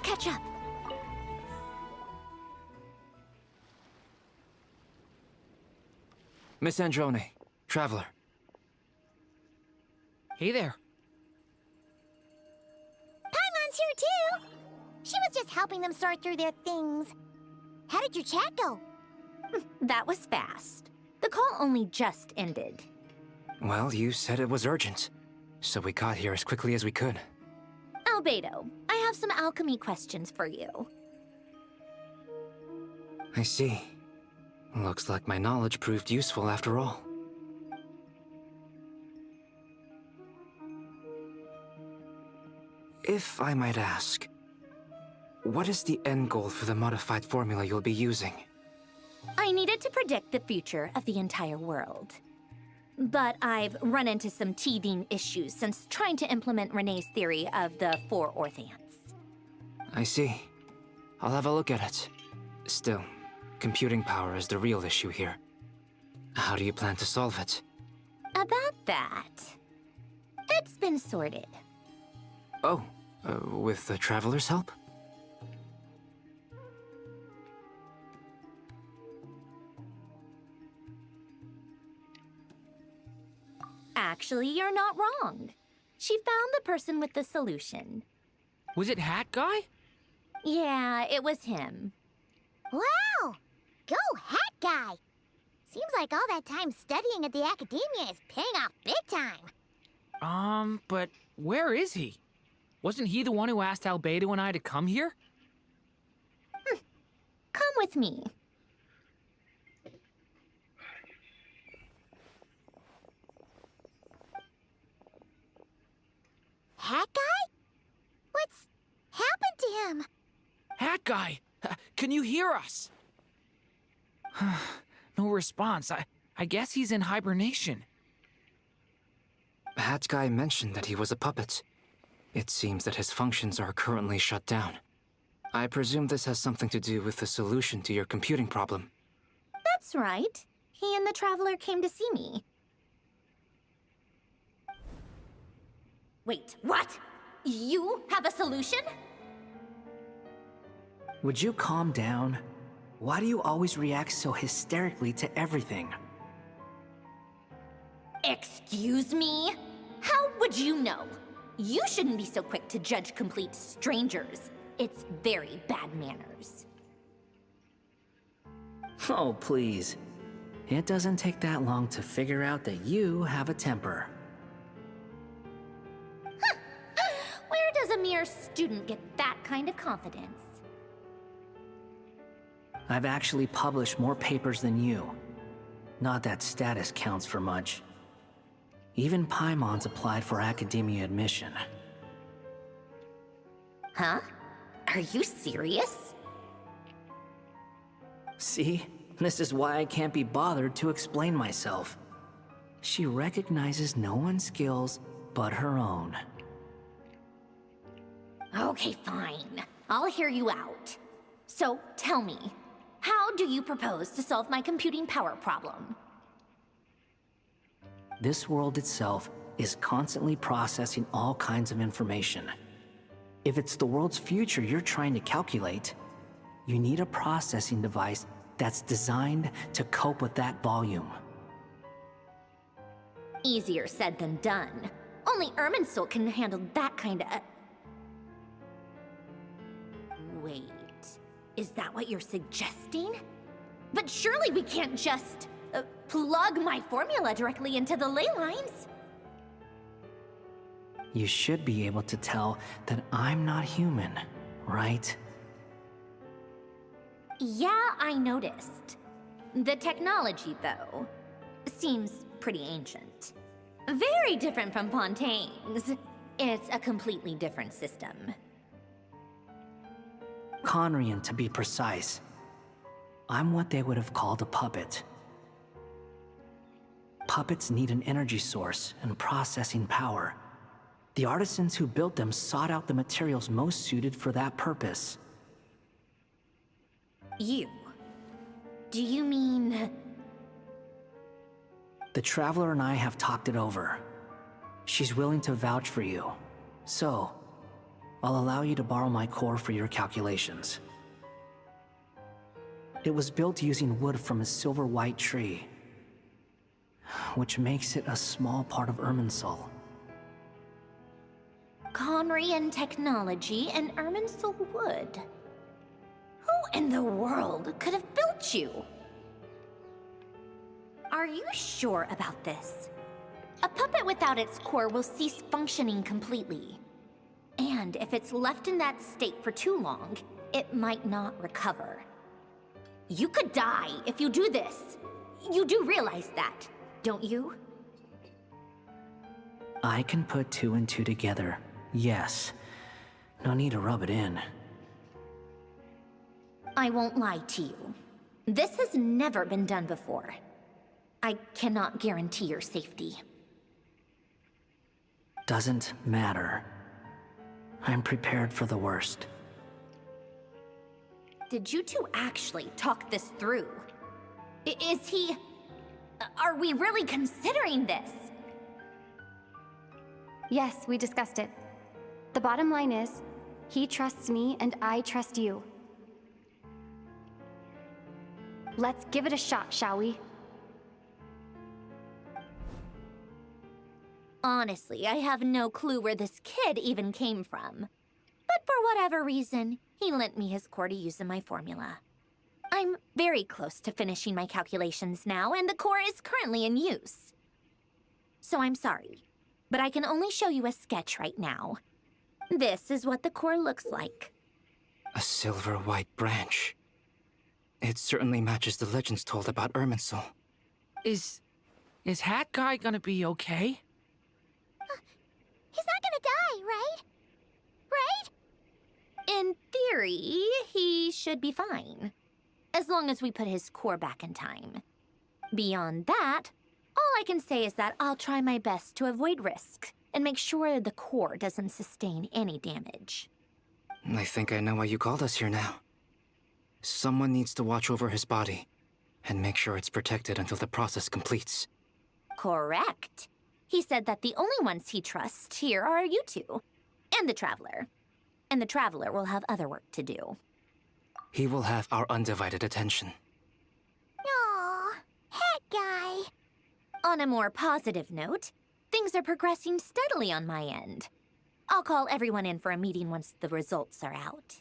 catch up. Miss Androne, Traveler. Hey there. Paimon's here too. She was just helping them sort through their things. How did your chat go? That was fast. The call only just ended. Well, you said it was urgent, so we got here as quickly as we could. Albedo, I have some alchemy questions for you. I see. Looks like my knowledge proved useful after all. If I might ask, what is the end goal for the modified formula you'll be using? I needed to predict the future of the entire world. But I've run into some teething issues since trying to implement Renee's theory of the four Orthants. I see. I'll have a look at it. Still, computing power is the real issue here. How do you plan to solve it? About that, it's been sorted. Oh, with the Traveler's help? Actually, you're not wrong. She found the person with the solution. Was it Hat Guy? Yeah, it was him. Wow! Go Hat Guy! Seems like all that time studying at the Academia is paying off big time. But where is he? Wasn't he the one who asked Albedo and I to come here? Come with me. Hat Guy? What's happened to him? Hat Guy! Can you hear us? No response. I guess he's in hibernation. Hat Guy mentioned that he was a puppet. It seems that his functions are currently shut down. I presume this has something to do with the solution to your computing problem. That's right. He and the Traveler came to see me. Wait, what? You have a solution? Would you calm down? Why do you always react so hysterically to everything? Excuse me? How would you know? You shouldn't be so quick to judge complete strangers. It's very bad manners. Oh, please. It doesn't take that long to figure out that you have a temper. Where does a mere student get that kind of confidence? I've actually published more papers than you. Not that status counts for much. Even Paimon's applied for Academia admission. Huh? Are you serious? See? This is why I can't be bothered to explain myself. She recognizes no one's skills but her own. Okay, fine. I'll hear you out. So, tell me, how do you propose to solve my computing power problem? This world itself is constantly processing all kinds of information. If it's the world's future you're trying to calculate, you need a processing device that's designed to cope with that volume. Easier said than done. Only Irminsul can handle that kind of... Wait, is that what you're suggesting? But surely we can't just plug my formula directly into the ley lines. You should be able to tell that I'm not human, right? Yeah, I noticed. The technology, though, seems pretty ancient. Very different from Fontaine's. It's a completely different system. Conrian, to be precise. I'm what they would have called a puppet. Puppets need an energy source and processing power. The artisans who built them sought out the materials most suited for that purpose. You? Do you mean... The Traveler and I have talked it over. She's willing to vouch for you. So, I'll allow you to borrow my core for your calculations. It was built using wood from a silver white tree, which makes it a small part of Irminsul. Conrian technology and Irminsul wood. Who in the world could have built you? Are you sure about this? A puppet without its core will cease functioning completely. And if it's left in that state for too long, it might not recover. You could die if you do this. You do realize that, don't you? I can put two and two together, yes. No need to rub it in. I won't lie to you. This has never been done before. I cannot guarantee your safety. Doesn't matter. I'm prepared for the worst. Did you two actually talk this through? Is he... Are we really considering this? Yes, we discussed it. The bottom line is, he trusts me and I trust you. Let's give it a shot, shall we? Honestly, I have no clue where this kid even came from. But for whatever reason, he lent me his core to use in my formula. I'm very close to finishing my calculations now, and the core is currently in use. So I'm sorry, but I can only show you a sketch right now. This is what the core looks like. A silver white branch. It certainly matches the legends told about Irminsul. Is Hat Guy gonna be okay? He's not gonna die, right? Right? In theory, he should be fine. As long as we put his core back in time. Beyond that, all I can say is that I'll try my best to avoid risk and make sure the core doesn't sustain any damage. I think I know why you called us here now. Someone needs to watch over his body and make sure it's protected until the process completes. Correct. He said that the only ones he trusts here are you two, and the Traveler. And the Traveler will have other work to do. He will have our undivided attention. Aw, Hat Guy. On a more positive note, things are progressing steadily on my end. I'll call everyone in for a meeting once the results are out.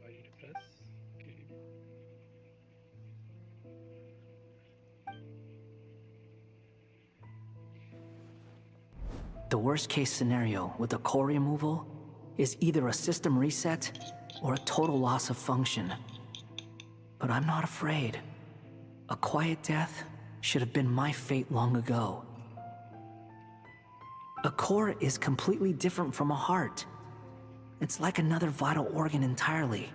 Ready to press? Okay. The worst case scenario with the core removal is either a system reset or a total loss of function. But I'm not afraid. A quiet death should have been my fate long ago. A core is completely different from a heart. It's like another vital organ entirely.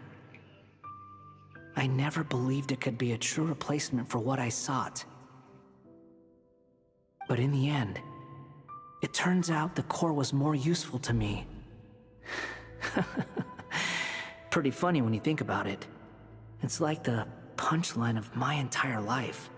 I never believed it could be a true replacement for what I sought. But in the end, it turns out the core was more useful to me. Pretty funny when you think about it. It's like the punchline of my entire life.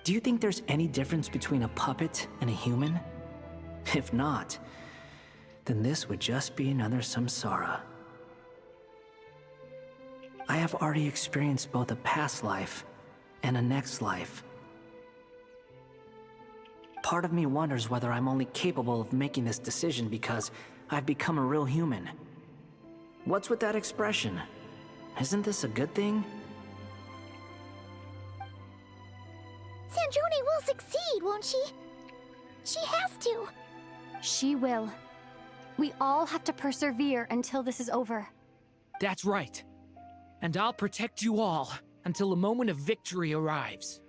Do you think there's any difference between a puppet and a human? If not, then this would just be another samsara. I have already experienced both a past life and a next life. Part of me wonders whether I'm only capable of making this decision because I've become a real human. What's with that expression? Isn't this a good thing? Sanjoni will succeed, won't she? She has to. She will. We all have to persevere until this is over. That's right. And I'll protect you all until the moment of victory arrives.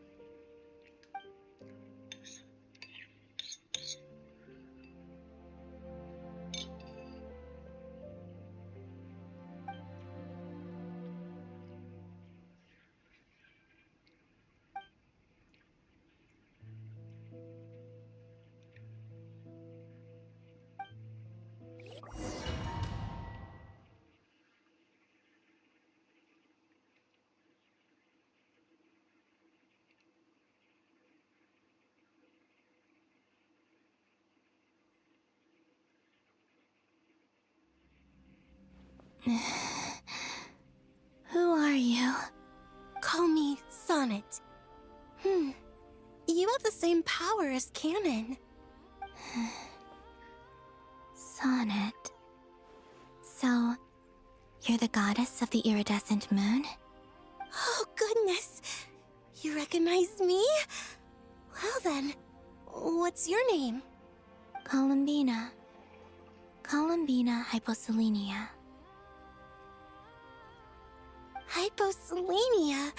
Who are you? Call me Sonnet. You have the same power as Canon. Sonnet. So, you're the goddess of the iridescent moon? Oh, goodness. You recognize me? Well then, what's your name? Columbina. Columbina Hyposelenia. Hyposelenia.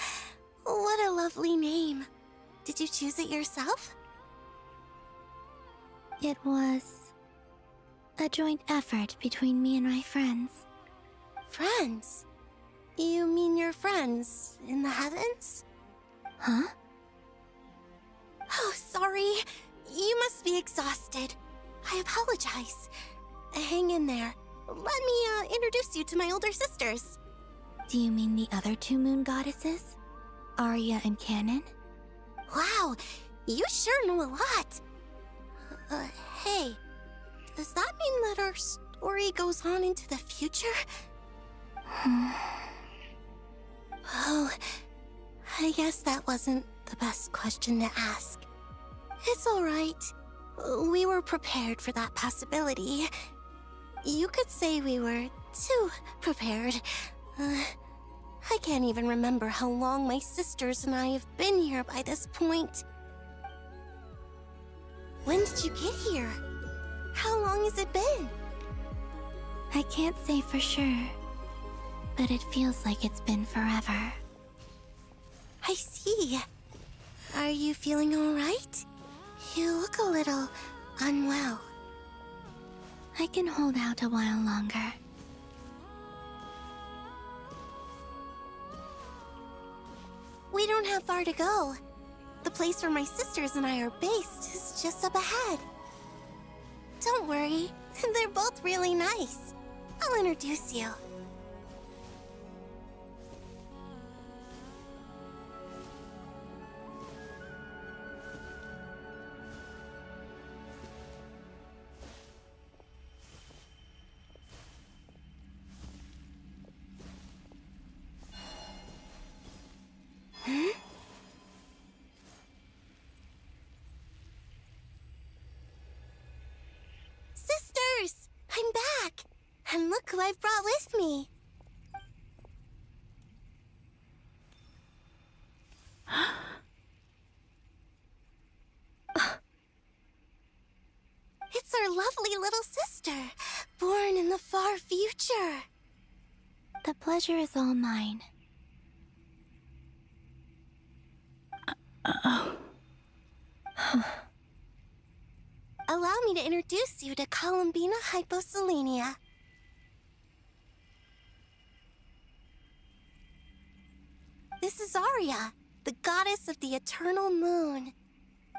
What a lovely name. Did you choose it yourself? It was a joint effort between me and my friends. Friends? You mean your friends in the heavens? Huh? Oh, sorry. You must be exhausted. I apologize. Hang in there. Let me introduce you to my older sisters. Do you mean the other two moon goddesses? Arya and Canon? Wow, you sure know a lot. Hey, does that mean that our story goes on into the future? Oh, I guess that wasn't the best question to ask. It's alright. We were prepared for that possibility. You could say we were too prepared. I can't even remember how long my sisters and I have been here by this point. When did you get here? How long has it been? I can't say for sure, but it feels like it's been forever. I see. Are you feeling alright? You look a little unwell. I can hold out a while longer. We don't have far to go. The place where my sisters and I are based is just up ahead. Don't worry, they're both really nice. I'll introduce you. Sisters! I'm back! And look who I've brought with me! It's our lovely little sister, born in the far future. The pleasure is all mine. Allow me to introduce you to Columbina Hyposelenia. This is Arya, the goddess of the eternal moon.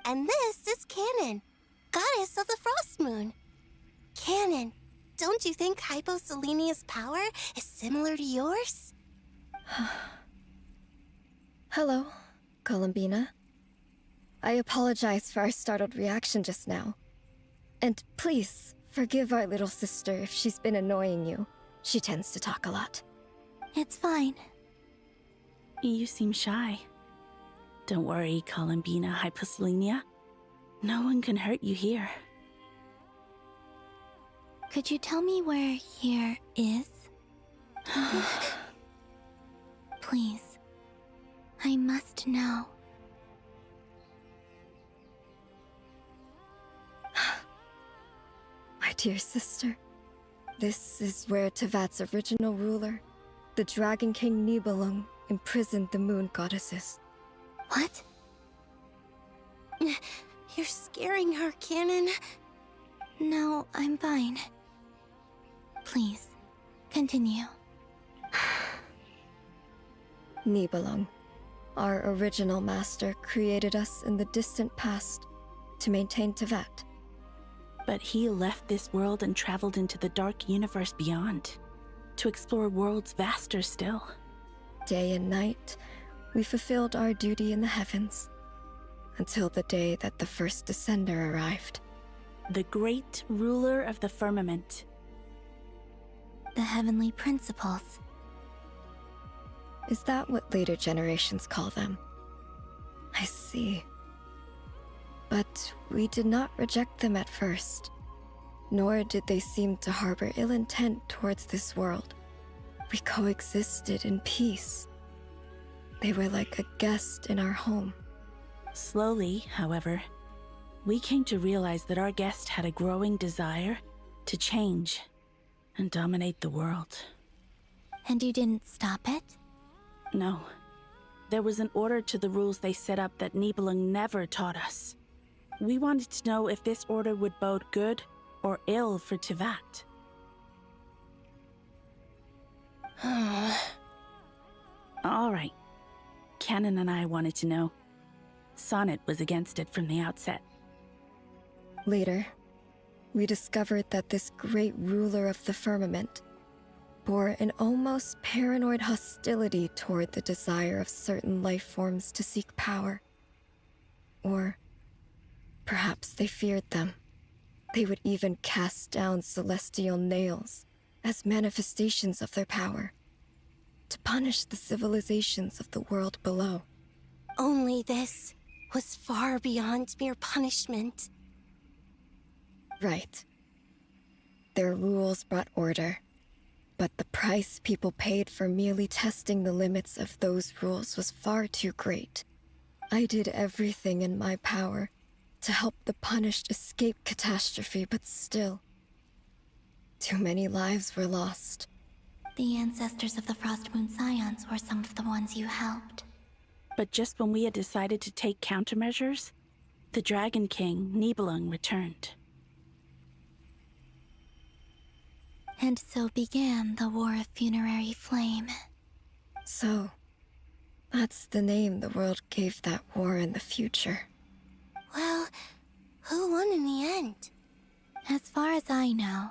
And this is Canon, goddess of the frost moon. Canon, don't you think Hyposelenia's power is similar to yours? Hello, Columbina. I apologize for our startled reaction just now. And please, forgive our little sister if she's been annoying you. She tends to talk a lot. It's fine. You seem shy. Don't worry, Columbina Hyposelenia. No one can hurt you here. Could you tell me where here is? Please. I must know. My dear sister, this is where Tevat's original ruler, the Dragon King Nibelung, imprisoned the moon goddesses. What? You're scaring her, Canon. No, I'm fine. Please, continue. Nibelung, our original master, created us in the distant past to maintain Tevat. But he left this world and traveled into the dark universe beyond, to explore worlds vaster still. Day and night, we fulfilled our duty in the heavens, until the day that the first Descender arrived. The great ruler of the firmament. The heavenly principles. Is that what later generations call them? I see. But we did not reject them at first, nor did they seem to harbor ill intent towards this world. We coexisted in peace. They were like a guest in our home. Slowly, however, we came to realize that our guest had a growing desire to change and dominate the world. And you didn't stop it? No. There was an order to the rules they set up that Nibelung never taught us. We wanted to know if this order would bode good or ill for Tevat. All right. Canon and I wanted to know. Sonnet was against it from the outset. Later, we discovered that this great ruler of the firmament bore an almost paranoid hostility toward the desire of certain life forms to seek power. Or perhaps they feared them. They would even cast down celestial nails as manifestations of their power, to punish the civilizations of the world below. Only this was far beyond mere punishment. Right. Their rules brought order, but the price people paid for merely testing the limits of those rules was far too great. I did everything in my power to help the punished escape catastrophe, but still, too many lives were lost. The ancestors of the Frostmoon Scions were some of the ones you helped. But just when we had decided to take countermeasures, the Dragon King, Nibelung, returned. And so began the War of Funerary Flame. So, that's the name the world gave that war in the future. Well, who won in the end? As far as I know,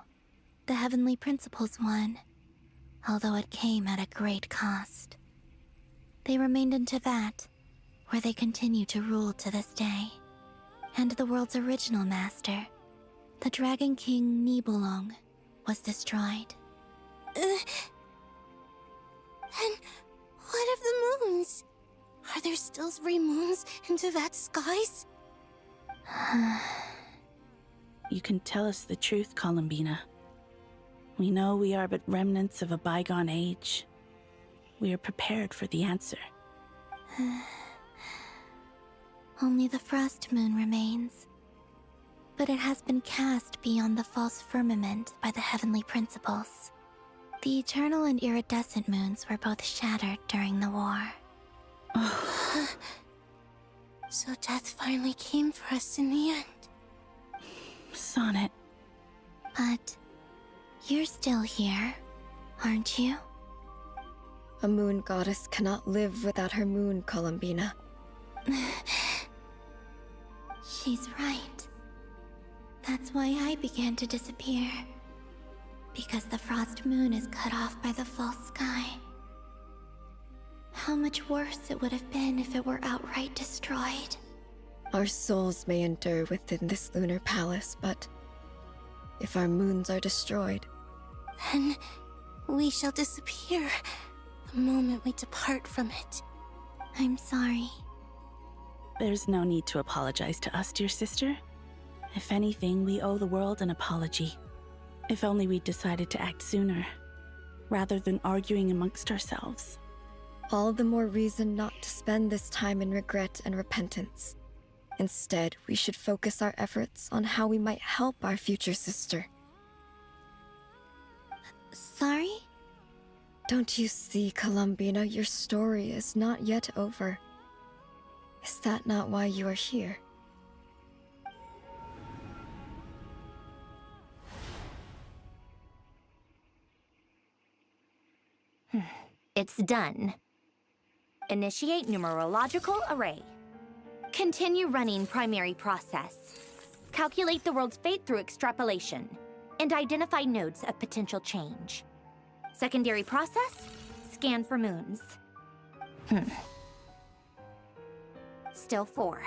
the Heavenly Principles won, although it came at a great cost. They remained in Tevat, where they continue to rule to this day. And the world's original master, the Dragon King Nibelung, was destroyed. And what of the moons? Are there still 3 moons in Tevat's skies? You can tell us the truth, Columbina. We know we are but remnants of a bygone age. We are prepared for the answer. Only the Frost Moon remains. But it has been cast beyond the false firmament by the Heavenly Principles. The eternal and iridescent moons were both shattered during the war. So death finally came for us in the end. Sonnet. But you're still here, aren't you? A moon goddess cannot live without her moon, Columbina. She's right. That's why I began to disappear. Because the Frost Moon is cut off by the false sky. How much worse it would have been if it were outright destroyed. Our souls may endure within this lunar palace, but if our moons are destroyed, Then we shall disappear the moment we depart from it. I'm sorry. There's no need to apologize to us, dear sister. If anything, we owe the world an apology. If only we'd decided to act sooner, rather than arguing amongst ourselves. all the more reason not to spend this time in regret and repentance. Instead, we should focus our efforts on how we might help our future sister. Sorry? Don't you see, Columbina, your story is not yet over. Is that not why you are here? It's done. Initiate numerological array. Continue running primary process. Calculate the world's fate through extrapolation. And identify nodes of potential change. Secondary process, scan for moons. Still 4.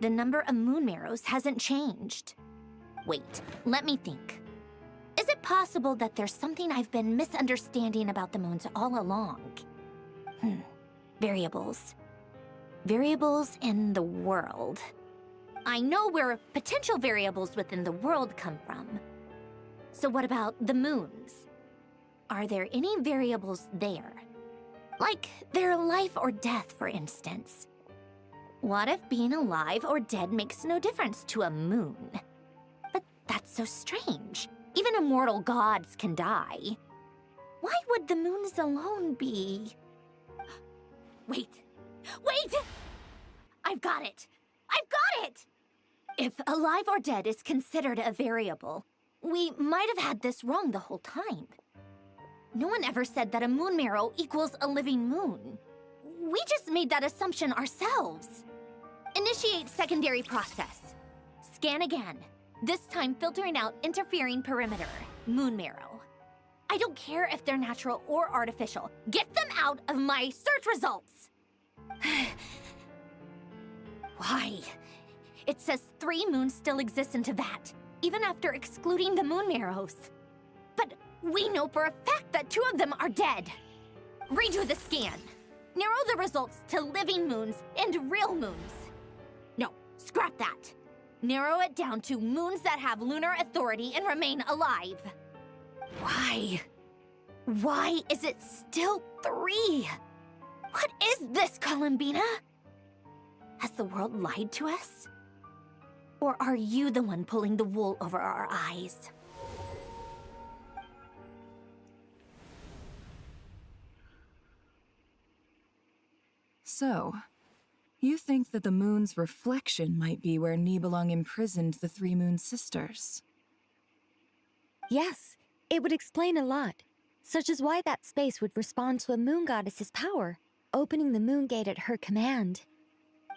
The number of moon marrows hasn't changed. Wait, let me think. Is it possible that there's something I've been misunderstanding about the moons all along? Variables. Variables in the world. I know where potential variables within the world come from. So what about the moons? Are there any variables there? Like their life or death, for instance. What if being alive or dead makes no difference to a moon? But that's so strange. Even immortal gods can die. Why would the moons alone be... Wait! I've got it! If alive or dead is considered a variable, we might have had this wrong the whole time. No one ever said that a moon marrow equals a living moon. We just made that assumption ourselves. Initiate secondary process. Scan again. This time filtering out interfering perimeter, moon marrow. I don't care if they're natural or artificial. Get them out of my search results! Why? It says 3 moons still exist in Teyvat, even after excluding the moon marrows. But we know for a fact that 2 of them are dead. Redo the scan. Narrow the results to living moons and real moons. No, scrap that. Narrow it down to moons that have lunar authority and remain alive. Why? Why is it still 3? What is this, Columbina? Has the world lied to us? Or are you the one pulling the wool over our eyes? So, you think that the moon's reflection might be where Nibelung imprisoned the 3 moon sisters? Yes, it would explain a lot, such as why that space would respond to a moon goddess's power, opening the moon gate at her command.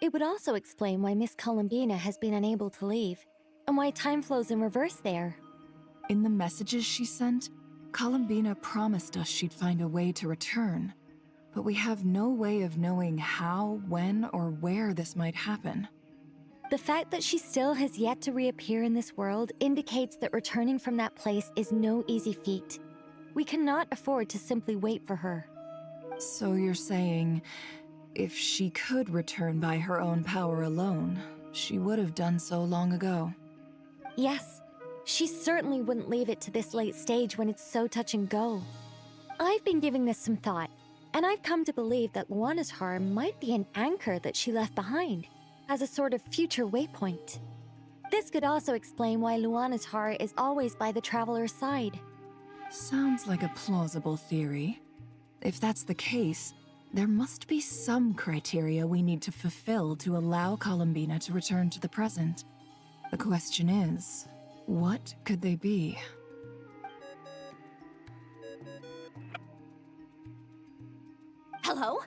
It would also explain why Miss Columbina has been unable to leave, and why time flows in reverse there. In the messages she sent, Columbina promised us she'd find a way to return, but we have no way of knowing how, when, or where this might happen. The fact that she still has yet to reappear in this world indicates that returning from that place is no easy feat. We cannot afford to simply wait for her. So you're saying, if she could return by her own power alone, she would have done so long ago. Yes, she certainly wouldn't leave it to this late stage when it's so touch and go. I've been giving this some thought, and I've come to believe that Luana's harm might be an anchor that she left behind, as a sort of future waypoint. This could also explain why Luana's heart is always by the Traveler's side. Sounds like a plausible theory. If that's the case, there must be some criteria we need to fulfill to allow Columbina to return to the present. The question is, what could they be? Hello?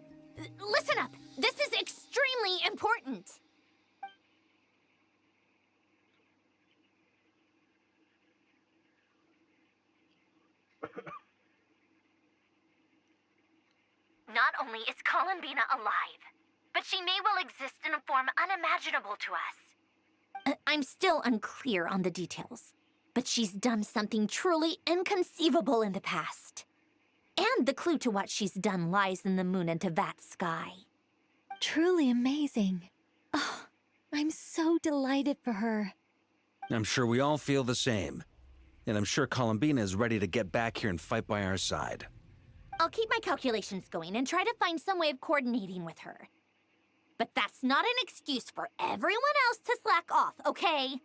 Listen up! This is extremely important! Not only is Columbina alive, but she may well exist in a form unimaginable to us. I'm still unclear on the details, but she's done something truly inconceivable in the past. And the clue to what she's done lies in the moon and Tevat sky. Truly amazing. Oh, I'm so delighted for her. I'm sure we all feel the same. And I'm sure Columbina is ready to get back here and fight by our side. I'll keep my calculations going and try to find some way of coordinating with her. But that's not an excuse for everyone else to slack off, okay?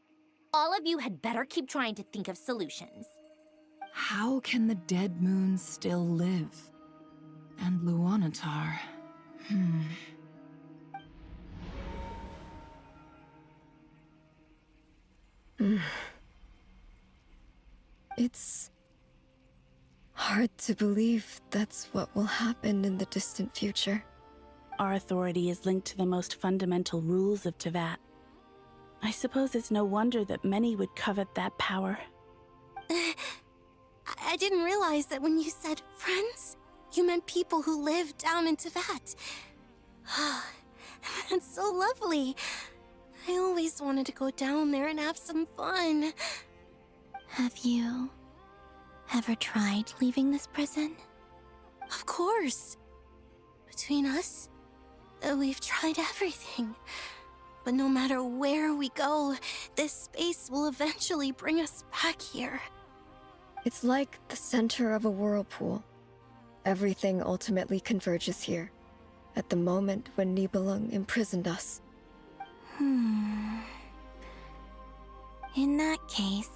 All of you had better keep trying to think of solutions. How can the dead moon still live? And Luanatar... It's hard to believe that's what will happen in the distant future. Our authority is linked to the most fundamental rules of Tevat. I suppose it's no wonder that many would covet that power. I didn't realize that when you said friends, you meant people who live down in Tevat. That's so lovely. I always wanted to go down there and have some fun. Have you ever tried leaving this prison? Of course. Between us, we've tried everything. But no matter where we go, this space will eventually bring us back here. It's like the center of a whirlpool. Everything ultimately converges here, at the moment when Nibelung imprisoned us. In that case,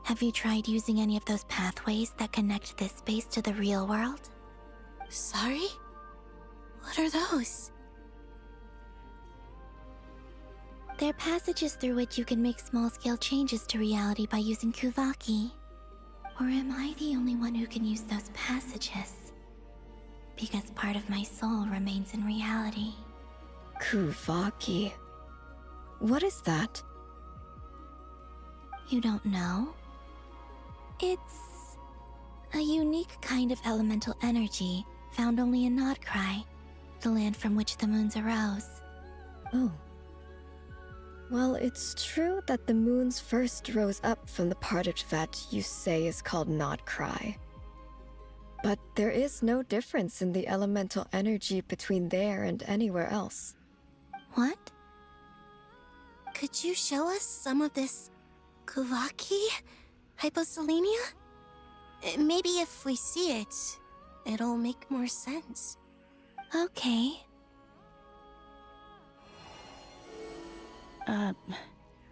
have you tried using any of those pathways that connect this space to the real world? Sorry? What are those? They're passages through which you can make small-scale changes to reality by using Kuvaki. Or am I the only one who can use those passages? Because part of my soul remains in reality. Kuvaki. What is that? You don't know? It's a unique kind of elemental energy found only in Nodcry, the land from which the moons arose. Oh. Well, it's true that the moons first rose up from the part of Tevat you say is called Nodcry. But there is no difference in the elemental energy between there and anywhere else. What? Could you show us some of this Kuvaki? Hyposelenia? Maybe if we see it, it'll make more sense. Okay.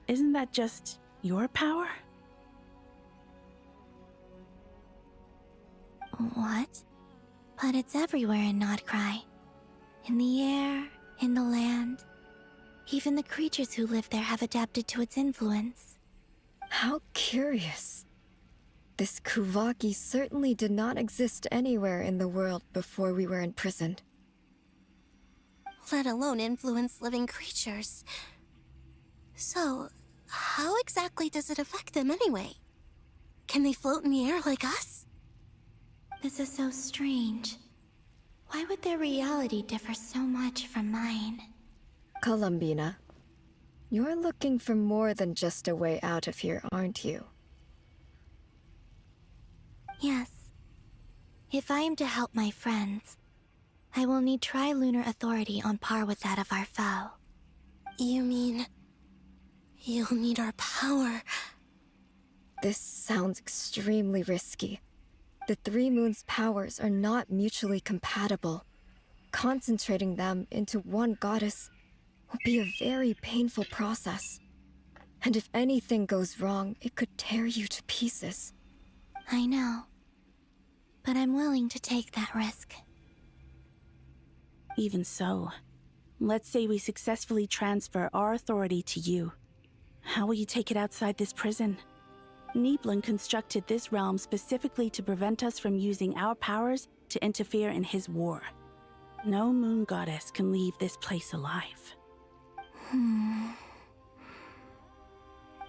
Isn't that just your power? What? But it's everywhere in Nodcry. In the air, in the land. Even the creatures who live there have adapted to its influence. How curious. This Kuvaki certainly did not exist anywhere in the world before we were imprisoned. Let alone influence living creatures. So, how exactly does it affect them anyway? Can they float in the air like us? This is so strange. Why would their reality differ so much from mine? Columbina, you're looking for more than just a way out of here, aren't you? Yes. If I am to help my friends, I will need trilunar authority on par with that of our foe. You mean... you'll need our power? This sounds extremely risky. The Three Moons' powers are not mutually compatible. Concentrating them into one goddess will be a very painful process. And if anything goes wrong, it could tear you to pieces. I know. But I'm willing to take that risk. Even so, let's say we successfully transfer our authority to you. How will you take it outside this prison? Nibelung constructed this realm specifically to prevent us from using our powers to interfere in his war. No moon goddess can leave this place alive.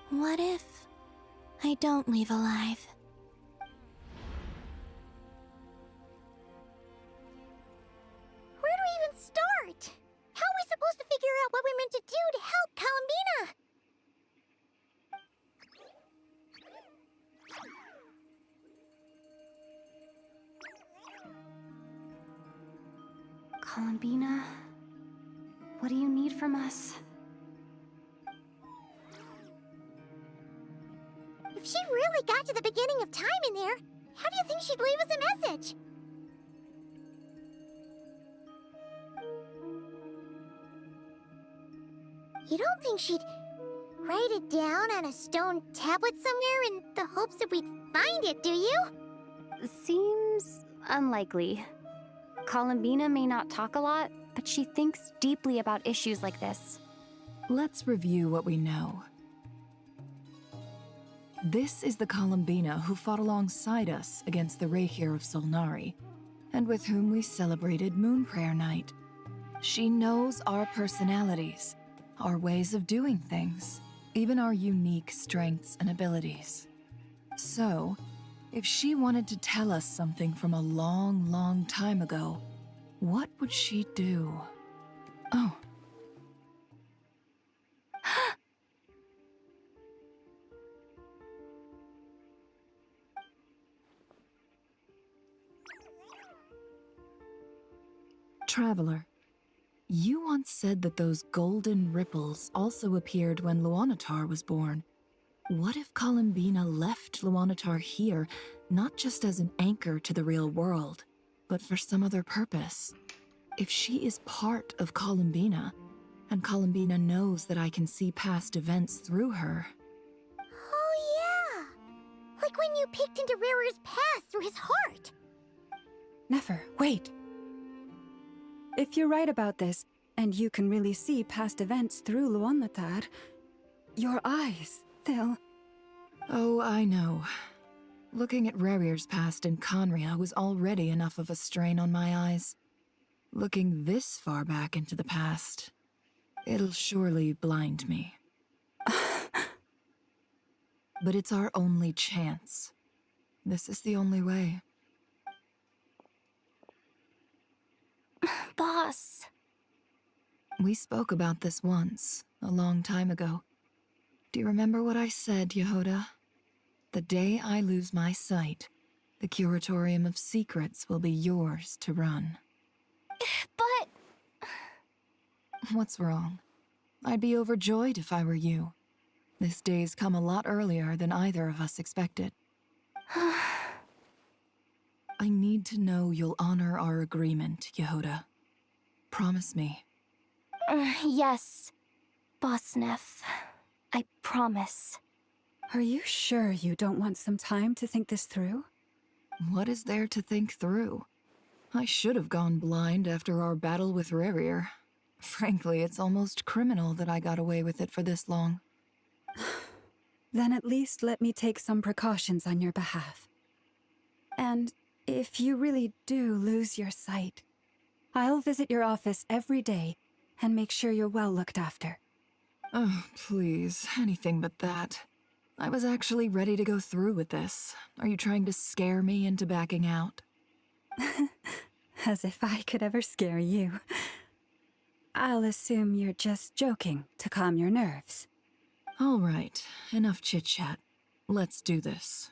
What if I don't leave alive? Where do we even start? How are we Columbina, what do you need from us? If she really got to the beginning of time in there, how do you think she'd leave us a message? You don't think she'd write it down on a stone tablet somewhere in the hopes that we'd find it, do you? Seems unlikely. Columbina may not talk a lot, but she thinks deeply about issues like this. Let's review what we know. This is the Columbina who fought alongside us against the Rahir of Solnari, and with whom we celebrated Moon Prayer Night. She knows our personalities, our ways of doing things, even our unique strengths and abilities. So, if she wanted to tell us something from a long, long time ago, what would she do? Oh. Traveler, you once said that those golden ripples also appeared when Luanatar was born. What if Columbina left Luanatar here, not just as an anchor to the real world, but for some other purpose? If she is part of Columbina, and Columbina knows that I can see past events through her... Oh yeah! Like when you peeked into Rare's past through his heart! Nefer, wait! If you're right about this, and you can really see past events through Luanatar, your eyes, they'll... Oh, I know. Looking at Rarir's past in Khaenri'ah was already enough of a strain on my eyes. Looking this far back into the past, it'll surely blind me. But it's our only chance. This is the only way. Boss. We spoke about this once, a long time ago. Do you remember what I said, Yehoda? The day I lose my sight, the Curatorium of Secrets will be yours to run. But... What's wrong? I'd be overjoyed if I were you. This day's come a lot earlier than either of us expected. I need to know you'll honor our agreement, Yehoda. Promise me. Yes, Boss Neff. I promise. Are you sure you don't want some time to think this through? What is there to think through? I should have gone blind after our battle with Rarir. Frankly, it's almost criminal that I got away with it for this long. Then at least let me take some precautions on your behalf. And if you really do lose your sight, I'll visit your office every day and make sure you're well looked after. Oh, please, anything but that. I was actually ready to go through with this. Are you trying to scare me into backing out? As if I could ever scare you. I'll assume you're just joking to calm your nerves. All right, enough chit-chat. Let's do this.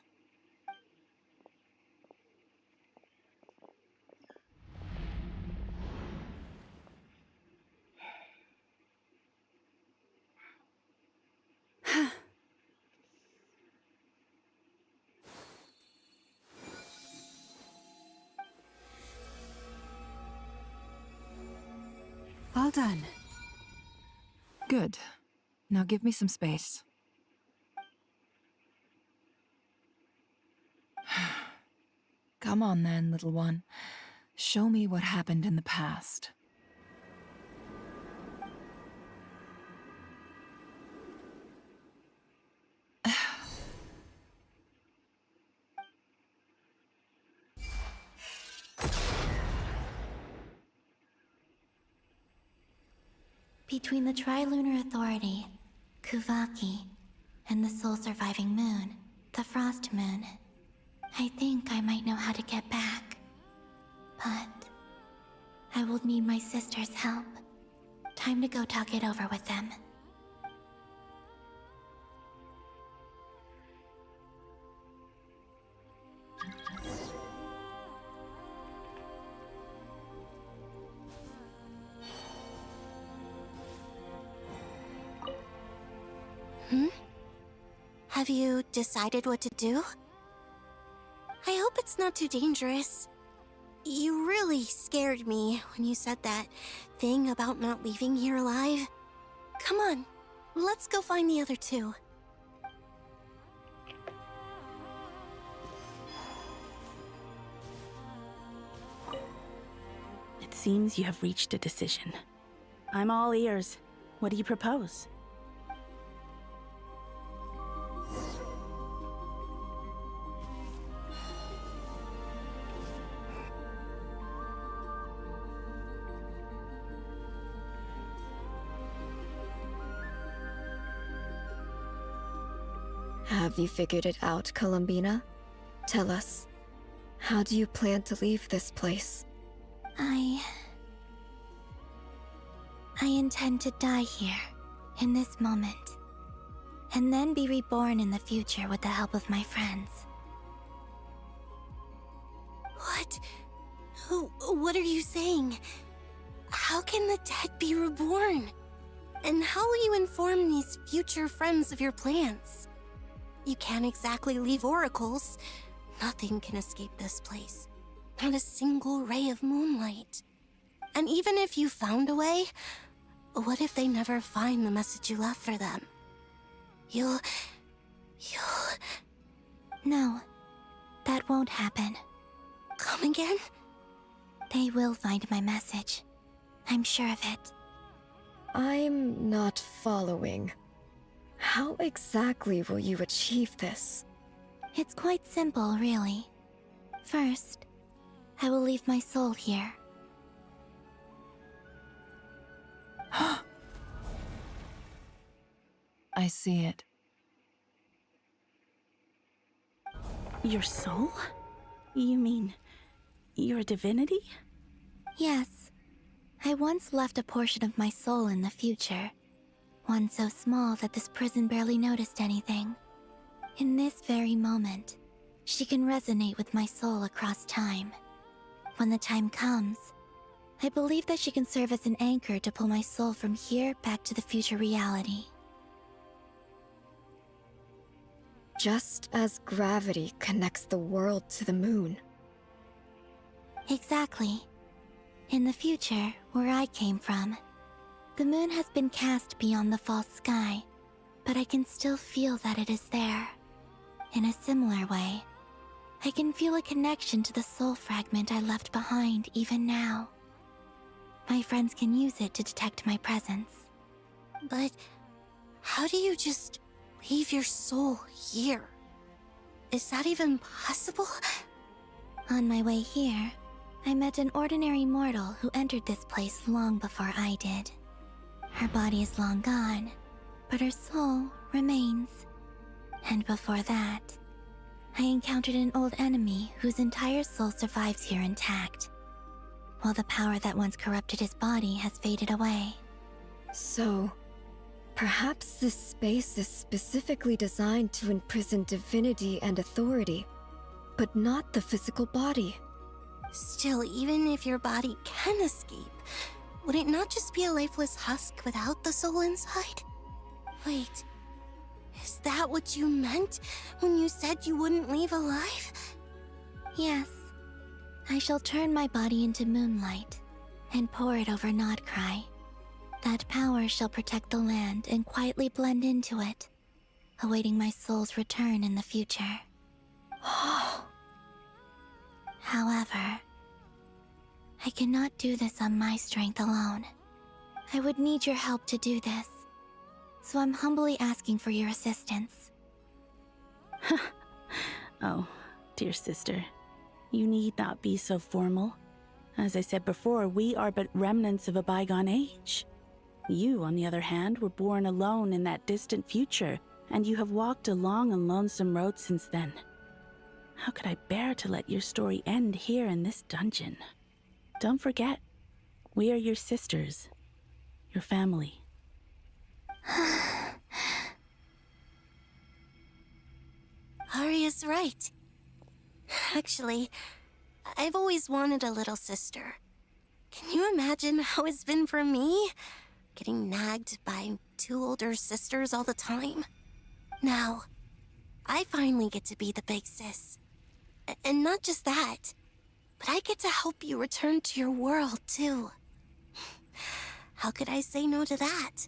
All done. Good. Now give me some space. Come on then, little one. Show me what happened in the past. Between the Trilunar Authority, Kuvaki, and the sole-surviving moon, the Frost Moon, I think I might know how to get back. But I will need my sister's help. Time to go talk it over with them. Have you decided what to do? I hope it's not too dangerous. You really scared me when you said that thing about not leaving here alive. Come on, let's go find the other two. It seems you have reached a decision. I'm all ears. What do you propose? Have you figured it out, Columbina? Tell us, how do you plan to leave this place? I intend to die here, in this moment, and then be reborn in the future with the help of my friends. What? What are you saying? How can the dead be reborn? And how will you inform these future friends of your plans? You can't exactly leave oracles. Nothing can escape this place. Not a single ray of moonlight. And even if you found a way, what if they never find the message you left for them? You'll... No, that won't happen. Come again? They will find my message. I'm sure of it. I'm not following. How exactly will you achieve this? It's quite simple, really. First, I will leave my soul here. I see it. Your soul? You mean you're a divinity? Yes. I once left a portion of my soul in the future. One so small that this prison barely noticed anything. In this very moment, she can resonate with my soul across time. When the time comes, I believe that she can serve as an anchor to pull my soul from here back to the future reality. Just as gravity connects the world to the moon. Exactly. In the future, where I came from, the moon has been cast beyond the false sky, but I can still feel that it is there. In a similar way, I can feel a connection to the soul fragment I left behind even now. My friends can use it to detect my presence. But how do you just leave your soul here? Is that even possible? On my way here, I met an ordinary mortal who entered this place long before I did. Her body is long gone, but her soul remains. And before that, I encountered an old enemy whose entire soul survives here intact, while the power that once corrupted his body has faded away. So, perhaps this space is specifically designed to imprison divinity and authority, but not the physical body. Still, even if your body can escape, would it not just be a lifeless husk without the soul inside? Wait, is that what you meant when you said you wouldn't leave alive? Yes. I shall turn my body into moonlight and pour it over Nodcry. That power shall protect the land and quietly blend into it, awaiting my soul's return in the future. However, I cannot do this on my strength alone. I would need your help to do this, so I'm humbly asking for your assistance. Oh, dear sister, you need not be so formal. As I said before, we are but remnants of a bygone age. You, on the other hand, were born alone in that distant future, and you have walked a long and lonesome road since then. How could I bear to let your story end here in this dungeon? Don't forget, we are your sisters, your family. Arya's right. Actually, I've always wanted a little sister. Can you imagine how it's been for me? Getting nagged by two older sisters all the time? Now, I finally get to be the big sis. And not just that, but I get to help you return to your world, too. How could I say no to that?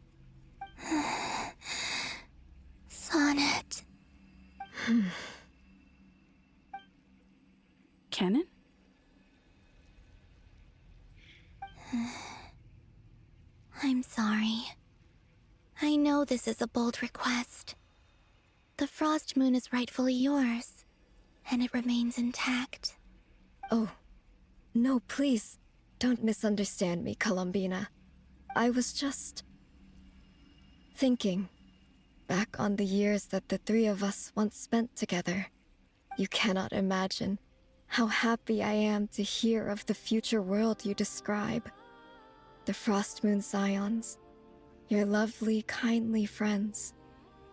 Sonnet. Canon? I'm sorry. I know this is a bold request. The Frost Moon is rightfully yours, and it remains intact. Oh, no, please. Don't misunderstand me, Columbina. I was just thinking back on the years that the three of us once spent together. You cannot imagine how happy I am to hear of the future world you describe. The Frost Moon Scions, your lovely, kindly friends.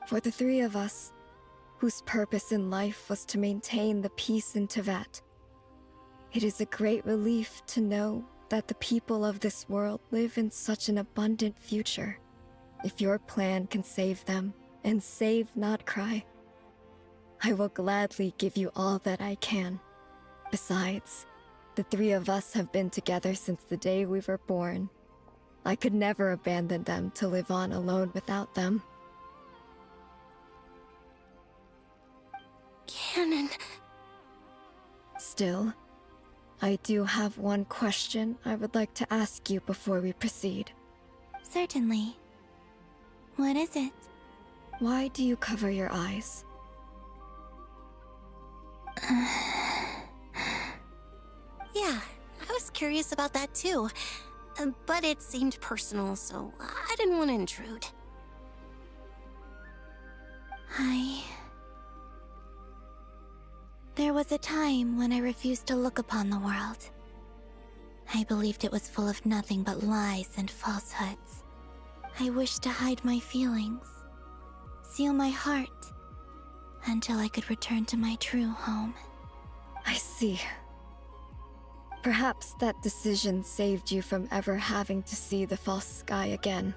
For the three of us, whose purpose in life was to maintain the peace in Teyvat. It is a great relief to know that the people of this world live in such an abundant future. If your plan can save them, and save Notcry, I will gladly give you all that I can. Besides, the three of us have been together since the day we were born. I could never abandon them to live on alone without them. Canon. Still, I do have one question I would like to ask you before we proceed. Certainly. What is it? Why do you cover your eyes? Yeah, I was curious about that too. But it seemed personal, so I didn't want to intrude. There was a time when I refused to look upon the world. I believed it was full of nothing but lies and falsehoods. I wished to hide my feelings, seal my heart, until I could return to my true home. I see. Perhaps that decision saved you from ever having to see the false sky again.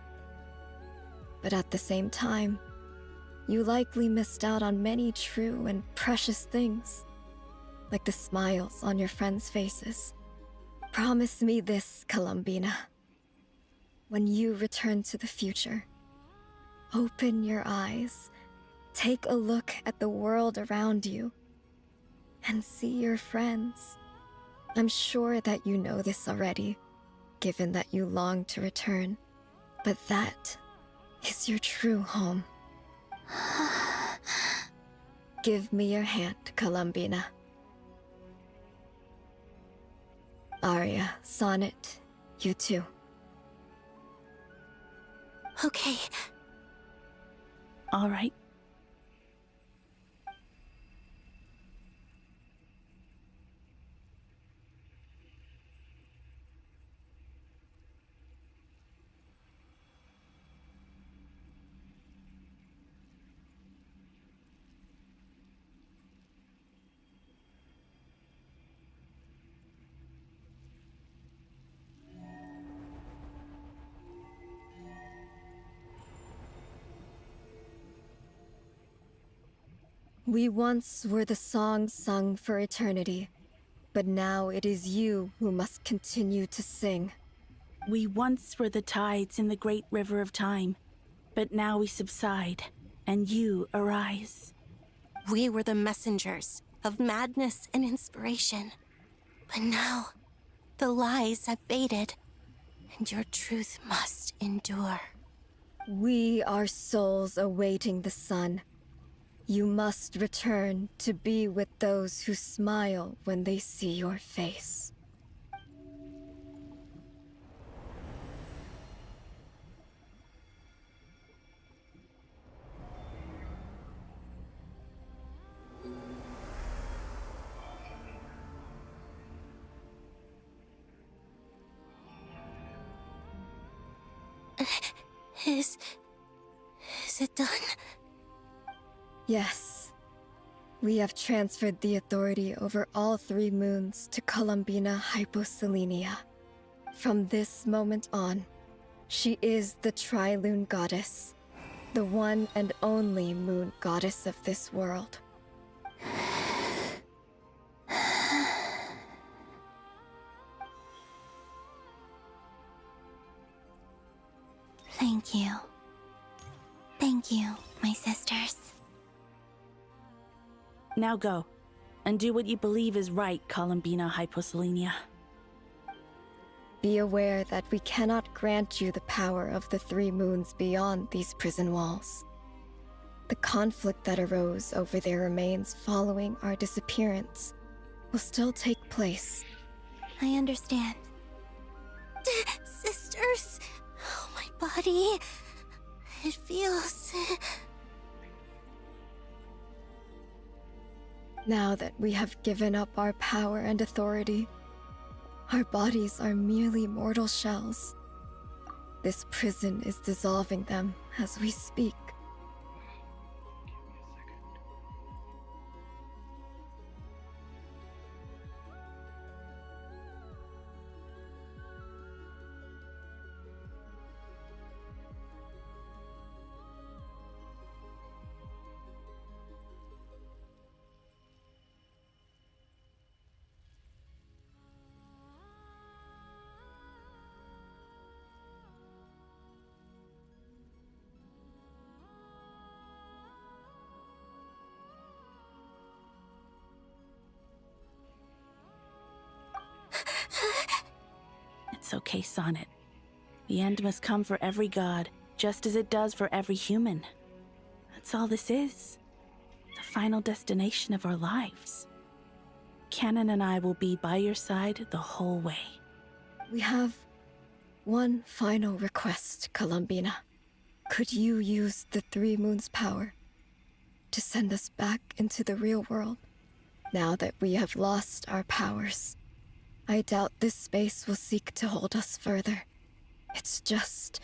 But at the same time, you likely missed out on many true and precious things, like the smiles on your friends' faces. Promise me this, Columbina. When you return to the future, open your eyes, take a look at the world around you, and see your friends. I'm sure that you know this already, given that you long to return, but that is your true home. Give me your hand, Columbina. Arya, Sonnet, you too. Okay. All right. We once were the songs sung for eternity, but now it is you who must continue to sing. We once were the tides in the great river of time, but now we subside, and you arise. We were the messengers of madness and inspiration. But now, the lies have faded, and your truth must endure. We are souls awaiting the sun. You must return to be with those who smile when they see your face. Is it done? Yes. We have transferred the authority over all 3 moons to Columbina Hyposelenia. From this moment on, she is the Tri-Lune Goddess. the one and only moon goddess of this world. Thank you. Thank you, my sisters. Now go, and do what you believe is right, Columbina Hyposelenia. Be aware that we cannot grant you the power of the three moons beyond these prison walls. The conflict that arose over their remains following our disappearance will still take place. I understand. Sisters, oh, my body. It feels... Now that we have given up our power and authority, our bodies are merely mortal shells. This prison is dissolving them as we speak. It's okay, Sonnet. The end must come for every god, just as it does for every human. That's all this is. The final destination of our lives. Canon and I will be by your side the whole way. We have one final request, Columbina. Could you use the Three Moons' power to send us back into the real world? Now that we have lost our powers, I doubt this space will seek to hold us further. It's just...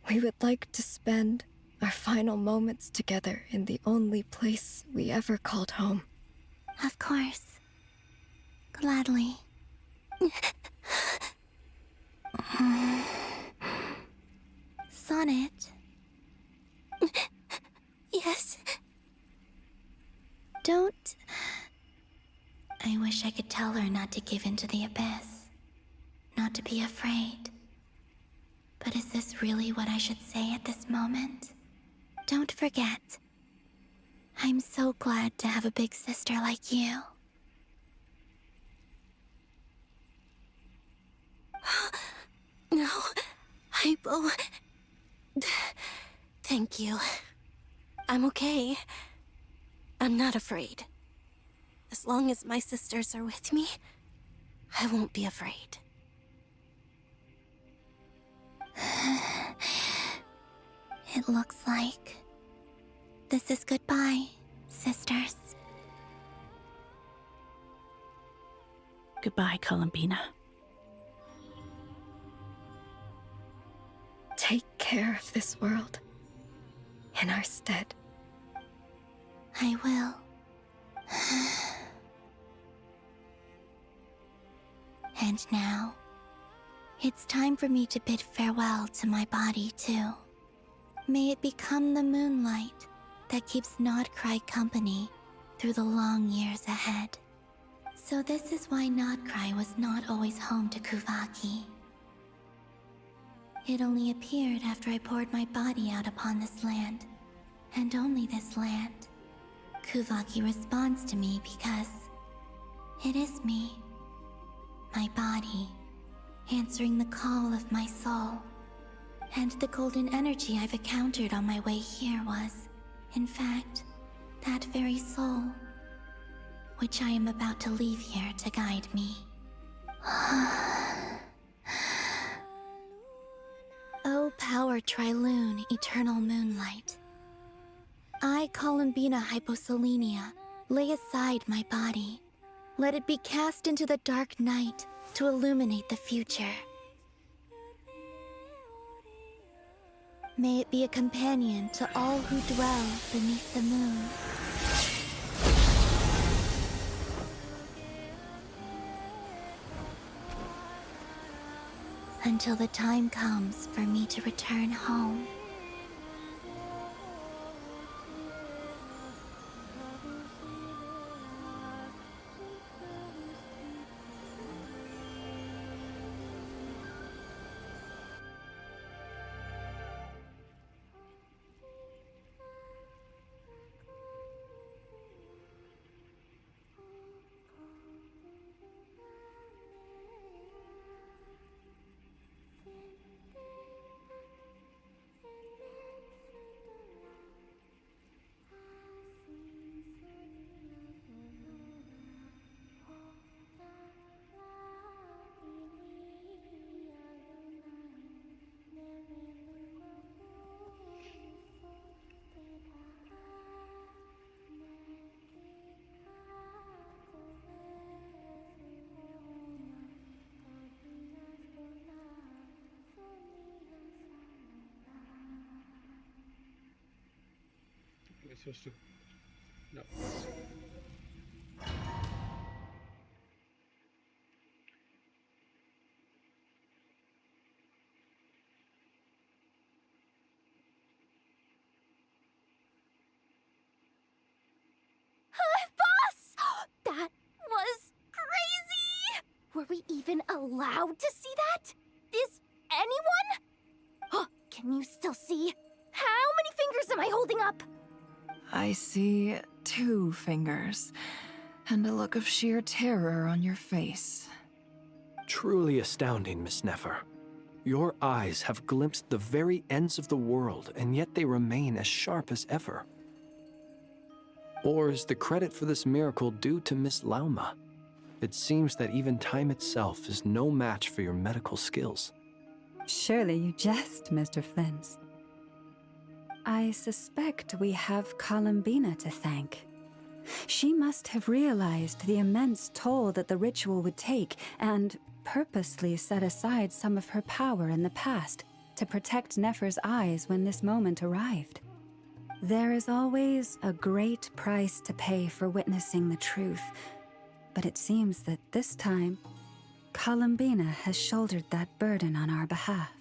we would like to spend our final moments together in the only place we ever called home. Of course. Gladly. Sonnet? Yes? Don't... I wish I could tell her not to give in to the abyss. Not to be afraid. But is this really what I should say at this moment? Don't forget. I'm so glad to have a big sister like you. No, Hypo. Thank you. I'm okay. I'm not afraid. As long as my sisters are with me, I won't be afraid. It looks like this is goodbye, sisters. Goodbye, Columbina. Take care of this world in our stead. I will. And now, it's time for me to bid farewell to my body, too. May it become the moonlight that keeps Notcry company through the long years ahead. So this is why Notcry was not always home to Kuvaki. It only appeared after I poured my body out upon this land, and only this land. Kuvaki responds to me because it is me, my body, answering the call of my soul. And the golden energy I've encountered on my way here was, in fact, that very soul, which I am about to leave here to guide me. O power Trilune, eternal moonlight. I, Columbina Hyposelenia, lay aside my body. Let it be cast into the dark night to illuminate the future. May it be a companion to all who dwell beneath the moon. Until the time comes for me to return home. supposed to? No. Boss! That was crazy! Were we even allowed to see that? Is anyone? Oh, can you still see? How many fingers am I holding up? I see 2 fingers, and a look of sheer terror on your face. Truly astounding, Miss Nefer. Your eyes have glimpsed the very ends of the world, and yet they remain as sharp as ever. Or is the credit for this miracle due to Miss Lauma? It seems that even time itself is no match for your medical skills. Surely you jest, Mr. Flint. I suspect we have Columbina to thank. She must have realized the immense toll that the ritual would take and purposely set aside some of her power in the past to protect Nefer's eyes when this moment arrived. There is always a great price to pay for witnessing the truth, but it seems that this time, Columbina has shouldered that burden on our behalf.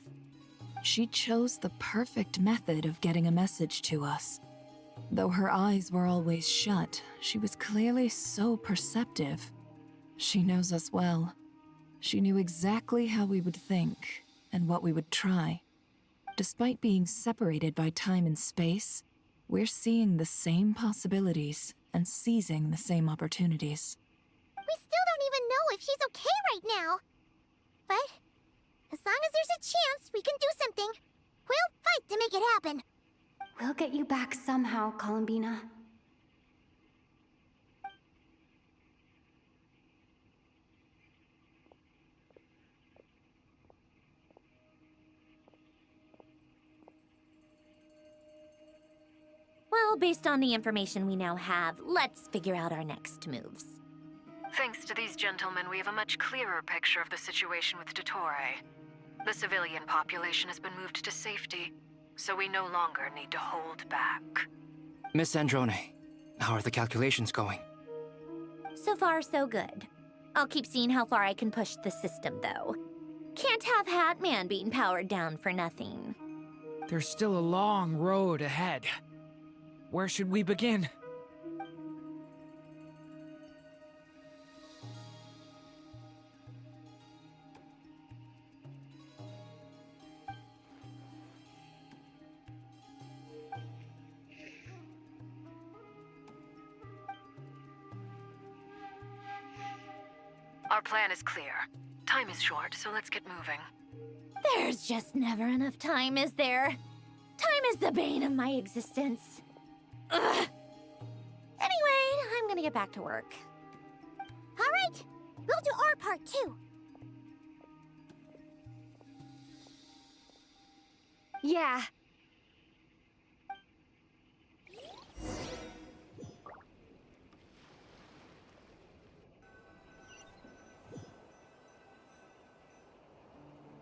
She chose the perfect method of getting a message to us. Though her eyes were always shut, she was clearly so perceptive. She knows us well. She knew exactly how we would think and what we would try. Despite being separated by time and space, we're seeing the same possibilities and seizing the same opportunities. We still don't even know if she's okay right now. But as long as there's a chance we can do something, we'll fight to make it happen. We'll get you back somehow, Columbina. Well, based on the information we now have, let's figure out our next moves. Thanks to these gentlemen, we have a much clearer picture of the situation with Dottore. The civilian population has been moved to safety, so we no longer need to hold back. Miss Androne, how are the calculations going? So far, so good. I'll keep seeing how far I can push the system, though. Can't have Hatman being powered down for nothing. There's still a long road ahead. Where should we begin? Our plan is clear. Time is short, so let's get moving. There's just never enough time, is there? Time is the bane of my existence. Ugh. Anyway, I'm gonna get back to work. All right, we'll do our part too. Yeah.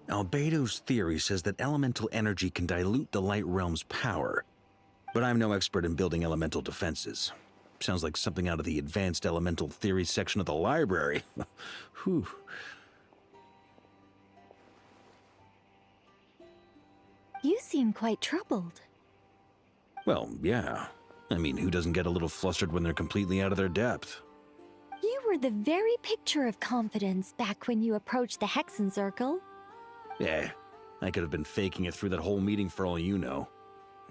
Albedo's theory says that elemental energy can dilute the Light Realm's power. But I'm no expert in building elemental defenses. Sounds like something out of the Advanced Elemental Theory section of the library. Whew. You seem quite troubled. Well, yeah. I mean, who doesn't get a little flustered when they're completely out of their depth? You were the very picture of confidence back when you approached the Hexen Circle. Yeah, I could have been faking it through that whole meeting for all you know.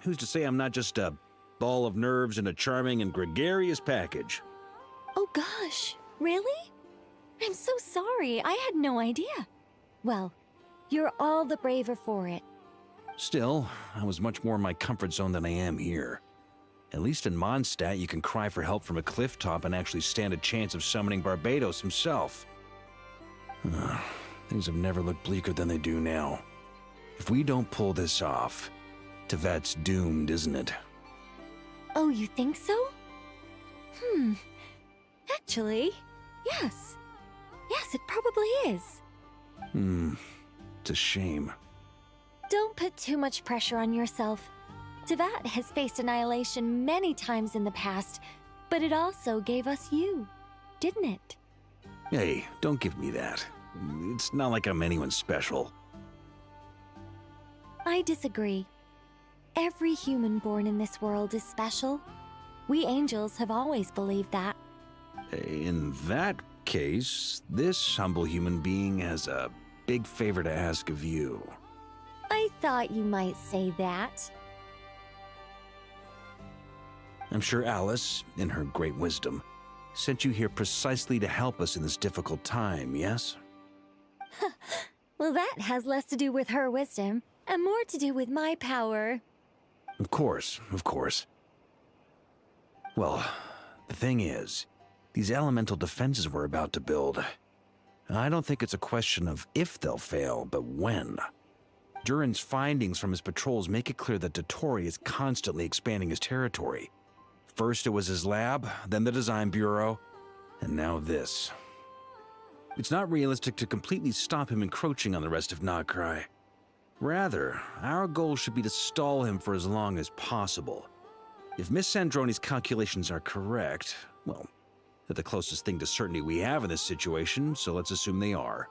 Who's to say I'm not just a ball of nerves in a charming and gregarious package? Oh gosh, really? I'm so sorry, I had no idea. Well, you're all the braver for it. Still, I was much more in my comfort zone than I am here. At least in Mondstadt, you can cry for help from a cliff top and actually stand a chance of summoning Barbados himself. Things have never looked bleaker than they do now. If we don't pull this off, Teyvat's doomed, isn't it? Oh, you think so? Actually, yes. Yes, it probably is. It's a shame. Don't put too much pressure on yourself. Tevat has faced annihilation many times in the past, but it also gave us you, didn't it? Hey, don't give me that. It's not like I'm anyone special. I disagree. Every human born in this world is special. We angels have always believed that. In that case, this humble human being has a big favor to ask of you. I thought you might say that. I'm sure Alice, in her great wisdom, sent you here precisely to help us in this difficult time, yes? Well, that has less to do with her wisdom and more to do with my power. Of course, of course. Well, the thing is, these elemental defenses we're about to build, I don't think it's a question of if they'll fail, but when. Durin's findings from his patrols make it clear that Dottore is constantly expanding his territory. First it was his lab, then the design bureau, and now this. It's not realistic to completely stop him encroaching on the rest of Nagrai. Rather, our goal should be to stall him for as long as possible. If Miss Sandroni's calculations are correct, well, they're the closest thing to certainty we have in this situation, so let's assume they are.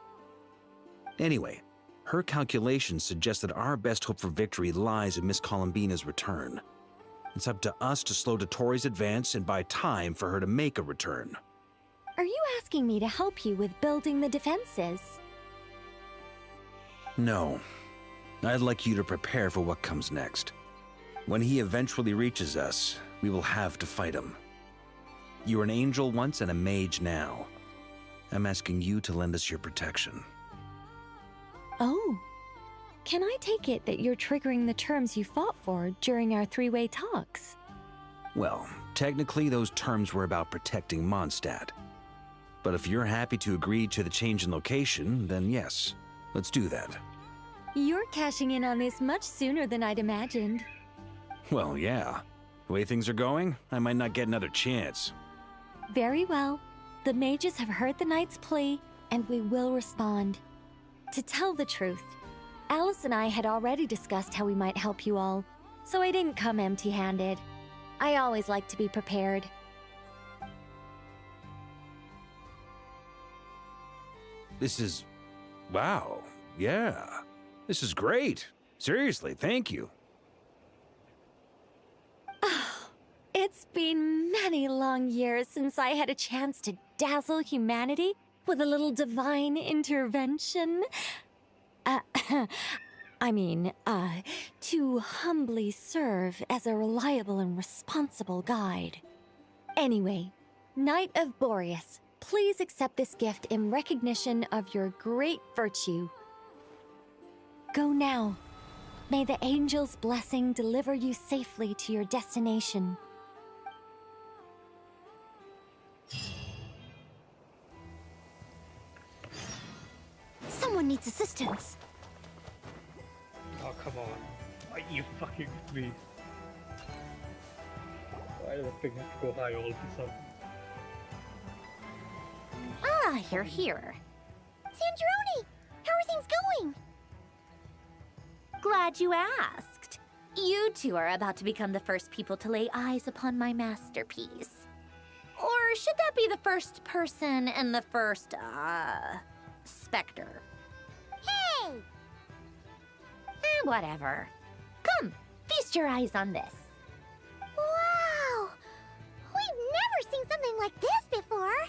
Anyway, her calculations suggest that our best hope for victory lies in Miss Columbina's return. It's up to us to slow Dottore's advance and buy time for her to make a return. Are you asking me to help you with building the defenses? No. I'd like you to prepare for what comes next. When he eventually reaches us, we will have to fight him. You were an angel once and a mage now. I'm asking you to lend us your protection. Oh. Can I take it that you're triggering the terms you fought for during our three-way talks? Well, technically those terms were about protecting Mondstadt. But if you're happy to agree to the change in location, then yes, let's do that. You're cashing in on this much sooner than I'd imagined. Well, yeah. The way things are going, I might not get another chance. Very well. The mages have heard the knight's plea, and we will respond. To tell the truth, Alice and I had already discussed how we might help you all, so I didn't come empty-handed. I always like to be prepared. This is... wow. Yeah. This is great. Seriously, thank you. It's been many long years since I had a chance to dazzle humanity with a little divine intervention. To humbly serve as a reliable and responsible guide. Anyway, Knight of Boreas, please accept this gift in recognition of your great virtue. Go now. May the angel's blessing deliver you safely to your destination. Someone needs assistance. Oh, come on. Are you fucking with me? Why does the thing have to go high all of a sudden? Ah, you're here. Sandroni! How are things going? Glad you asked. You two are about to become the first people to lay eyes upon my masterpiece. Or should that be the first person and the first, specter? Hey! Whatever. Come, feast your eyes on this. Wow! We've never seen something like this before!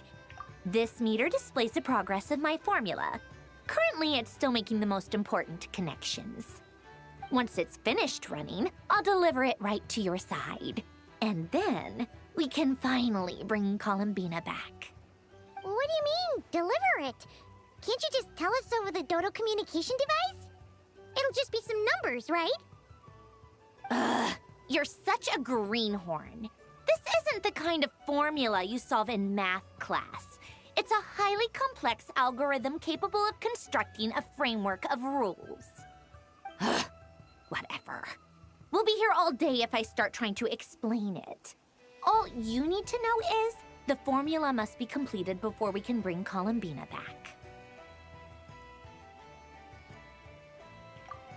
This meter displays the progress of my formula. Currently, it's still making the most important connections. Once it's finished running, I'll deliver it right to your side. And then, we can finally bring Columbina back. What do you mean, deliver it? Can't you just tell us over the Dodo communication device? It'll just be some numbers, right? Ugh, you're such a greenhorn. This isn't the kind of formula you solve in math class. It's a highly complex algorithm capable of constructing a framework of rules. Ugh, whatever. We'll be here all day if I start trying to explain it. All you need to know is the formula must be completed before we can bring Columbina back.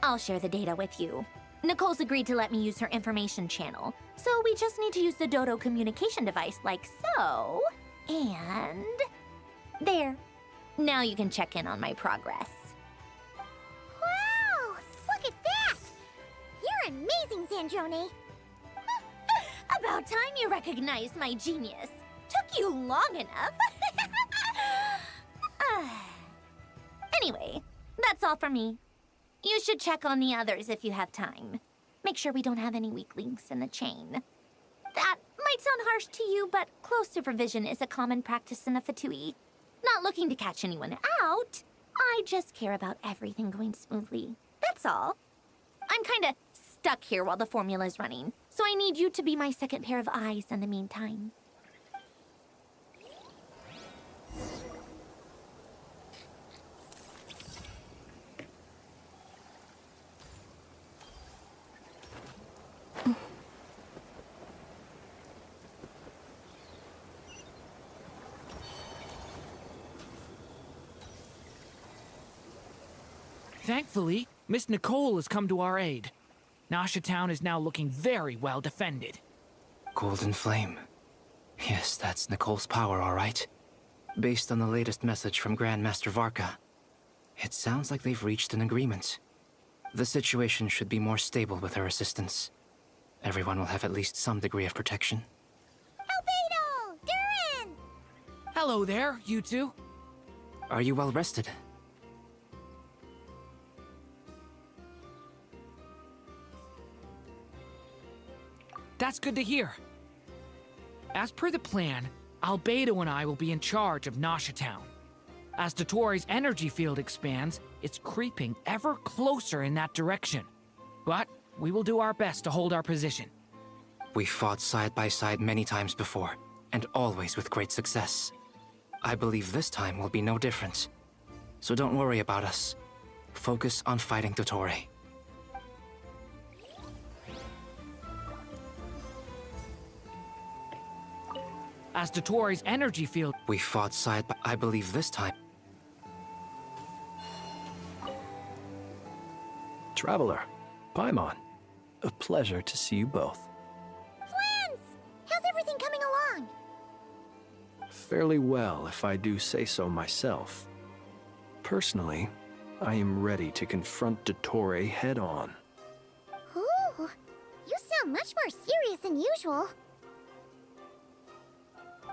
I'll share the data with you. Nicole's agreed to let me use her information channel, so we just need to use the Dodo communication device like so. And... there. Now you can check in on my progress. Wow! Look at that! You're amazing, Zandrone! About time you recognized my genius. Took you long enough. Anyway, that's all from me. You should check on the others if you have time. Make sure we don't have any weak links in the chain. That might sound harsh to you, but close supervision is a common practice in a Fatui. Not looking to catch anyone out. I just care about everything going smoothly. That's all. I'm kinda stuck here while the formula's running, so I need you to be my second pair of eyes in the meantime. Thankfully, Miss Nicole has come to our aid. Nasha Town is now looking very well defended. Golden Flame. Yes, that's Nicole's power, all right. Based on the latest message from Grandmaster Varka, it sounds like they've reached an agreement. The situation should be more stable with her assistance. Everyone will have at least some degree of protection. Albedo! Durin! Hello there, you two. Are you well rested? That's good to hear. As per the plan, Albedo and I will be in charge of Nasha Town. As Dottoro's energy field expands, it's creeping ever closer in that direction. But we will do our best to hold our position. We fought side by side many times before, and always with great success. I believe this time will be no different. So don't worry about us. Focus on fighting Dottore. As Dottoro's energy field... We fought side by... I believe this time... Traveler, Paimon, a pleasure to see you both. Flans! How's everything coming along? Fairly well, if I do say so myself. Personally, I am ready to confront Dottore head-on. Ooh, you sound much more serious than usual.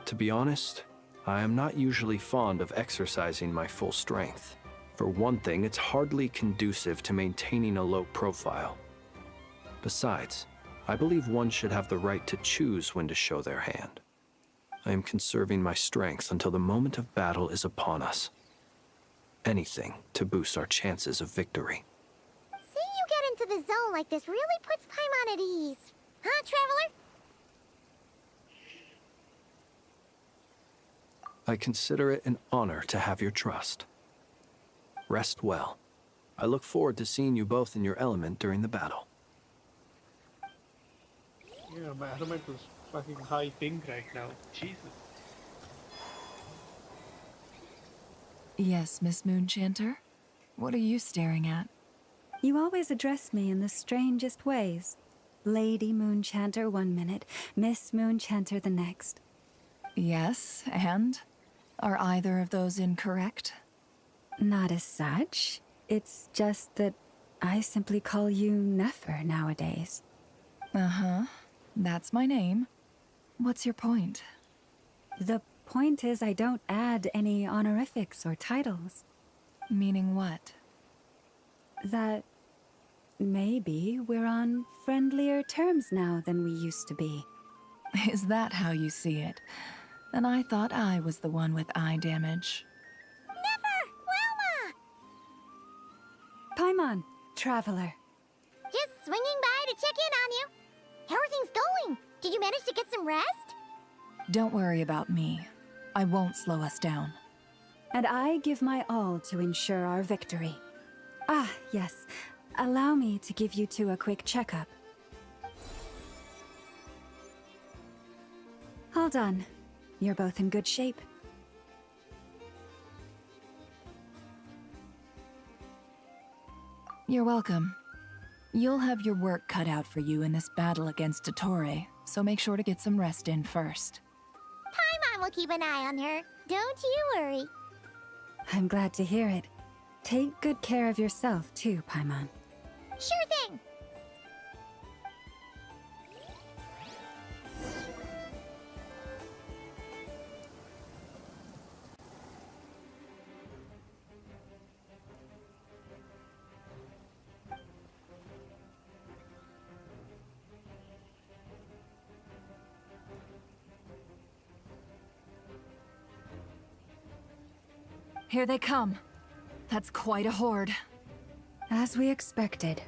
To be honest, I am not usually fond of exercising my full strength. For one thing, it's hardly conducive to maintaining a low profile. Besides, I believe one should have the right to choose when to show their hand. I am conserving my strength until the moment of battle is upon us. Anything to boost our chances of victory. Seeing you get into the zone like this really puts Paimon at ease. Huh, Traveler? I consider it an honor to have your trust. Rest well. I look forward to seeing you both in your element during the battle. Yeah, my element was fucking high ping right now. Jesus. Yes, Miss Moonchanter? What are you staring at? You always address me in the strangest ways. Lady Moonchanter one minute, Miss Moonchanter the next. Yes, and? Are either of those incorrect? Not as such. It's just that I simply call you Nefer nowadays. Uh-huh. That's my name. What's your point? The point is I don't add any honorifics or titles. Meaning what? That maybe we're on friendlier terms now than we used to be. Is that how you see it? And I thought I was the one with eye damage. Never! Wilma! Paimon, Traveler. Just swinging by to check in on you. How are things going? Did you manage to get some rest? Don't worry about me. I won't slow us down. And I give my all to ensure our victory. Ah, yes. Allow me to give you two a quick checkup. All done. You're both in good shape. You're welcome. You'll have your work cut out for you in this battle against Dottore, so make sure to get some rest in first. Paimon will keep an eye on her. Don't you worry. I'm glad to hear it. Take good care of yourself, too, Paimon. Sure thing. Here they come. That's quite a horde. As we expected.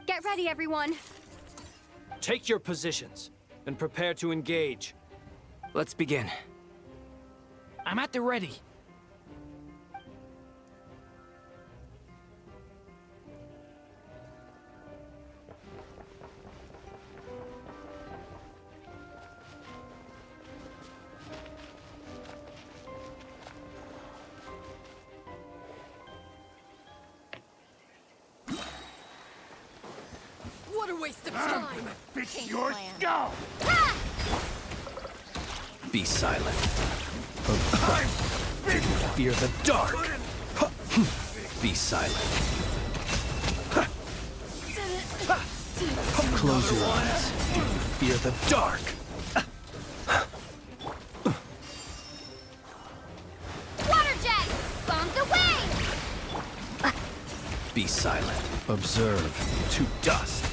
Get ready, everyone. Take your positions and prepare to engage. Let's begin. I'm at the ready. What a waste of time! Fix your skull! Be silent. Fear the dark. Be silent. Close your eyes. Fear the dark. Water jet! Bombs away! Be silent. Observe. To dust.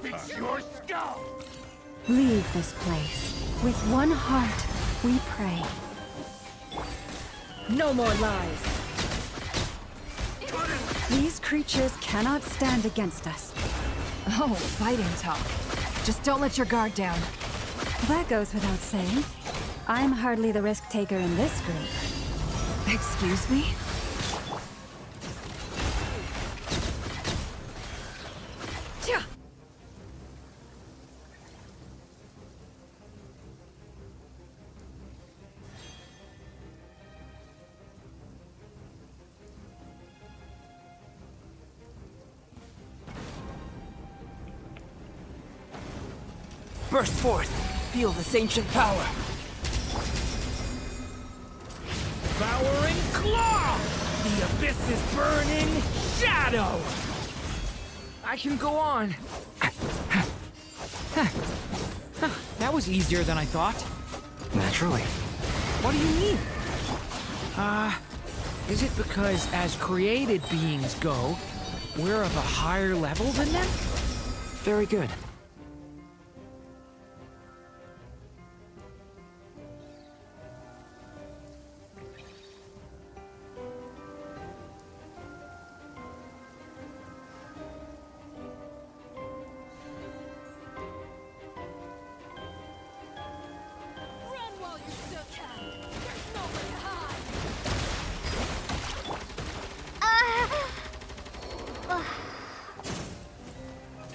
Fix your skull! Leave this place. With one heart, we pray. No more lies. These creatures cannot stand against us. Oh, fighting talk. Just don't let your guard down. That goes without saying. I'm hardly the risk taker in this group. Excuse me? Burst forth! Feel this ancient power! Devouring claw! The abyss's burning shadow! I can go on. That was easier than I thought. Naturally. What do you mean? Is it because as created beings go, we're of a higher level than them? Very good.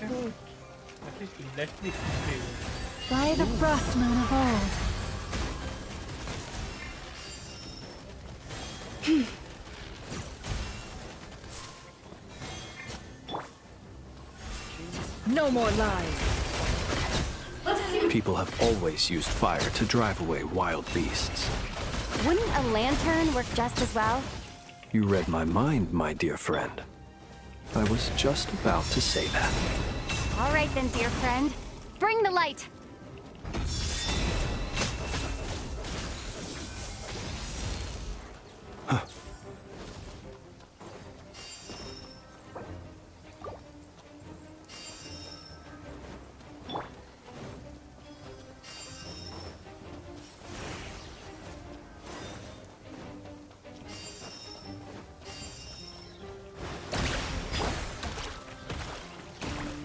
At least let me feel. By the frost moon of old. No more lies. People have always used fire to drive away wild beasts. Wouldn't a lantern work just as well? You read my mind, my dear friend. I was just about to say that. All right then, dear friend. Bring the light.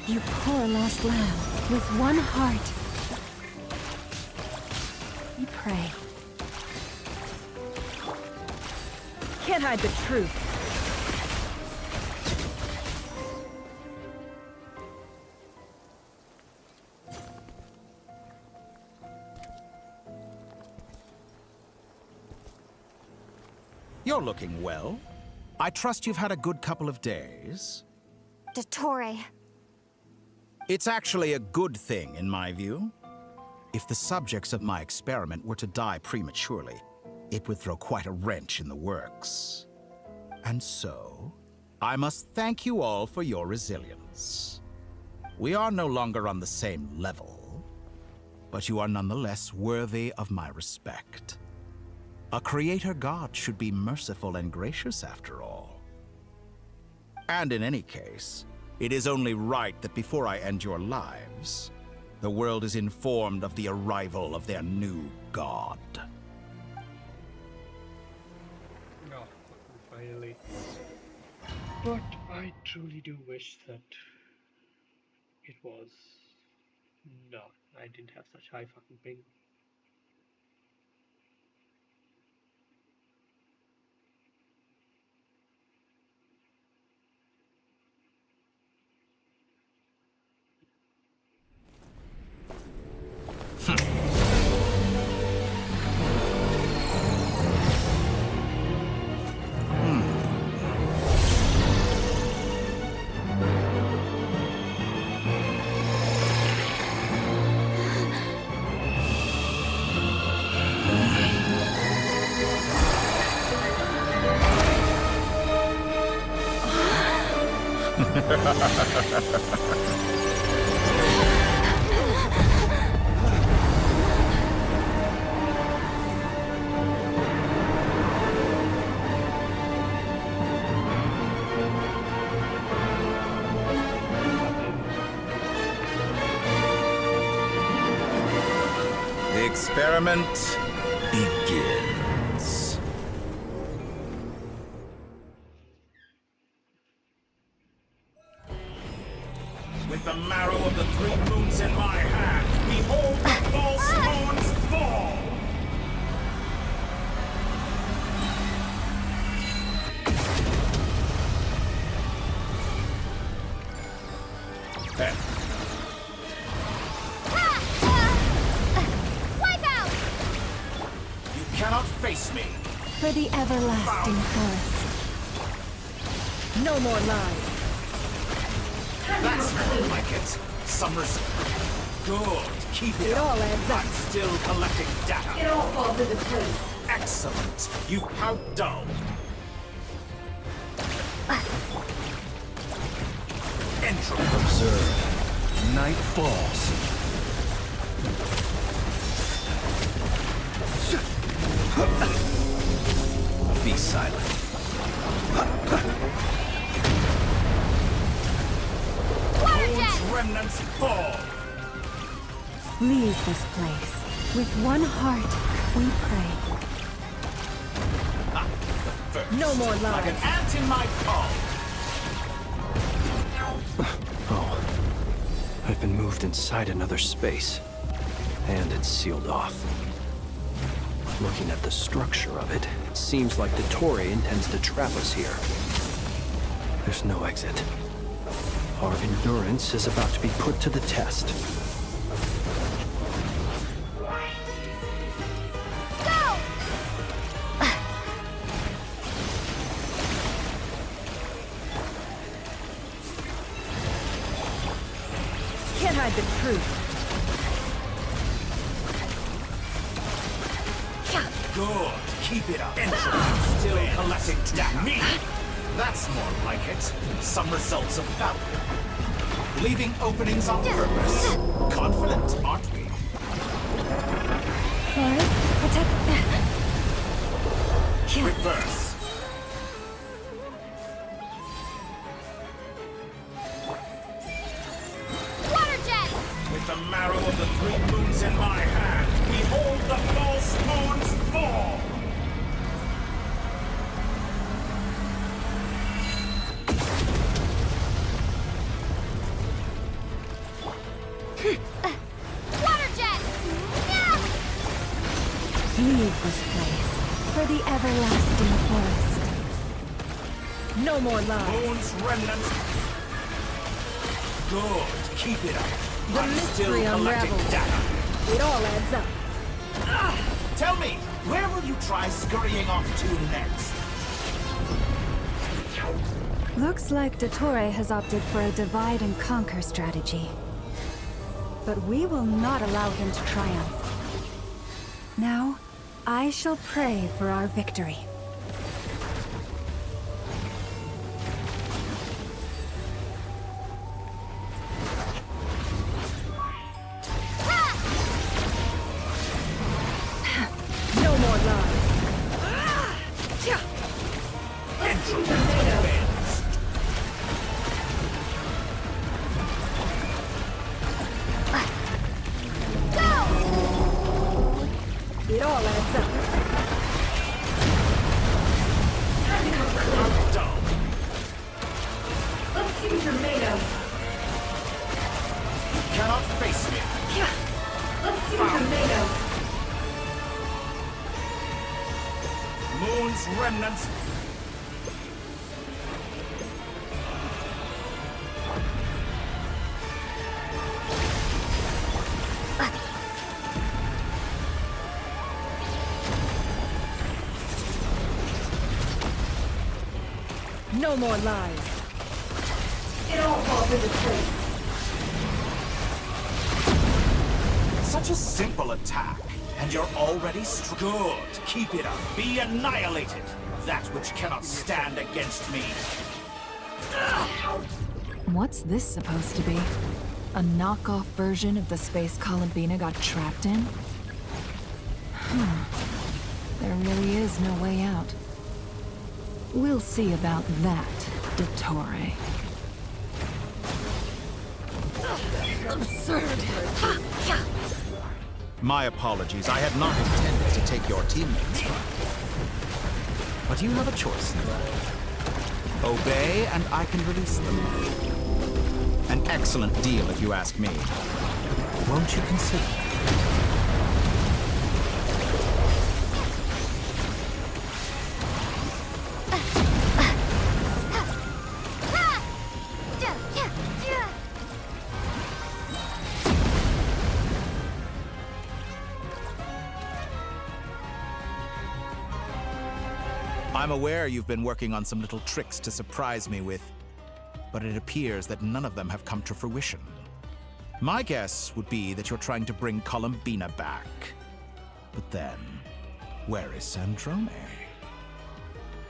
You poor lost lamb, with one heart. We pray. Can't hide the truth. You're looking well. I trust you've had a good couple of days. Dottore. It's actually a good thing, in my view. If the subjects of my experiment were to die prematurely, it would throw quite a wrench in the works. And so, I must thank you all for your resilience. We are no longer on the same level, but you are nonetheless worthy of my respect. A creator god should be merciful and gracious after all. And in any case, it is only right that before I end your lives, the world is informed of the arrival of their new god. Oh, finally. But I truly do wish that it was... No, I didn't have such high fucking ping. The experiment begins. With the marrow of the 3 moons in my hand, behold the false moons fall! Wipe out! You cannot face me! For the everlasting forest. No more lies. That's more like it. Summers. Good. Keep it up. all adds up. I'm still collecting data. It all falls into place. Excellent. You how dull. Entropy. Observe. Night falls. Be silent. Moon's remnants fall. Leave this place. With one heart, we pray. No more lies. Like an ant in my palm. Oh. I've been moved inside another space. And it's sealed off. Looking at the structure of it, it seems like Dottore intends to trap us here. There's no exit. Our endurance is about to be put to the test. Go! Can't hide the truth. Good. Keep it up. Entropy still collecting data. Me. That's more like it. Some results of value. Leaving openings on purpose. Confident, aren't we? Forest, protect... Reverse. Water jet! With the marrow of the 3 moons in my hand, behold the false moons fall! Water jet! Yeah! Leave this place. For the everlasting forest. No more lies. Moon's remnants. Good. Keep it up. The I'm mystery still collecting unravels. data. It all adds up. Tell me, where will you try scurrying off to next? Looks like Dottore has opted for a divide and conquer strategy. But we will not allow him to triumph. Now, I shall pray for our victory. No more lies. It all adds up. Let's see what you're made of. You cannot face me. Let's see what you're made of. Moon's remnants. No more lies. It all falls into place. Such a simple attack, and you're already good. Keep it up. Be annihilated. That which cannot stand against me. What's this supposed to be? A knockoff version of the space Columbina got trapped in? There really is no way out. We'll see about that, Dottore. Absurd. My apologies. I had not intended to take your teammates. But you have a choice now. Obey, and I can release them. An excellent deal, if you ask me. Won't you consider it? I'm aware you've been working on some little tricks to surprise me with, but it appears that none of them have come to fruition. My guess would be that you're trying to bring Columbina back. But then, where is Sandrone?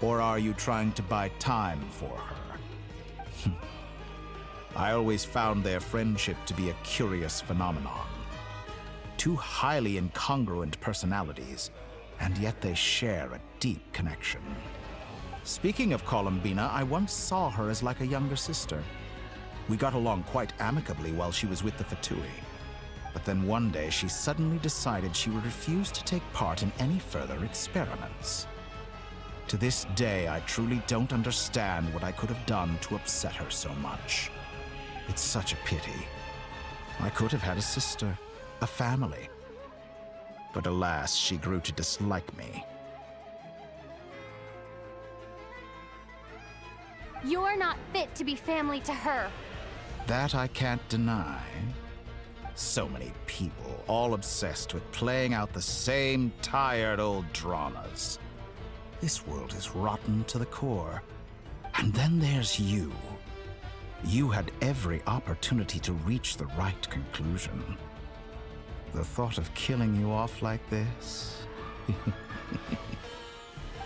Or are you trying to buy time for her? I always found their friendship to be a curious phenomenon. Two highly incongruent personalities, and yet they share a deep connection. Speaking of Columbina, I once saw her as like a younger sister. We got along quite amicably while she was with the Fatui. But then one day she suddenly decided she would refuse to take part in any further experiments. To this day, I truly don't understand what I could have done to upset her so much. It's such a pity. I could have had a sister, a family. But alas, she grew to dislike me. You're not fit to be family to her. That I can't deny. So many people, all obsessed with playing out the same tired old dramas. This world is rotten to the core. And then there's you. You had every opportunity to reach the right conclusion. The thought of killing you off like this?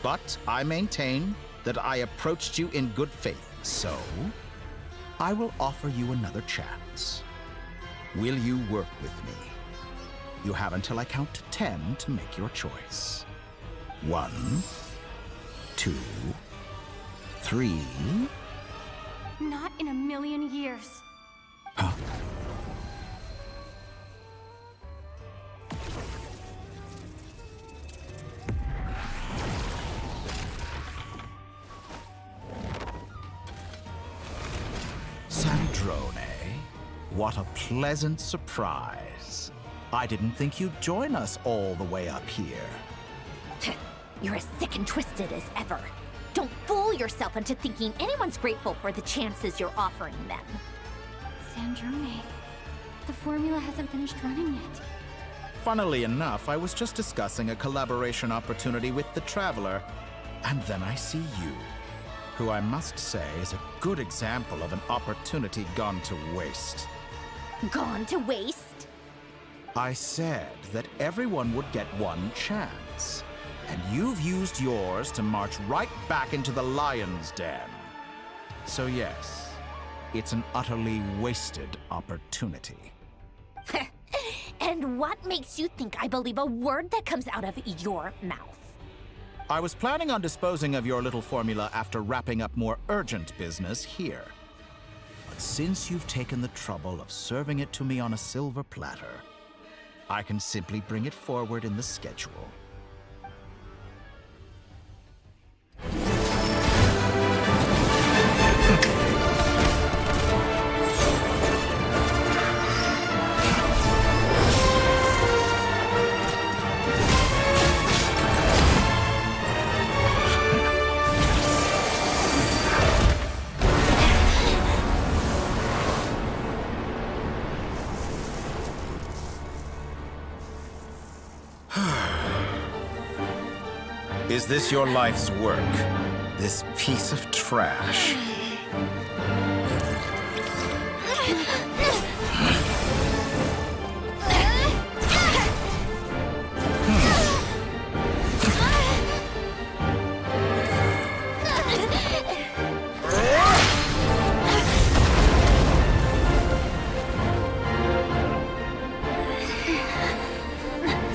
But I maintain that I approached you in good faith, so I will offer you another chance. Will you work with me? You have until I count to 10 to make your choice. 1, 2, 3. Not in a million years. Huh? Sandrone, what a pleasant surprise. I didn't think you'd join us all the way up here. You're as sick and twisted as ever. Don't fool yourself into thinking anyone's grateful for the chances you're offering them. Sandrone, the formula hasn't finished running yet. Funnily enough, I was just discussing a collaboration opportunity with the Traveler, and then I see you. who I must say is a good example of an opportunity gone to waste. Gone to waste? I said that everyone would get one chance, and you've used yours to march right back into the lion's den. So yes, it's an utterly wasted opportunity. And what makes you think I believe a word that comes out of your mouth? I was planning on disposing of your little formula after wrapping up more urgent business here. But since you've taken the trouble of serving it to me on a silver platter, I can simply bring it forward in the schedule. Is this your life's work? This piece of trash?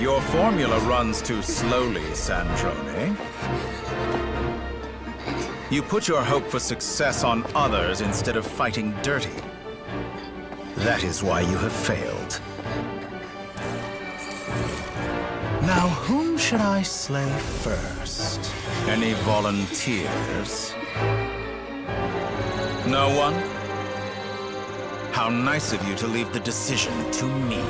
Your formula runs too slowly, Sandrone. You put your hope for success on others instead of fighting dirty. That is why you have failed. Now, whom should I slay first? Any volunteers? No one? How nice of you to leave the decision to me.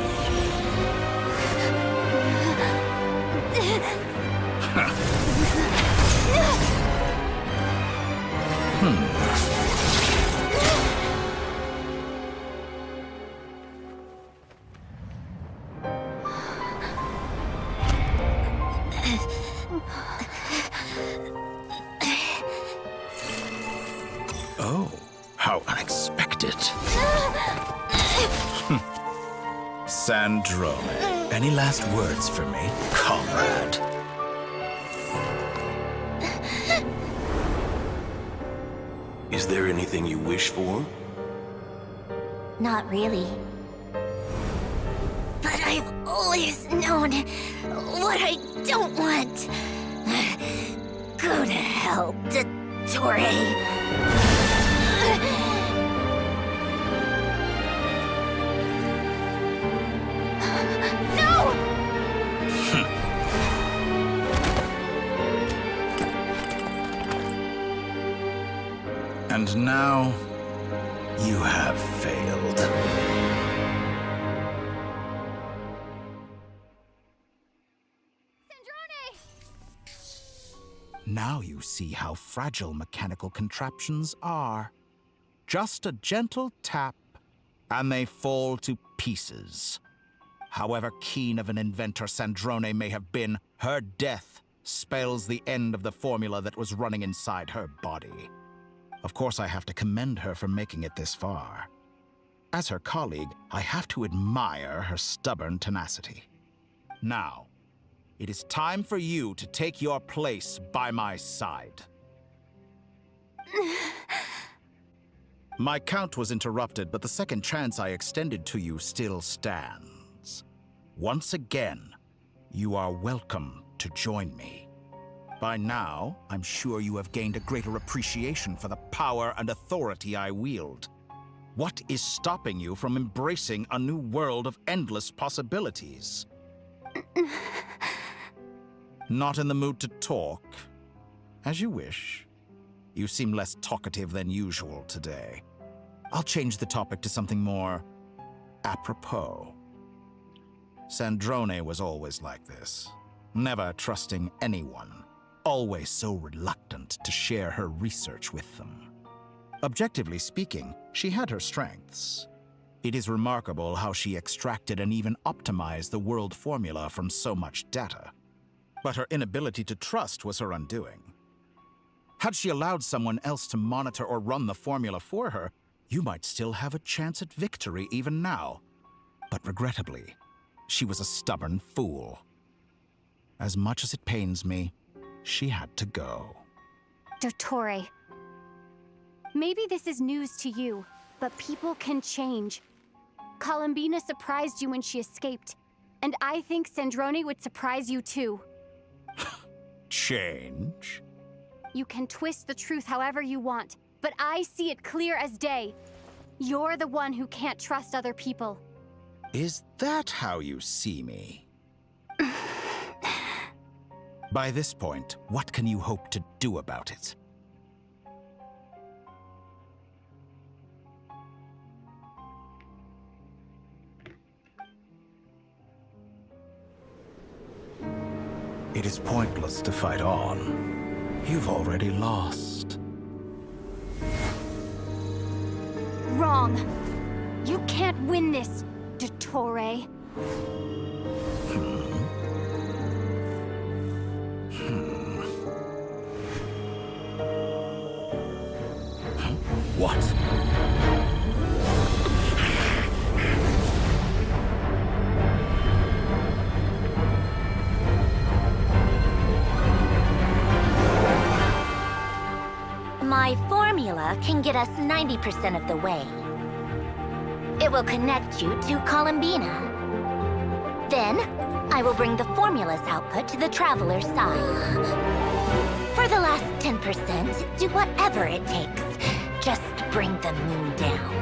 Oh, how unexpected. Sandrone, any last words for me, comrade? Is there anything you wish for? Not really. But I've always known what I don't want. Go to hell, Dottore. And now, you have failed. Now you see how fragile mechanical contraptions are. Just a gentle tap, and they fall to pieces. However keen of an inventor Sandrone may have been, her death spells the end of the formula that was running inside her body. Of course, I have to commend her for making it this far. As her colleague, I have to admire her stubborn tenacity. Now, it is time for you to take your place by my side. My count was interrupted, but the second chance I extended to you still stands. Once again, you are welcome to join me. By now, I'm sure you have gained a greater appreciation for the power and authority I wield. What is stopping you from embracing a new world of endless possibilities? Not in the mood to talk? As you wish. You seem less talkative than usual today. I'll change the topic to something more apropos. Sandrone was always like this, never trusting anyone. Always so reluctant to share her research with them. Objectively speaking, she had her strengths. It is remarkable how she extracted and even optimized the world formula from so much data. But her inability to trust was her undoing. Had she allowed someone else to monitor or run the formula for her, you might still have a chance at victory even now. But regrettably, she was a stubborn fool. As much as it pains me, she had to go. Dottore. Maybe this is news to you, but people can change. Columbina surprised you when she escaped, and I think Sandrone would surprise you too. Change? You can twist the truth however you want, but I see it clear as day. You're the one who can't trust other people. Is that how you see me? By this point, what can you hope to do about it? It is pointless to fight on. You've already lost. Wrong. You can't win this, Dottore. What? My formula can get us 90% of the way. It will connect you to Columbina. Then, I will bring the formula's output to the Traveler's side. For the last 10%, do whatever it takes. Just bring the moon down.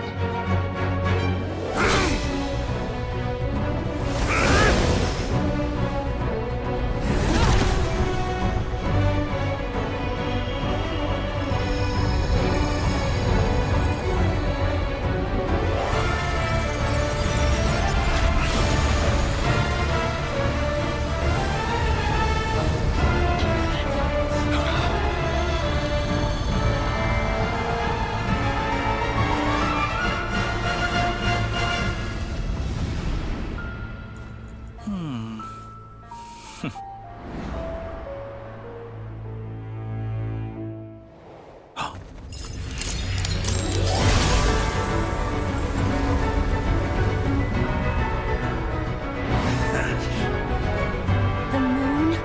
The moon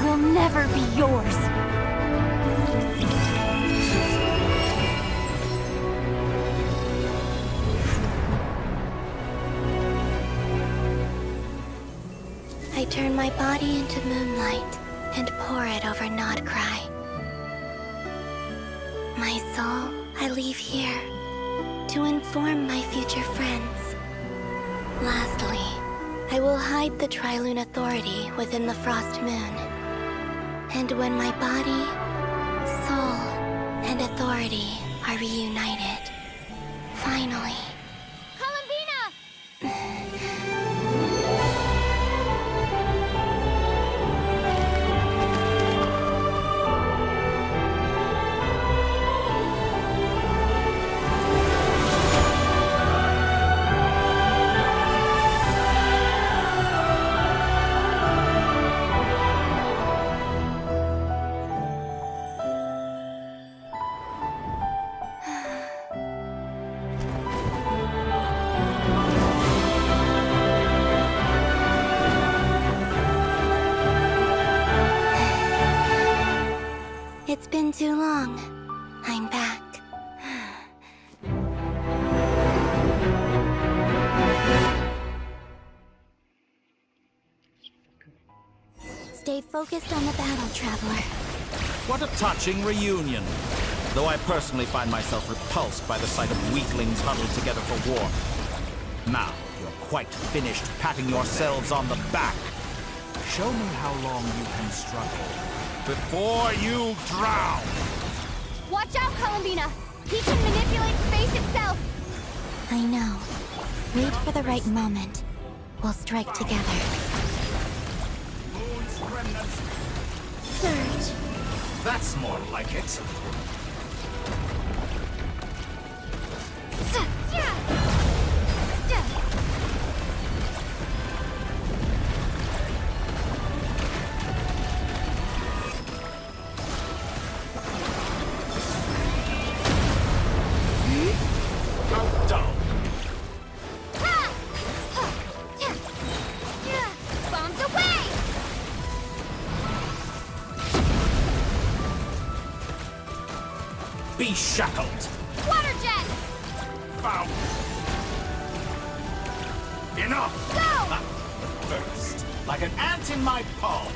will never be yours. I turn my body into moonlight and pour it over Nodcry. My soul I leave here to inform my future friends. Lastly, I will hide the Trilune Authority within the Frost Moon. And when my body, soul, and authority are reunited, finally... It's been too long. I'm back. Stay focused on the battle, Traveler. What a touching reunion. Though I personally find myself repulsed by the sight of weaklings huddled together for war. Now, you're quite finished patting yourselves on the back. Show me how long you can struggle before you drown. Watch out, Columbina! He can manipulate space itself! I know. Wait for the right moment. We'll strike together. Moon's remnants. Surge. That's more like it. Be shackled! Water jet! Found! Enough! Go! First, like an ant in my palm.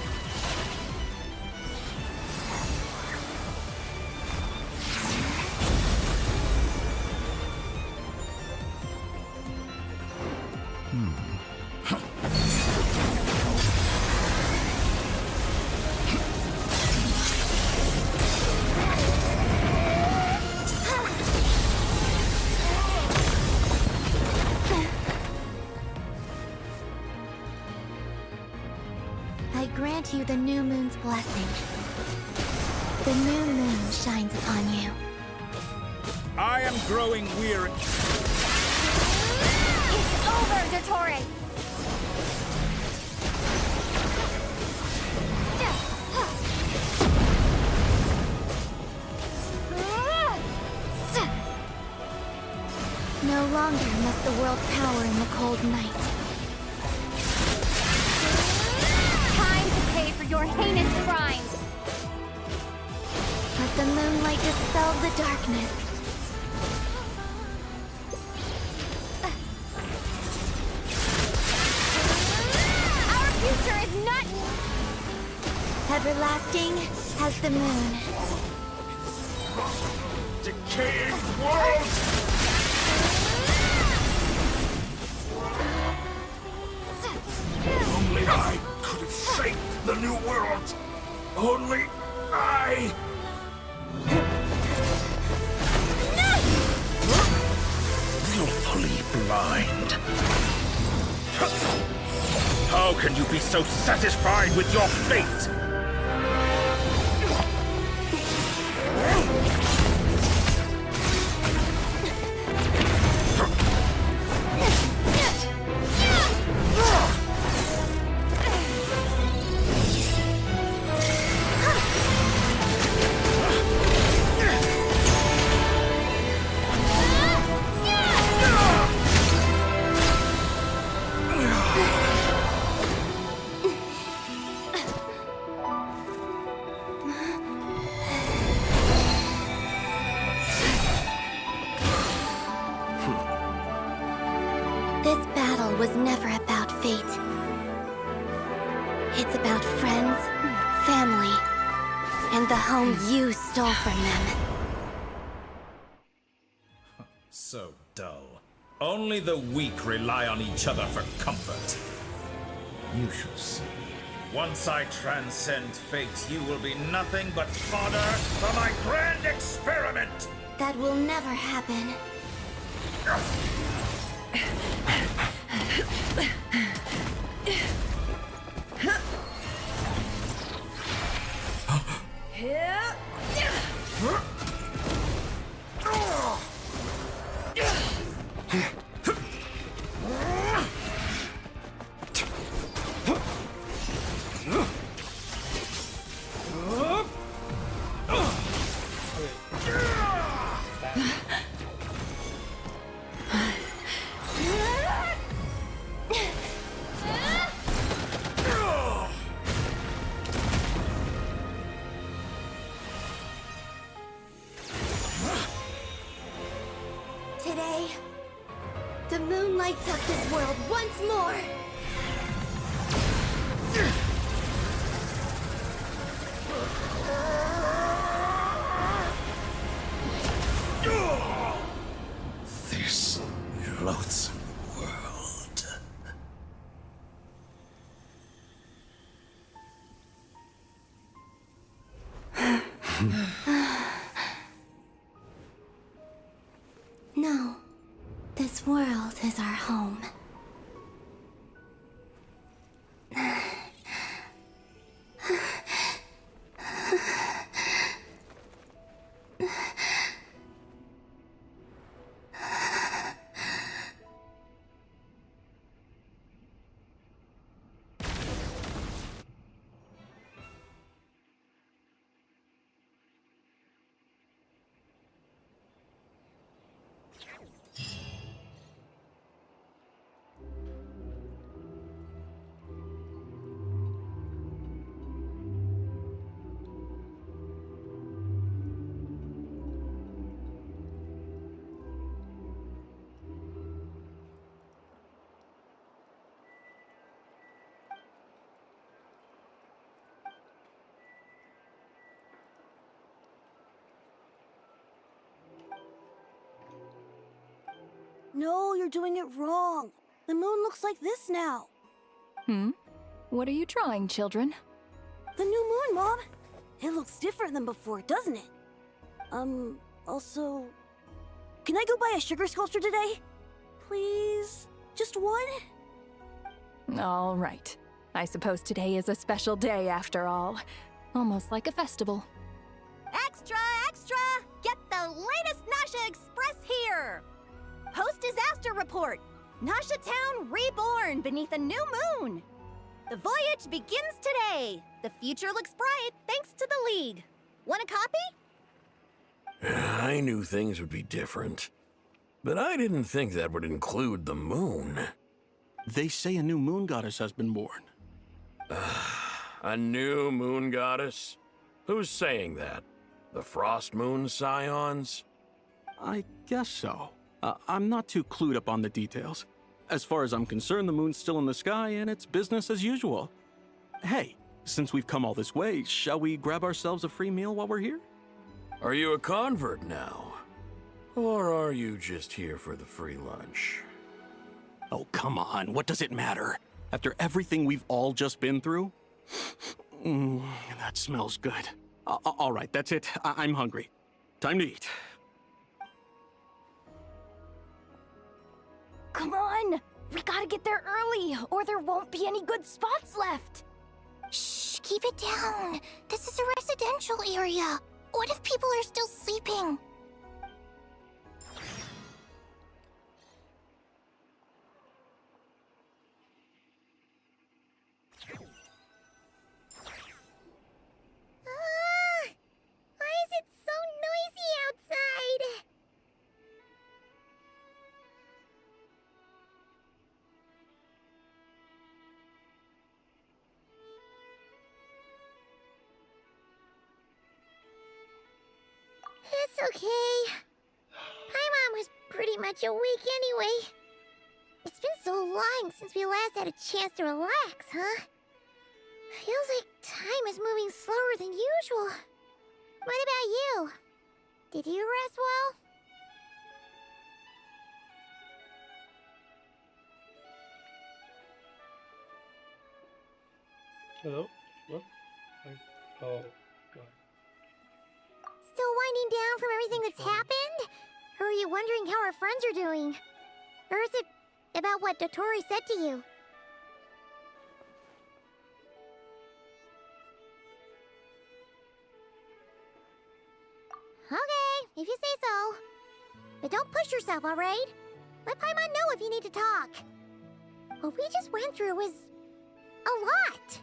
I grant you the new moon's blessing. The new moon shines upon you. I am growing weary. It's over, Dottore! No longer must the world cower in the cold night. Time to pay for your heinous crimes! Let the moonlight dispel the darkness. Our future is not... Everlasting as the moon. Decaying world! Only I could have shaped the new world. Only I. Willfully blind. How can you be so satisfied with your fate? This battle was never about fate. It's about friends, family, and the home you stole from them. So dull. Only the weak rely on each other for comfort. You shall see. Once I transcend fate, you will be nothing but fodder for my grand experiment! That will never happen. Today, the moon lights up this world once more. This loathsome world. No, this world is our home. No, you're doing it wrong. The moon looks like this now. What are you drawing, children? The new moon, Mom. It looks different than before, doesn't it? Also... Can I go buy a sugar sculpture today? Please? Just one? All right. I suppose today is a special day after all. Almost like a festival. Extra, extra! Get the latest Nasha Express here! Post-disaster report! Nasha Town reborn beneath a new moon! The voyage begins today! The future looks bright thanks to the League. Want a copy? I knew things would be different, but I didn't think that would include the moon. They say a new moon goddess has been born. A new moon goddess? Who's saying that? The Frost Moon Scions? I guess so. I'm not too clued up on the details. As far as I'm concerned, the moon's still in the sky and it's business as usual. Hey, since we've come all this way, shall we grab ourselves a free meal while we're here? Are you a convert now? Or are you just here for the free lunch? Oh, come on. What does it matter? After everything we've all just been through? That smells good. All right, that's it. I'm hungry. Time to eat. Come on! We gotta get there early, or there won't be any good spots left! Shh, keep it down. This is a residential area. What if people are still sleeping? Why is it so noisy outside? It's okay. Paimon was pretty much awake anyway. It's been so long since we last had a chance to relax, huh? Feels like time is moving slower than usual. What about you? Did you rest well? Hello? What? Oh, God. Still winding down from everything that's happened? Or are you wondering how our friends are doing? Or is it about what Dotori said to you? Okay, if you say so. But don't push yourself, alright? Let Paimon know if you need to talk. What we just went through was a lot.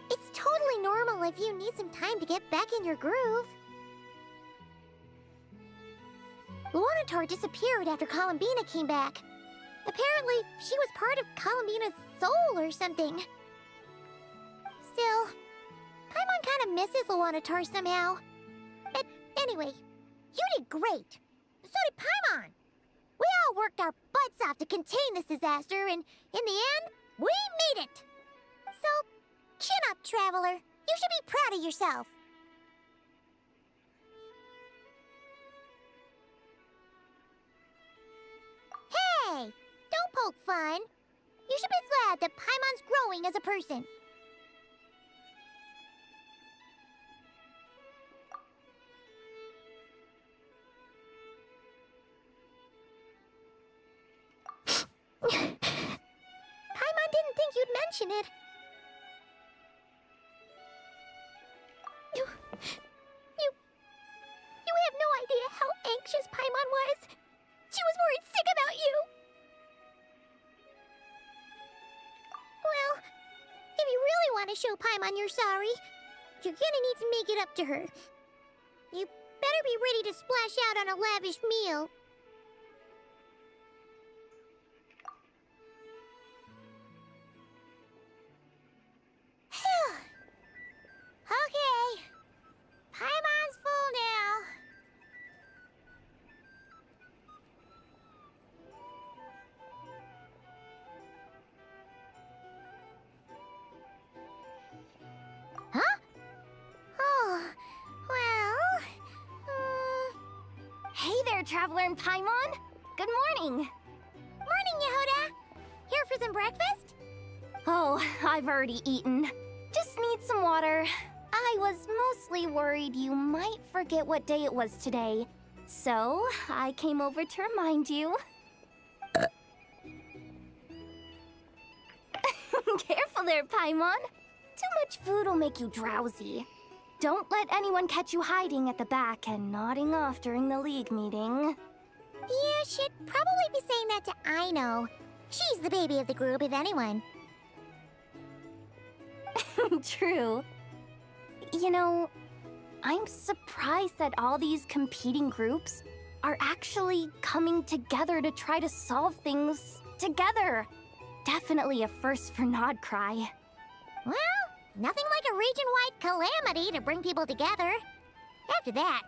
It's totally normal if you need some time to get back in your groove. Luonatar disappeared after Columbina came back. Apparently, she was part of Columbina's soul or something. Still, Paimon kind of misses Luonatar somehow. But anyway, you did great. So did Paimon. We all worked our butts off to contain this disaster, and in the end, we made it. So, chin up, Traveler. You should be proud of yourself. Hey, don't poke fun. You should be glad that Paimon's growing as a person. Paimon didn't think you'd mention it. You have no idea how anxious Paimon was. She was worried sick about you. Well, if you really want to show Paimon you're sorry, you're gonna need to make it up to her. You better be ready to splash out on a lavish meal. Okay. Paimon's full now. Huh? Oh, well... Hey there, Traveler and Paimon! Good morning! for some breakfast? Oh, I've already eaten. Just need some water. I was mostly worried you might forget what day it was today. So, I came over to remind you. Careful there, Paimon. Too much food will make you drowsy. Don't let anyone catch you hiding at the back and nodding off during the League meeting. You should probably be saying that to Aino. She's the baby of the group, if anyone. True. You know, I'm surprised that all these competing groups are actually coming together to try to solve things together. Definitely a first for Nodcry. Well, nothing like a region-wide calamity to bring people together. After that,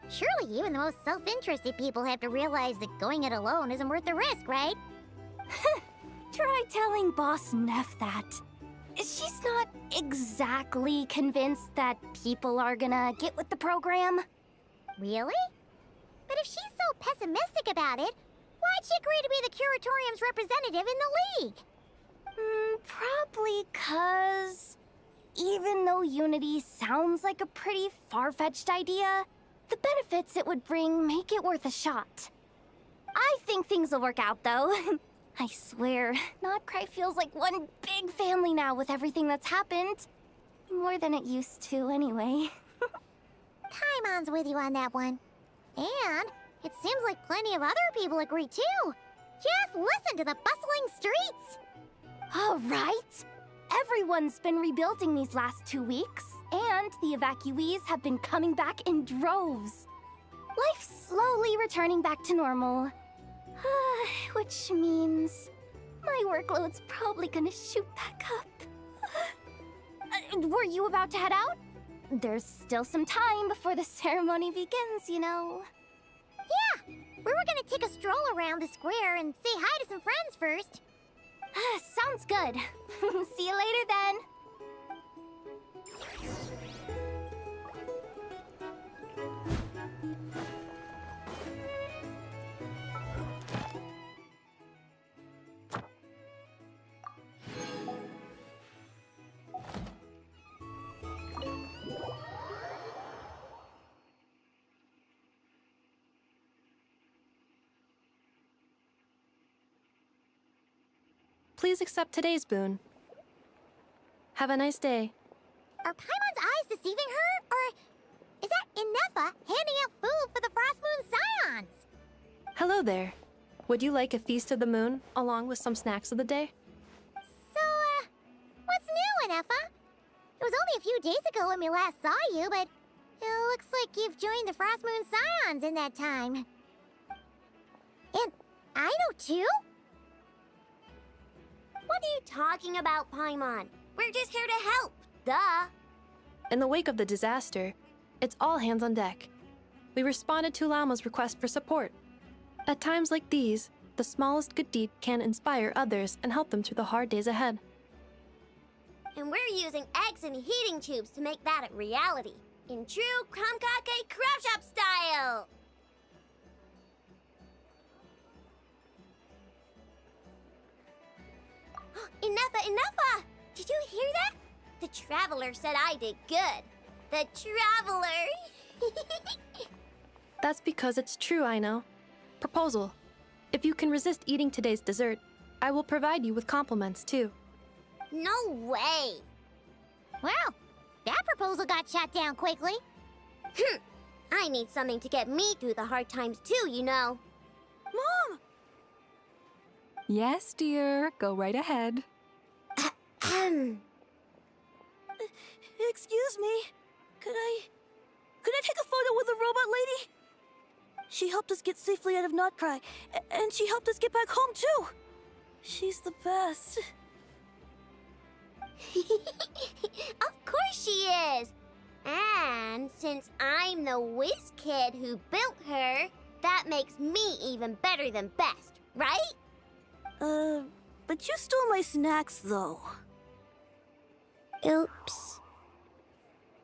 surely even the most self-interested people have to realize that going it alone isn't worth the risk, right? Try telling Boss Neff that. She's not exactly convinced that people are gonna get with the program. Really? But if she's so pessimistic about it, why'd she agree to be the Curatorium's representative in the League? Probably 'cause even though Unity sounds like a pretty far-fetched idea, the benefits it would bring make it worth a shot. I think things will work out, though. I swear, Nodcry feels like one big family now with everything that's happened. More than it used to, anyway. Paimon's with you on that one. And it seems like plenty of other people agree, too. Just listen to the bustling streets. All right. Everyone's been rebuilding these last 2 weeks, and the evacuees have been coming back in droves. Life's slowly returning back to normal. Which means my workload's probably gonna shoot back up. Were you about to head out? There's still some time before the ceremony begins, you know. Yeah, we were gonna take a stroll around the square and say hi to some friends first. Sounds good. See you later then. Please accept today's boon. Have a nice day. Are Paimon's eyes deceiving her? Or is that Inefa handing out food for the Frost Moon Scions? Hello there. Would you like a feast of the moon, along with some snacks of the day? So, what's new, Inefa? It was only a few days ago when we last saw you, but it looks like you've joined the Frost Moon Scions in that time. And Aino too? What are you talking about, Paimon? We're just here to help, duh. In the wake of the disaster, it's all hands on deck. We responded to Lama's request for support. At times like these, the smallest good deed can inspire others and help them through the hard days ahead. And we're using eggs and heating tubes to make that a reality, in true Kromkake Craft Shop style! Enough! Did you hear that? The Traveler said I did good. The Traveler! That's because it's true, I know. Proposal. If you can resist eating today's dessert, I will provide you with compliments, too. No way! Well, that proposal got shot down quickly. I need something to get me through the hard times too, you know. Mom! Yes, dear. Go right ahead. Excuse me. Could I take a photo with the robot lady? She helped us get safely out of Nodcry, and she helped us get back home too. She's the best. Of course she is! And since I'm the whiz kid who built her, that makes me even better than best, right? But you stole my snacks, though. Oops.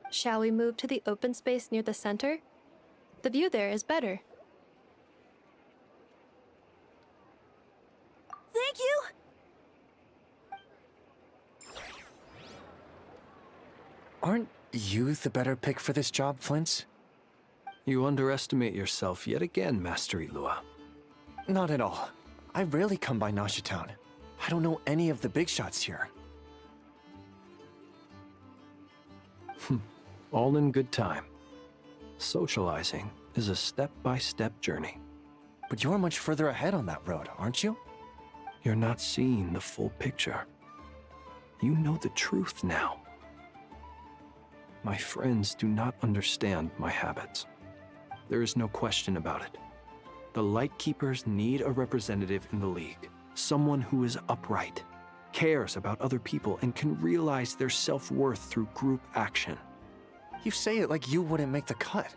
Shall we move to the open space near the center? The view there is better. Thank you! Aren't you the better pick for this job, Flint? You underestimate yourself yet again, Master Ilua. Not at all. I rarely come by Nasha Town. I don't know any of the big shots here. All in good time. Socializing is a step-by-step journey. But you're much further ahead on that road, aren't you? You're not seeing the full picture. You know the truth now. My friends do not understand my habits. There is no question about it. The Lightkeepers need a representative in the League. Someone who is upright, cares about other people, and can realize their self-worth through group action. You say it like you wouldn't make the cut.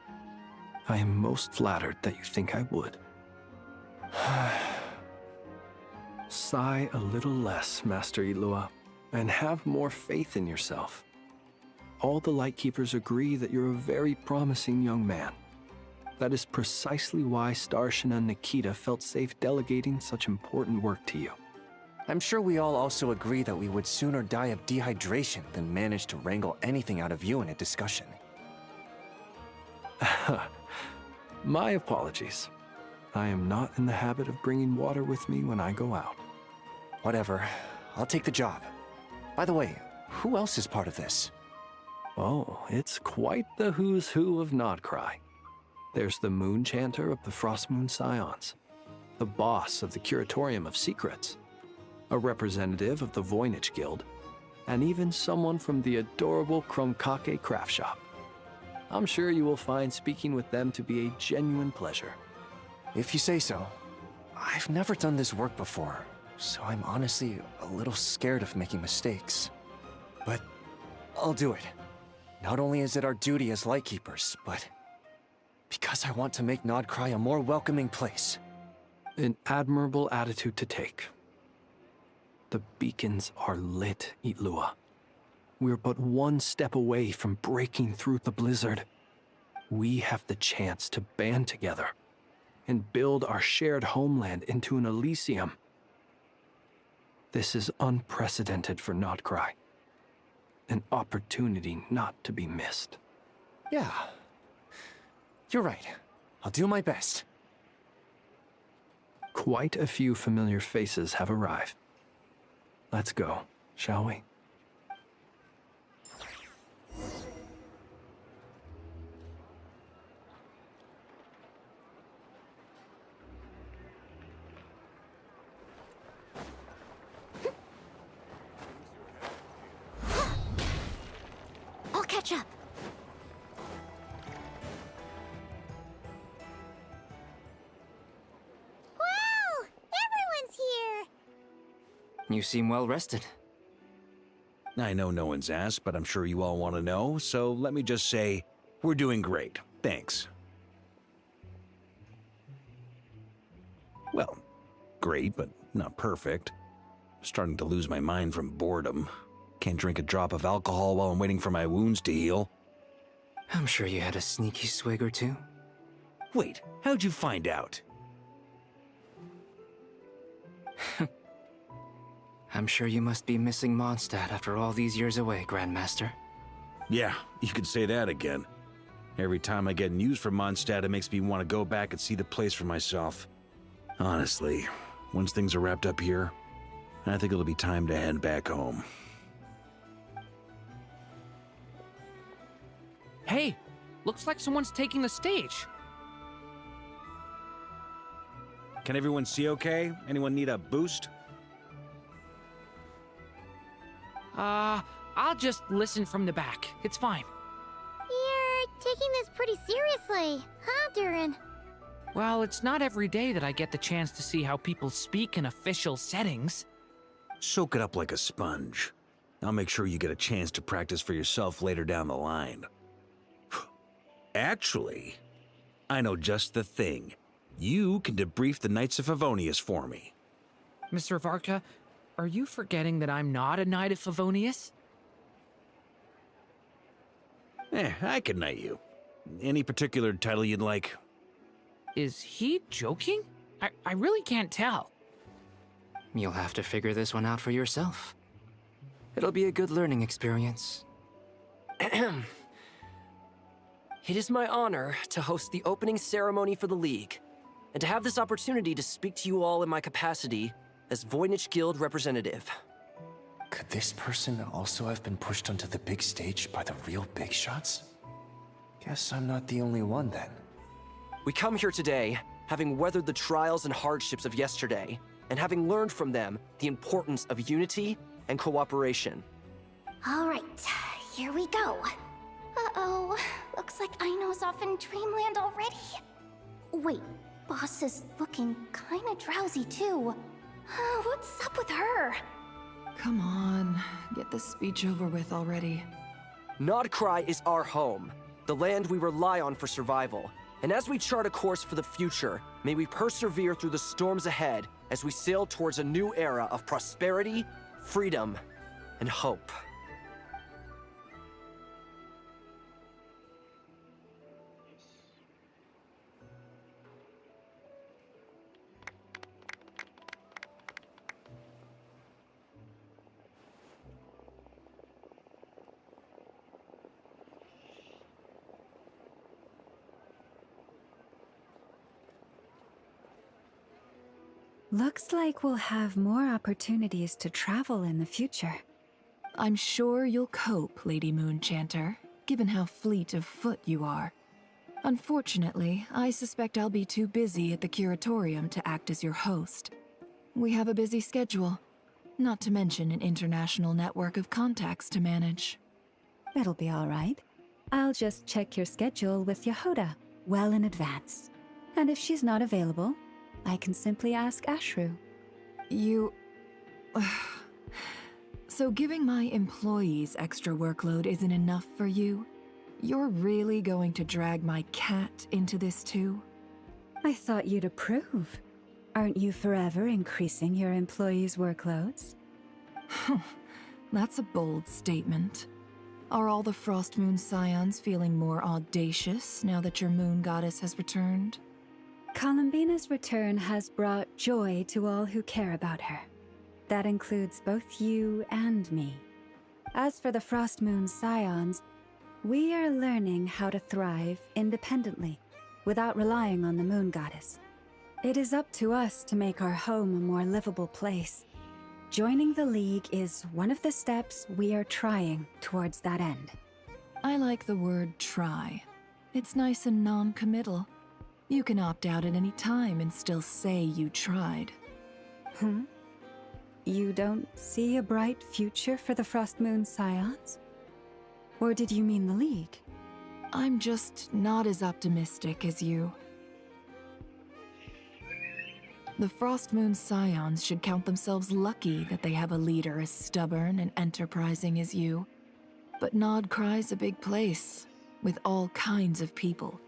I am most flattered that you think I would. Sigh a little less, Master Ilua, and have more faith in yourself. All the Lightkeepers agree that you're a very promising young man. That is precisely why Starshina and Nikita felt safe delegating such important work to you. I'm sure we all also agree that we would sooner die of dehydration than manage to wrangle anything out of you in a discussion. My apologies. I am not in the habit of bringing water with me when I go out. Whatever. I'll take the job. By the way, who else is part of this? Oh, it's quite the who's who of Nodcry. There's the Moon Chanter of the Frostmoon Scions, the boss of the Curatorium of Secrets, a representative of the Voynich Guild, and even someone from the adorable Kromkake craft shop. I'm sure you will find speaking with them to be a genuine pleasure. If you say so. I've never done this work before, so I'm honestly a little scared of making mistakes. But I'll do it. Not only is it our duty as Lightkeepers, but because I want to make Nodcry a more welcoming place. An admirable attitude to take. The beacons are lit, Ilua. We're but one step away from breaking through the blizzard. We have the chance to band together and build our shared homeland into an Elysium. This is unprecedented for Nodcry. An opportunity not to be missed. Yeah. You're right. I'll do my best. Quite a few familiar faces have arrived. Let's go, shall we? I'll catch up. Wow! Everyone's here! You seem well rested. I know no one's asked, but I'm sure you all want to know, so let me just say, we're doing great. Thanks. Well, great, but not perfect. Starting to lose my mind from boredom. Can't drink a drop of alcohol while I'm waiting for my wounds to heal. I'm sure you had a sneaky swig or two. Wait, how'd you find out? I'm sure you must be missing Mondstadt after all these years away, Grandmaster. Yeah, you could say that again. Every time I get news from Mondstadt, it makes me want to go back and see the place for myself. Honestly, once things are wrapped up here, I think it'll be time to head back home. Hey, looks like someone's taking the stage. Can everyone see okay? Anyone need a boost? I'll just listen from the back. It's fine. You're taking this pretty seriously, huh, Durin? Well, it's not every day that I get the chance to see how people speak in official settings. Soak it up like a sponge. I'll make sure you get a chance to practice for yourself later down the line. Actually, I know just the thing. You can debrief the Knights of Favonius for me. Mr. Varka, are you forgetting that I'm not a Knight of Favonius? I can knight you. Any particular title you'd like? Is he joking? I really can't tell. You'll have to figure this one out for yourself. It'll be a good learning experience. It is my honor to host the opening ceremony for the League, and to have this opportunity to speak to you all in my capacity as Voynich Guild representative. Could this person also have been pushed onto the big stage by the real big shots? Guess I'm not the only one then. We come here today, having weathered the trials and hardships of yesterday, and having learned from them the importance of unity and cooperation. All right, here we go. Uh-oh, looks like Aino's off in Dreamland already. Wait, Boss is looking kinda drowsy too. What's up with her? Come on, get this speech over with already. Nodcry is our home, the land we rely on for survival. And as we chart a course for the future, may we persevere through the storms ahead as we sail towards a new era of prosperity, freedom, and hope. Looks like we'll have more opportunities to travel in the future. I'm sure you'll cope, Lady Moonchanter, given how fleet of foot you are. Unfortunately, I suspect I'll be too busy at the Curatorium to act as your host. We have a busy schedule, not to mention an international network of contacts to manage. It'll be all right. I'll just check your schedule with Yehoda well in advance. And if she's not available, I can simply ask Ashru. You... So giving my employees extra workload isn't enough for you? You're really going to drag my cat into this too? I thought you'd approve. Aren't you forever increasing your employees' workloads? That's a bold statement. Are all the Frostmoon Scions feeling more audacious now that your moon goddess has returned? Columbina's return has brought joy to all who care about her. That includes both you and me. As for the Frostmoon Scions, we are learning how to thrive independently, without relying on the moon goddess. It is up to us to make our home a more livable place. Joining the League is one of the steps we are trying towards that end. I like the word try. It's nice and non-committal. You can opt out at any time and still say you tried. You don't see a bright future for the Frostmoon Scions? Or did you mean the League? I'm just not as optimistic as you. The Frostmoon Scions should count themselves lucky that they have a leader as stubborn and enterprising as you. But Nodcry's a big place, with all kinds of people.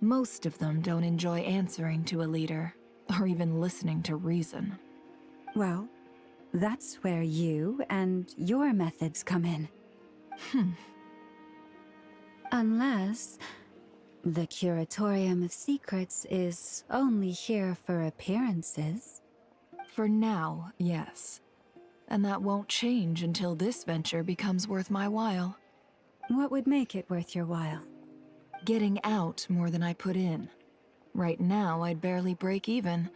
Most of them don't enjoy answering to a leader, or even listening to reason. Well, that's where you and your methods come in. Unless the Curatorium of Secrets is only here for appearances. For now, yes. And that won't change until this venture becomes worth my while. What would make it worth your while? Getting out more than I put in. Right now, I'd barely break even,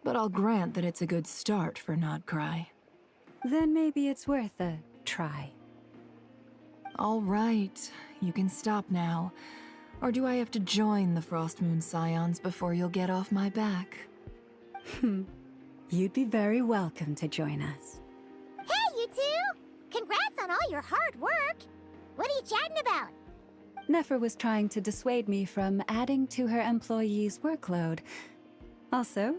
but I'll grant that it's a good start for Nodcry. Then maybe it's worth a try. All right, you can stop now. Or do I have to join the Frostmoon Scions before you'll get off my back? You'd be very welcome to join us. Hey, you two! Congrats on all your hard work! What are you chatting about? Nefer was trying to dissuade me from adding to her employees' workload. Also,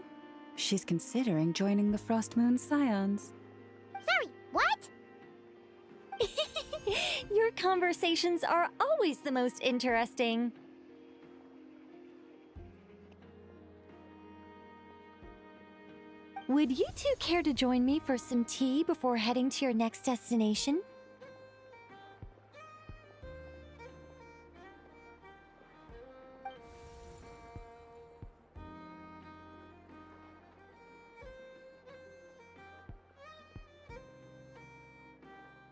she's considering joining the Frostmoon Scions. Sorry, what? Your conversations are always the most interesting. Would you two care to join me for some tea before heading to your next destination?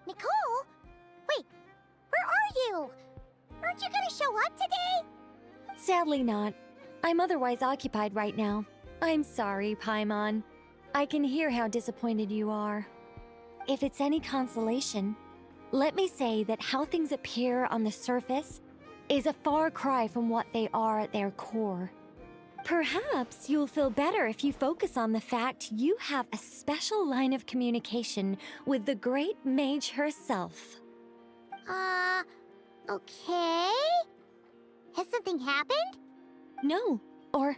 Nicole? Wait, where are show up today? Sadly not. I'm otherwise occupied right now. I'm sorry, Paimon. I can hear how disappointed you are. If it's any consolation, let me say that how things appear on the surface is a far cry from what they are at their core. Perhaps you'll feel better if you focus on the fact you have a special line of communication with the great mage herself. Okay? Has something happened? No, or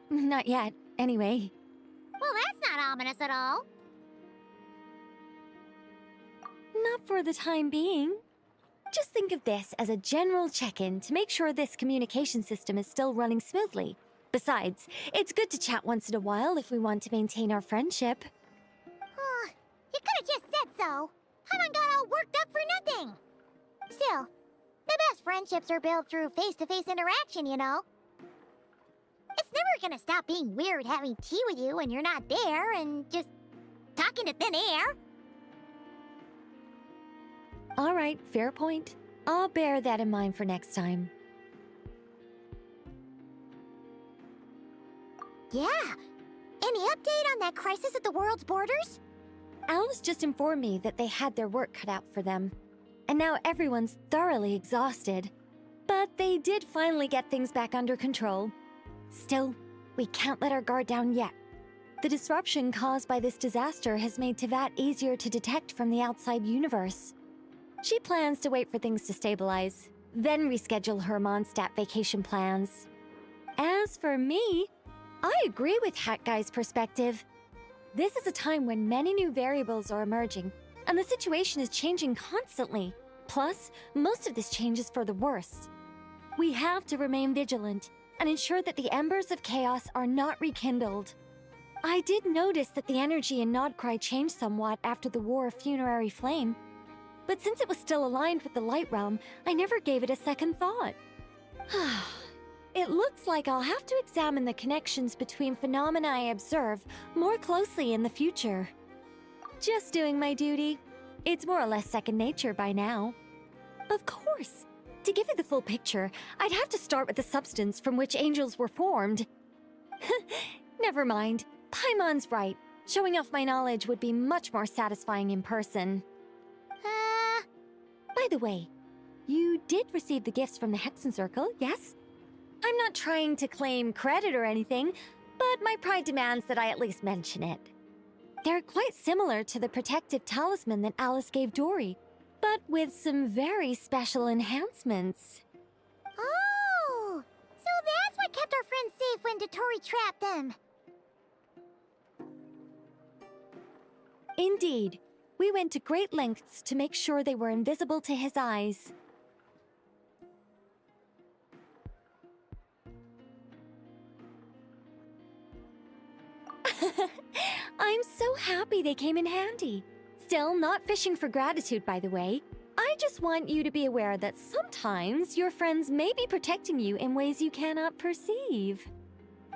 not yet, anyway. Well, that's not ominous at all. Not for the time being. Just think of this as a general check-in to make sure this communication system is still running smoothly. Besides, it's good to chat once in a while if we want to maintain our friendship. You could've just said so. Paimon got all worked up for nothing. Still, the best friendships are built through face-to-face interaction, you know. It's never gonna stop being weird having tea with you when you're not there and just talking to thin air. All right, fair point. I'll bear that in mind for next time. Yeah. Any update on that crisis at the world's borders? Alice just informed me that they had their work cut out for them. And now everyone's thoroughly exhausted. But they did finally get things back under control. Still, we can't let our guard down yet. The disruption caused by this disaster has made Teyvat easier to detect from the outside universe. She plans to wait for things to stabilize, then reschedule her Mondstadt vacation plans. As for me, I agree with Hat Guy's perspective. This is a time when many new variables are emerging, and the situation is changing constantly. Plus, most of this change is for the worse. We have to remain vigilant and ensure that the embers of chaos are not rekindled. I did notice that the energy in Nodcry changed somewhat after the War of Funerary Flame, but since it was still aligned with the Light Realm, I never gave it a second thought. It looks like I'll have to examine the connections between phenomena I observe more closely in the future. Just doing my duty. It's more or less second nature by now. Of course. To give you the full picture, I'd have to start with the substance from which angels were formed. Never mind. Paimon's right. Showing off my knowledge would be much more satisfying in person. By the way, you did receive the gifts from the Hexen Circle, yes? I'm not trying to claim credit or anything, but my pride demands that I at least mention it. They're quite similar to the protective talisman that Alice gave Dory, but with some very special enhancements. Oh! So that's what kept our friends safe when Dotori trapped them. Indeed. We went to great lengths to make sure they were invisible to his eyes. I'm so happy they came in handy. Still, not fishing for gratitude, by the way. I just want you to be aware that sometimes your friends may be protecting you in ways you cannot perceive.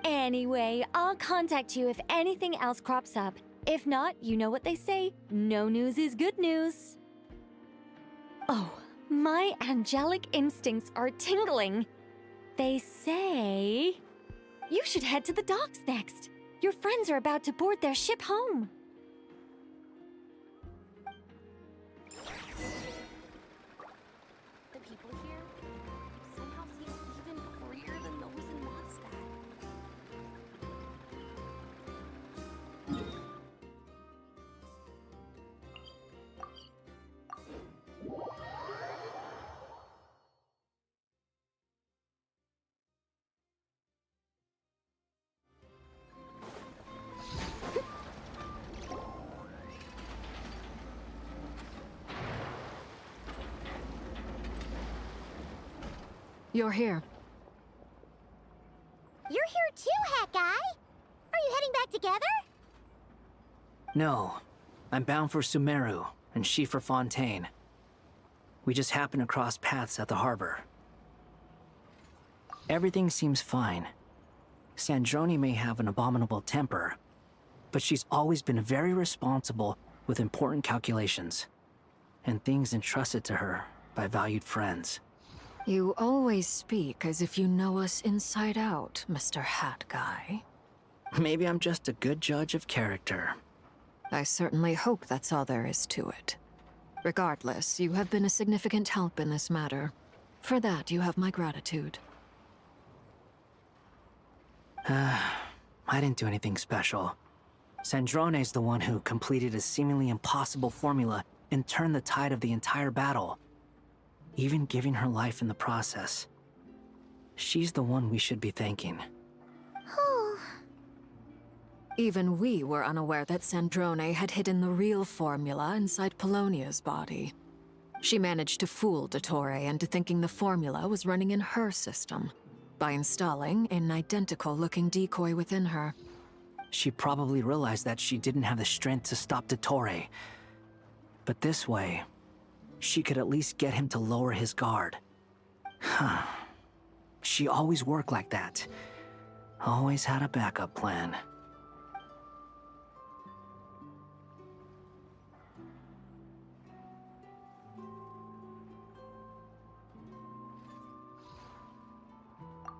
Anyway, I'll contact you if anything else crops up. If not, you know what they say, no news is good news. Oh, my angelic instincts are tingling. They say you should head to the docks next. Your friends are about to board their ship home. The people here somehow seem even freer than those in Mondstadt. You're here. You're here too, Hat Guy! Are you heading back together? No. I'm bound for Sumeru, and she for Fontaine. We just happened to cross paths at the harbor. Everything seems fine. Sandrone may have an abominable temper, but she's always been very responsible with important calculations, and things entrusted to her by valued friends. You always speak as if you know us inside out, Mr. Hat Guy. Maybe I'm just a good judge of character. I certainly hope that's all there is to it. Regardless, you have been a significant help in this matter. For that, you have my gratitude. I didn't do anything special. Sandrone's the one who completed a seemingly impossible formula and turned the tide of the entire battle, even giving her life in the process. She's the one we should be thanking. Even we were unaware that Sandrone had hidden the real formula inside Polonia's body. She managed to fool Dottore into thinking the formula was running in her system by installing an identical-looking decoy within her. She probably realized that she didn't have the strength to stop Dottore. But this way, she could at least get him to lower his guard. She always worked like that. Always had a backup plan.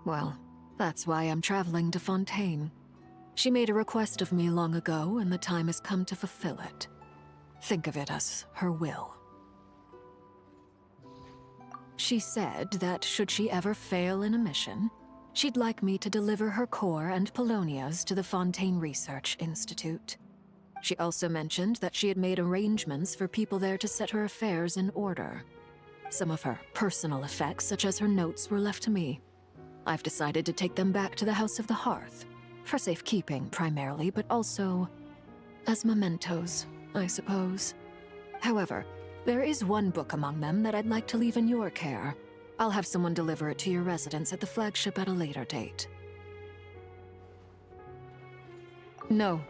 Well, that's why I'm traveling to Fontaine. She made a request of me long ago, and the time has come to fulfill it. Think of it as her will. She said that should she ever fail in a mission, she'd like me to deliver her core and Polonia's to the Fontaine Research Institute. She also mentioned that she had made arrangements for people there to set her affairs in order. Some of her personal effects, such as her notes, were left to me. I've decided to take them back to the House of the Hearth, for safekeeping primarily, but also as mementos, I suppose. However, there is one book among them that I'd like to leave in your care. I'll have someone deliver it to your residence at the flagship at a later date. No,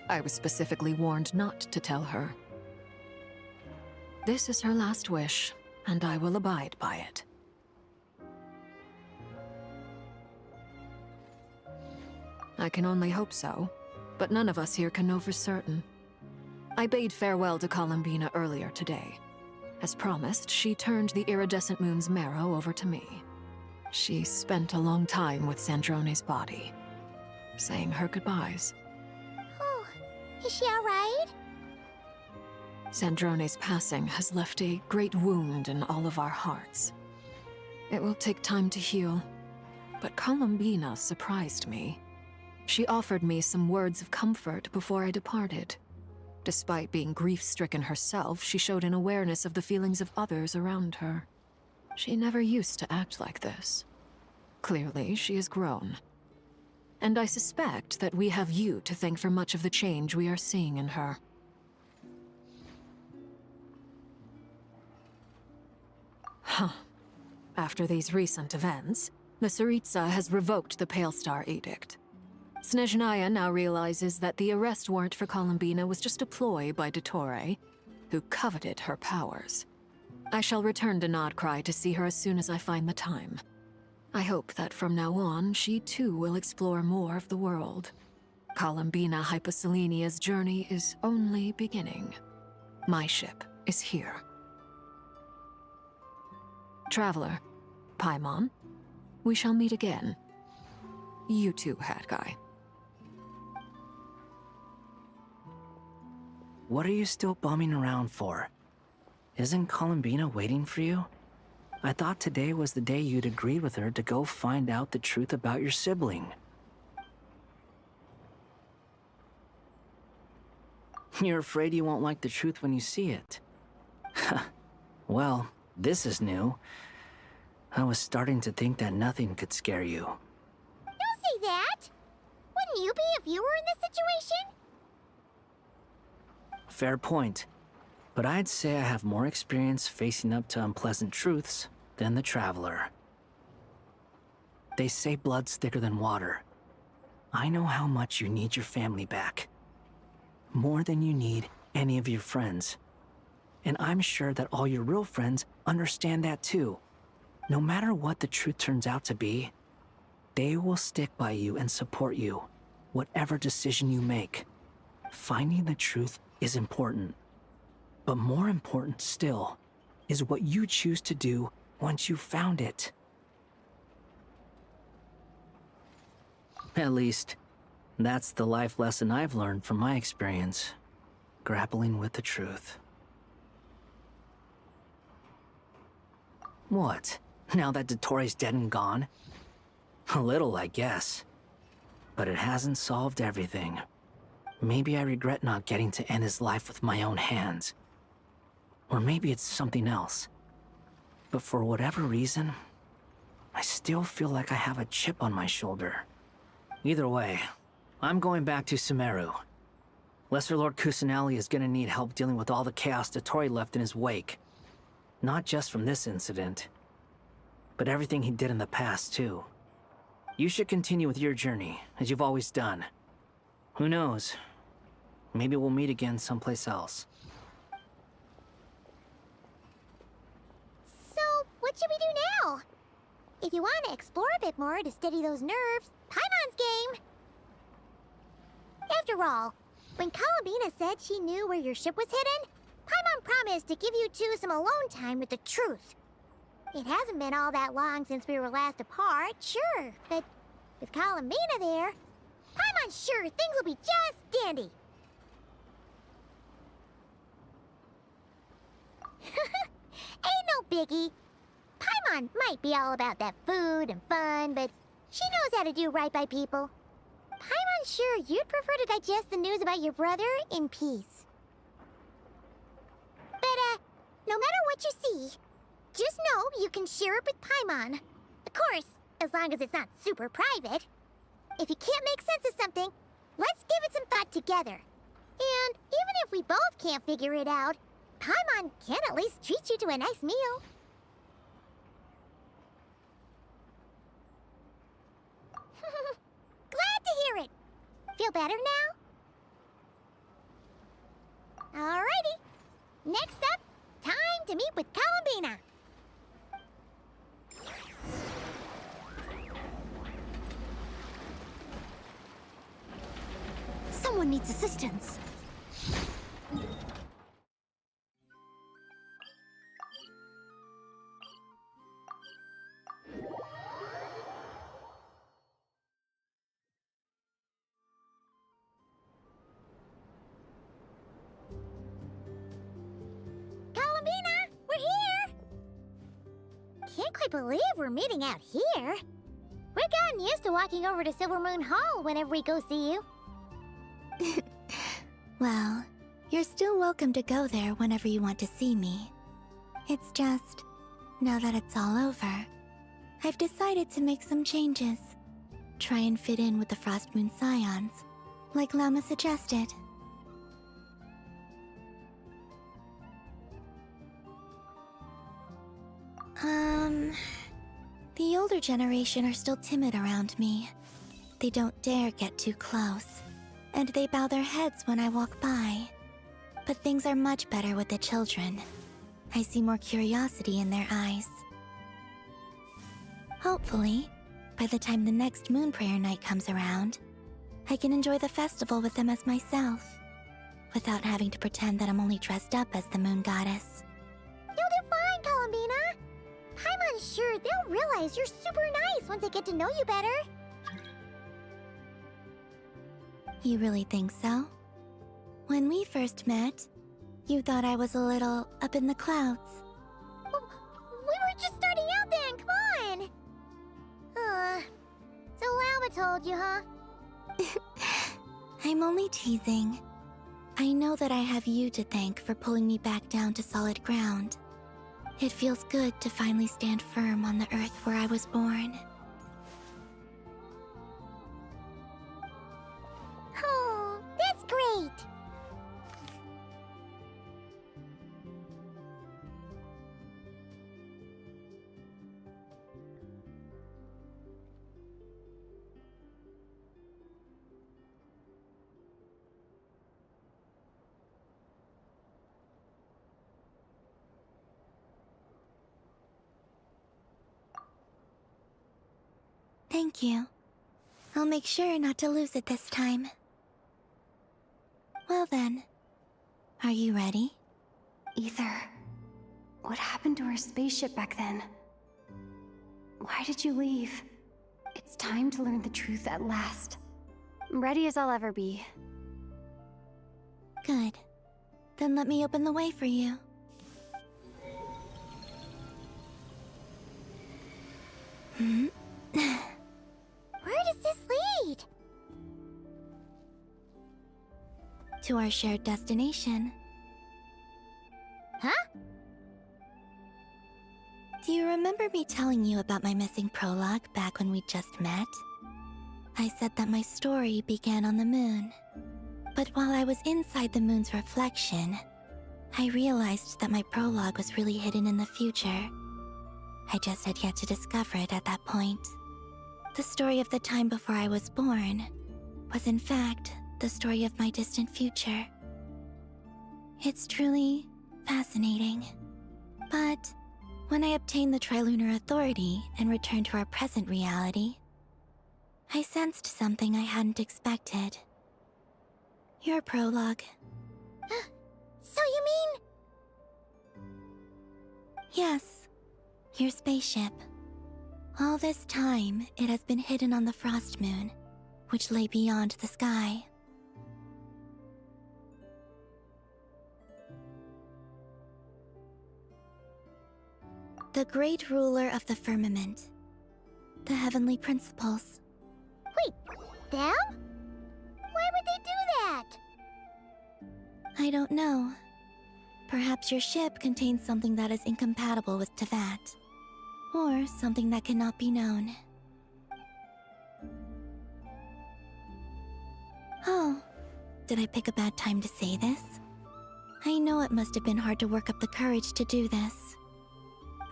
I was specifically warned not to tell her. This is her last wish, and I will abide by it. I can only hope so, but none of us here can know for certain. I bade farewell to Columbina earlier today. As promised, she turned the iridescent moon's marrow over to me. She spent a long time with Sandrone's body, saying her goodbyes. Oh, is she alright? Sandrone's passing has left a great wound in all of our hearts. It will take time to heal, but Columbina surprised me. She offered me some words of comfort before I departed. Despite being grief-stricken herself, she showed an awareness of the feelings of others around her. She never used to act like this. Clearly, she has grown. And I suspect that we have you to thank for much of the change we are seeing in her. Huh. After these recent events, the Tsaritsa has revoked the Pale Star Edict. Snezhnaya now realizes that the arrest warrant for Columbina was just a ploy by Dottore, who coveted her powers. I shall return to Nodcry to see her as soon as I find the time. I hope that from now on, she too will explore more of the world. Columbina Hyposelenia's journey is only beginning. My ship is here. Traveler, Paimon, we shall meet again. You too, Hat Guy. What are you still bumming around for? Isn't Columbina waiting for you? I thought today was the day you'd agreed with her to go find out the truth about your sibling. You're afraid you won't like the truth when you see it. Well, this is new. I was starting to think that nothing could scare you. Don't say that! Wouldn't you be if you were in this situation? Fair point. But I'd say I have more experience facing up to unpleasant truths than the Traveler. They say blood's thicker than water. I know how much you need your family back. More than you need any of your friends. And I'm sure that all your real friends understand that too. No matter what the truth turns out to be, they will stick by you and support you, whatever decision you make. Finding the truth is important. But more important still is what you choose to do once you found it. At least, that's the life lesson I've learned from my experience, grappling with the truth. What? Now that Dottoro's dead and gone? A little, I guess. But it hasn't solved everything. Maybe I regret not getting to end his life with my own hands. Or maybe it's something else. But for whatever reason, I still feel like I have a chip on my shoulder. Either way, I'm going back to Sumeru. Lesser Lord Kusanali is gonna need help dealing with all the chaos Dottori left in his wake. Not just from this incident, but everything he did in the past, too. You should continue with your journey, as you've always done. Who knows? Maybe we'll meet again someplace else. So, what should we do now? If you want to explore a bit more to steady those nerves, Paimon's game! After all, when Columbina said she knew where your ship was hidden, Paimon promised to give you two some alone time with the truth. It hasn't been all that long since we were last apart, sure, but with Columbina there, Paimon's sure things will be just dandy. Ain't no biggie. Paimon might be all about that food and fun, but she knows how to do right by people. Paimon's sure you'd prefer to digest the news about your brother in peace. But, no matter what you see, just know you can share it with Paimon. Of course, as long as it's not super private. If you can't make sense of something, let's give it some thought together. And even if we both can't figure it out, Paimon can at least treat you to a nice meal. Glad to hear it. Feel better now? Alrighty. Next up, time to meet with Columbina. Someone needs assistance. Columbina, we're here! Can't quite believe we're meeting out here. We've gotten used to walking over to Silvermoon Hall whenever we go see you. Well, you're still welcome to go there whenever you want to see me. It's just, now that it's all over, I've decided to make some changes. Try and fit in with the Frostmoon Scions, like Lama suggested. The older generation are still timid around me. They don't dare get too close, and they bow their heads when I walk by. But things are much better with the children. I see more curiosity in their eyes. Hopefully, by the time the next Moon Prayer Night comes around, I can enjoy the festival with them as myself, without having to pretend that I'm only dressed up as the Moon Goddess. You'll do fine, Columbina. Paimon's sure they'll realize you're super nice once they get to know you better. You really think so? When we first met, you thought I was a little up in the clouds. We were just starting out then, come on! So Lama told you, huh? I'm only teasing. I know that I have you to thank for pulling me back down to solid ground. It feels good to finally stand firm on the earth where I was born. Oh, that's great! Thank you. I'll make sure not to lose it this time. Well then, are you ready? Ether. What happened to our spaceship back then? Why did you leave? It's time to learn the truth at last. I'm ready as I'll ever be. Good. Then let me open the way for you. Where does this lead? To our shared destination. Huh? Do you remember me telling you about my missing prologue back when we just met? I said that my story began on the moon. But while I was inside the moon's reflection, I realized that my prologue was really hidden in the future. I just had yet to discover it at that point. The story of the time before I was born was in fact the story of my distant future. It's truly fascinating. But when I obtained the Trilunar Authority and returned to our present reality, I sensed something I hadn't expected. Your prologue. So you mean... Yes, your spaceship. All this time, it has been hidden on the Frost Moon, which lay beyond the sky. The great ruler of the firmament. The heavenly principles. Wait, them? Why would they do that? I don't know. Perhaps your ship contains something that is incompatible with Teyvat. Or something that cannot be known. Oh, did I pick a bad time to say this? I know it must have been hard to work up the courage to do this.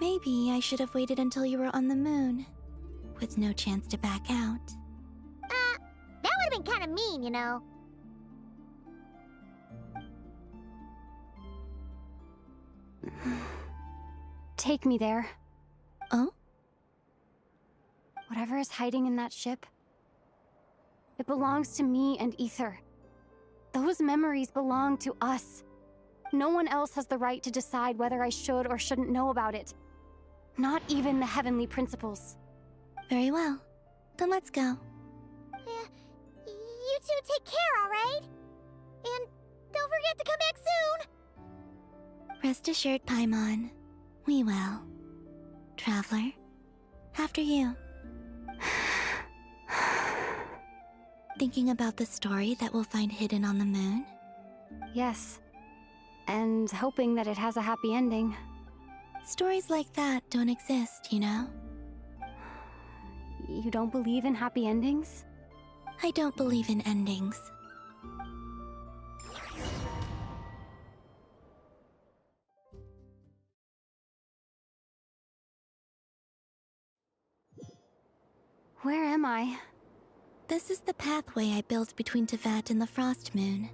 Maybe I should have waited until you were on the moon, with no chance to back out. That would have been kind of mean, you know. Take me there. Oh? Whatever is hiding in that ship, it belongs to me and Ether. Those memories belong to us. No one else has the right to decide whether I should or shouldn't know about it. Not even the heavenly principles. Very well. Then let's go. You two take care, alright? And don't forget to come back soon! Rest assured, Paimon. We will. Traveler, after you. Thinking about the story that we'll find hidden on the moon? Yes. And hoping that it has a happy ending. Stories like that don't exist, you know? You don't believe in happy endings? I don't believe in endings. Where am I? This is the pathway I built between Teyvat and the Frost Moon.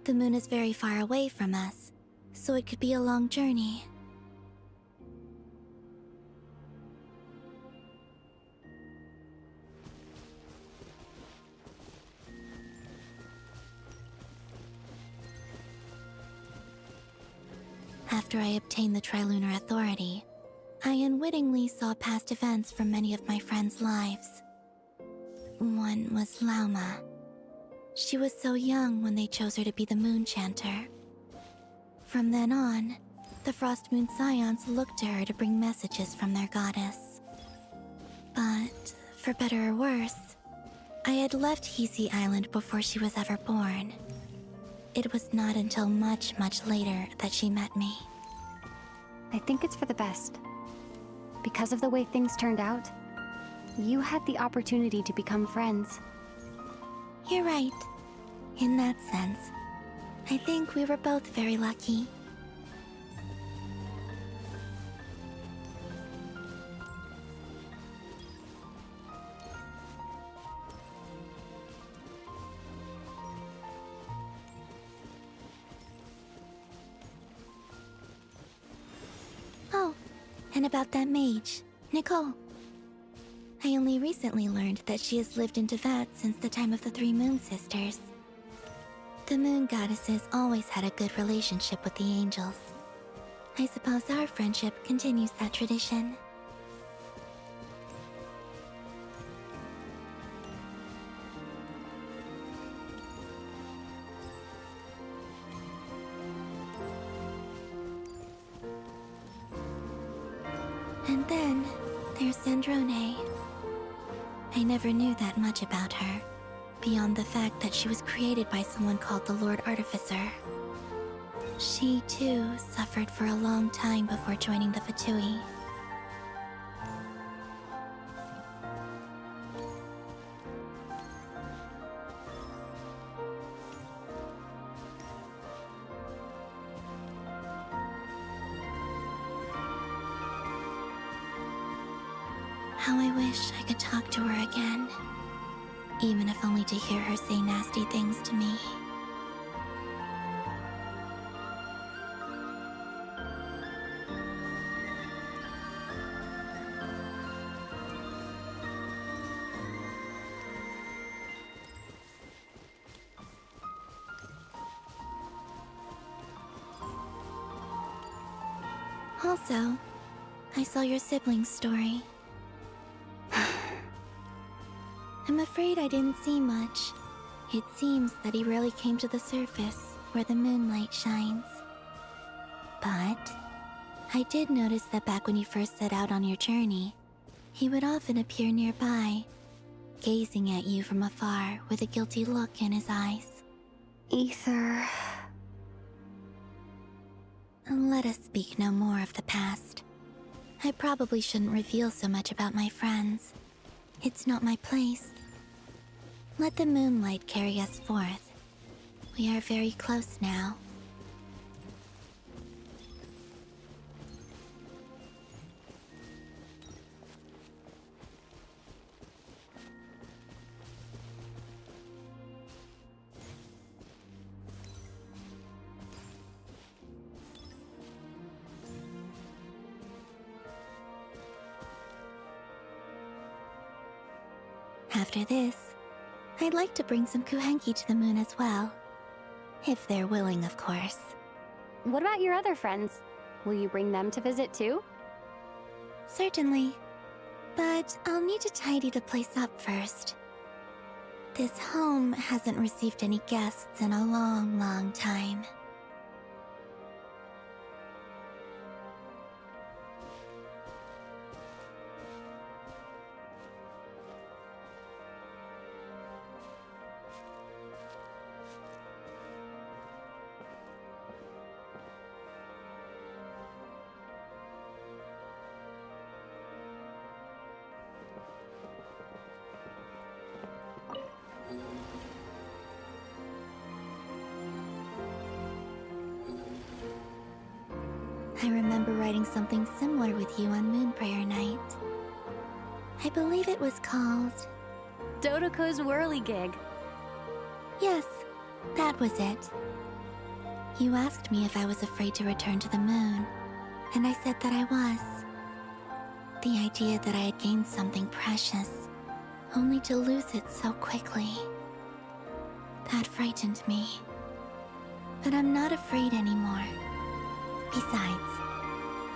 The moon is very far away from us, so it could be a long journey. After I obtained the Trilunar Authority, I unwittingly saw past events from many of my friends' lives. One was Lauma. She was so young when they chose her to be the Moon Chanter. From then on, the Frost Moon Scions looked to her to bring messages from their goddess. But, for better or worse, I had left Hisi Island before she was ever born. It was not until much, much later that she met me. I think it's for the best. Because of the way things turned out, you had the opportunity to become friends. You're right. In that sense, I think we were both very lucky. Oh, and about that mage, Nicole. I only recently learned that she has lived in Teyvat since the time of the Three Moon Sisters. The Moon Goddesses always had a good relationship with the angels. I suppose our friendship continues that tradition. And then there's Sandrone. I never knew that much about her, beyond the fact that she was created by someone called the Lord Artificer. She, too, suffered for a long time before joining the Fatui. How I wish I could talk to her again, even if only to hear her say nasty things to me. Also, I saw your siblings' story. I'm afraid I didn't see much. It seems that he rarely came to the surface, where the moonlight shines. But I did notice that back when you first set out on your journey, he would often appear nearby, gazing at you from afar with a guilty look in his eyes. Ether. Let us speak no more of the past. I probably shouldn't reveal so much about my friends. It's not my place. Let the moonlight carry us forth. We are very close now. After this, I'd like to bring some Kuhenki to the moon as well. If they're willing, of course. What about your other friends? Will you bring them to visit too? Certainly. But I'll need to tidy the place up first. This home hasn't received any guests in a long, long time. I remember writing something similar with you on Moon Prayer Night. I believe it was called... Dodoko's Whirligig. Yes, that was it. You asked me if I was afraid to return to the moon, and I said that I was. The idea that I had gained something precious, only to lose it so quickly. That frightened me. But I'm not afraid anymore. Besides,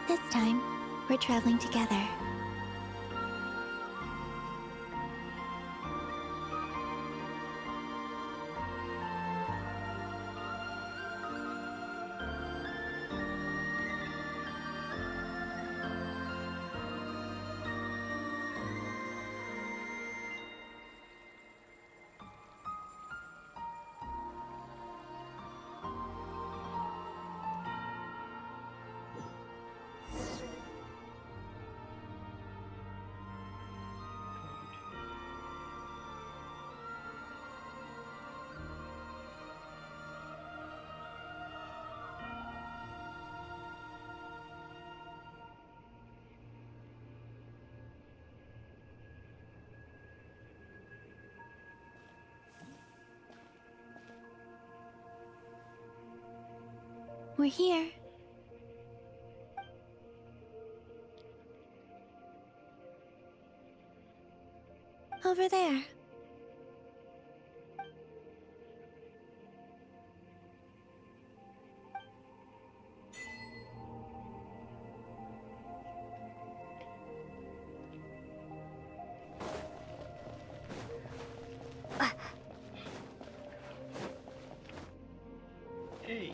this time, we're traveling together. We're here. Over there. Hey.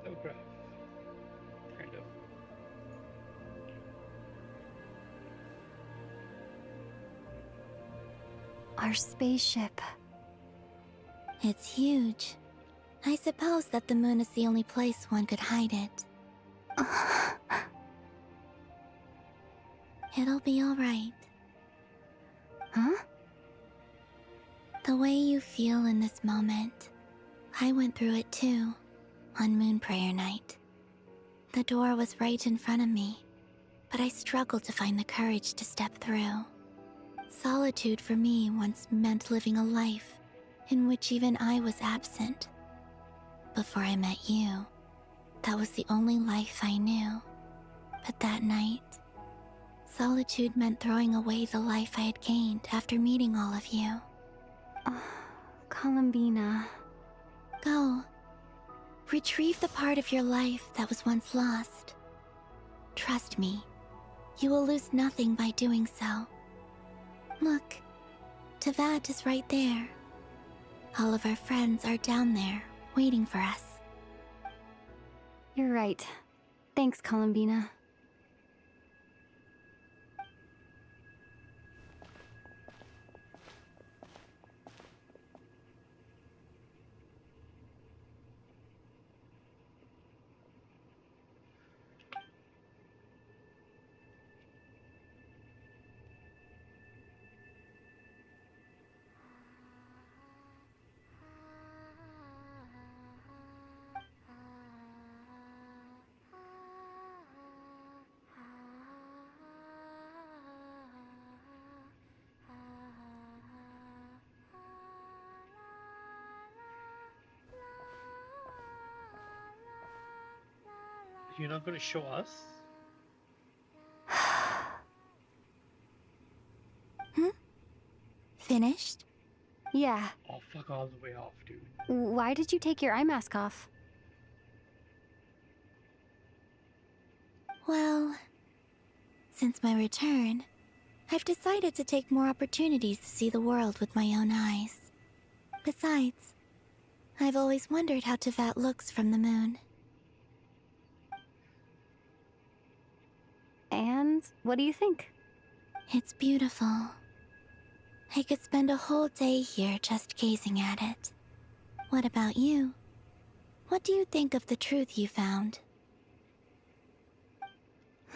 Autograph. Kind of. Our spaceship. It's huge. I suppose that the moon is the only place one could hide it. It'll be alright. Huh? The way you feel in this moment, I went through it too, on Moon Prayer Night. The door was right in front of me, but I struggled to find the courage to step through. Solitude for me once meant living a life in which even I was absent. Before I met you, that was the only life I knew. But that night, solitude meant throwing away the life I had gained after meeting all of you. Columbina. Go. Retrieve the part of your life that was once lost. Trust me, you will lose nothing by doing so. Look, Teyvat is right there. All of our friends are down there, waiting for us. You're right. Thanks, Columbina. You're not going to show us? Finished? Yeah. Oh, fuck all the way off, dude. Why did you take your eye mask off? Well, since my return, I've decided to take more opportunities to see the world with my own eyes. Besides, I've always wondered how Teyvat looks from the moon. And what do you think? It's beautiful. I could spend a whole day here just gazing at it. What about you? What do you think of the truth you found?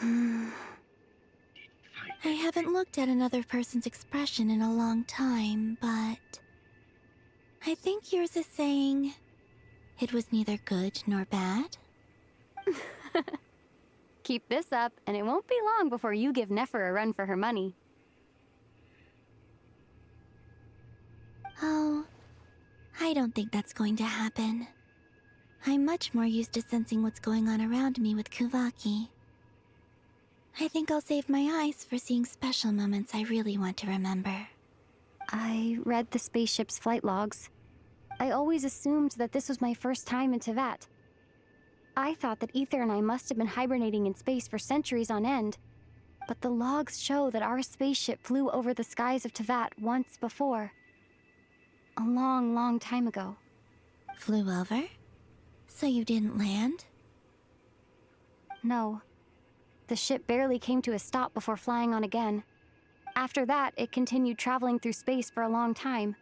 I haven't looked at another person's expression in a long time, but I think yours is saying it was neither good nor bad. Keep this up, and it won't be long before you give Nefer a run for her money. Oh, I don't think that's going to happen. I'm much more used to sensing what's going on around me with Kuvaki. I think I'll save my eyes for seeing special moments I really want to remember. I read the spaceship's flight logs. I always assumed that this was my first time in Teyvat. I thought that Ether and I must have been hibernating in space for centuries on end. But the logs show that our spaceship flew over the skies of Teyvat once before. A long, long time ago. Flew over? So you didn't land? No. The ship barely came to a stop before flying on again. After that, it continued traveling through space for a long time.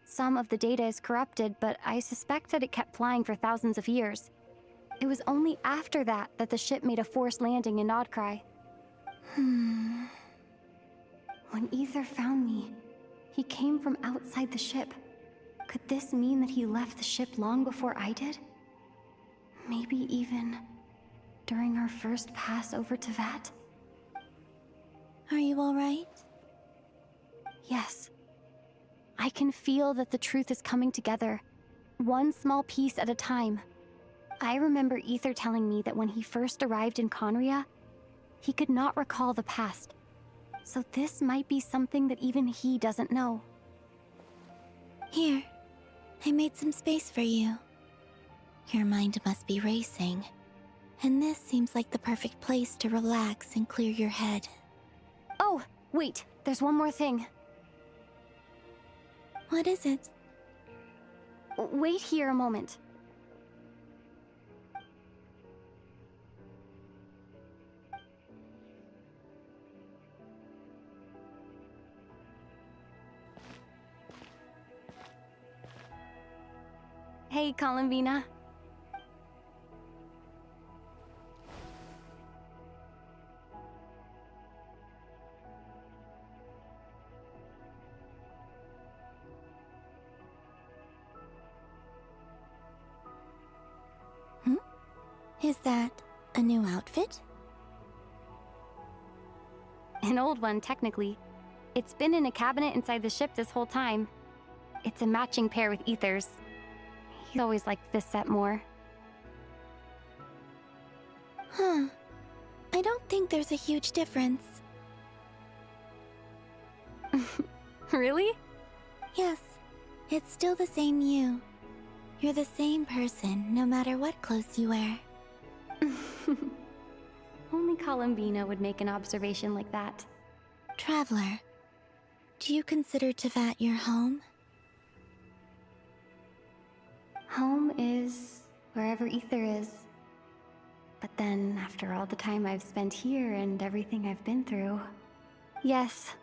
Some of the data is corrupted, but I suspect that it kept flying for thousands of years. It was only after that that the ship made a forced landing in Nodcry. When Ether found me, he came from outside the ship. Could this mean that he left the ship long before I did? Maybe even during our first pass over Teyvat? Are you alright? Yes. I can feel that the truth is coming together, one small piece at a time. I remember Ether telling me that when he first arrived in Conria, he could not recall the past. So this might be something that even he doesn't know. Here, I made some space for you. Your mind must be racing, and this seems like the perfect place to relax and clear your head. Oh, wait, there's one more thing. What is it? Wait here a moment. Hey, Columbina. Is that a new outfit? An old one, technically. It's been in a cabinet inside the ship this whole time. It's a matching pair with Ether's. He always liked this set more. Huh. I don't think there's a huge difference. Really? Yes. It's still the same you. You're the same person, no matter what clothes you wear. Only Columbina would make an observation like that. Traveler, do you consider Teyvat your home? Home is wherever Ether is. But then, after all the time I've spent here and everything I've been through, yes,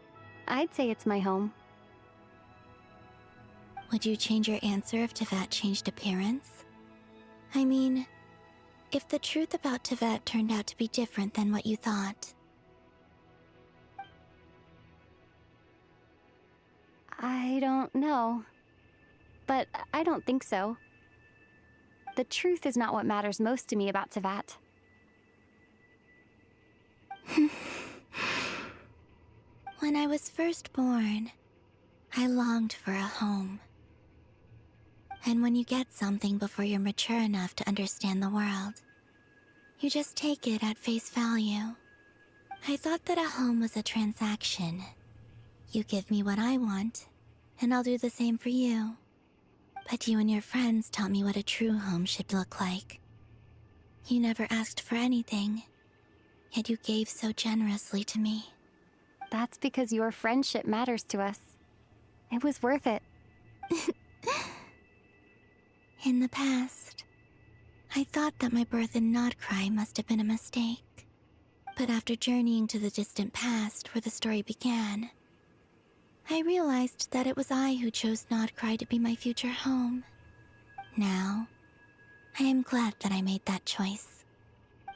I'd say it's my home. Would you change your answer if Teyvat changed appearance? I mean, if the truth about Teyvat turned out to be different than what you thought. I don't know. But I don't think so. The truth is not what matters most to me about Teyvat. When I was first born, I longed for a home. And when you get something before you're mature enough to understand the world, you just take it at face value. I thought that a home was a transaction. You give me what I want, and I'll do the same for you. But you and your friends taught me what a true home should look like. You never asked for anything, yet you gave so generously to me. That's because your friendship matters to us. It was worth it. In the past, I thought that my birth in Notcry must have been a mistake. But after journeying to the distant past where the story began, I realized that it was I who chose Notcry to be my future home. Now, I am glad that I made that choice.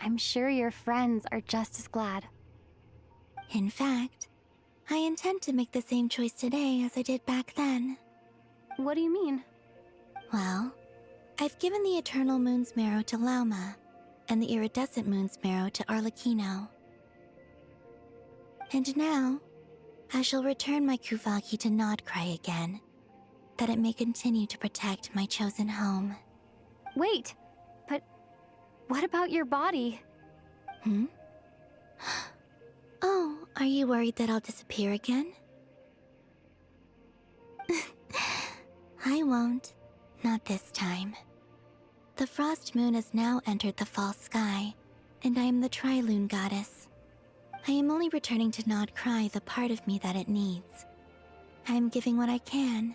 I'm sure your friends are just as glad. In fact, I intend to make the same choice today as I did back then. What do you mean? Well, I've given the Eternal Moon's Marrow to Lauma, and the Iridescent Moon's Marrow to Arlecchino. And now, I shall return my Kuvagi to Notcry again, that it may continue to protect my chosen home. Wait, but what about your body? Oh, are you worried that I'll disappear again? I won't. Not this time. The Frost Moon has now entered the false sky, and I am the Trilune Goddess. I am only returning to Notcry the part of me that it needs. I am giving what I can,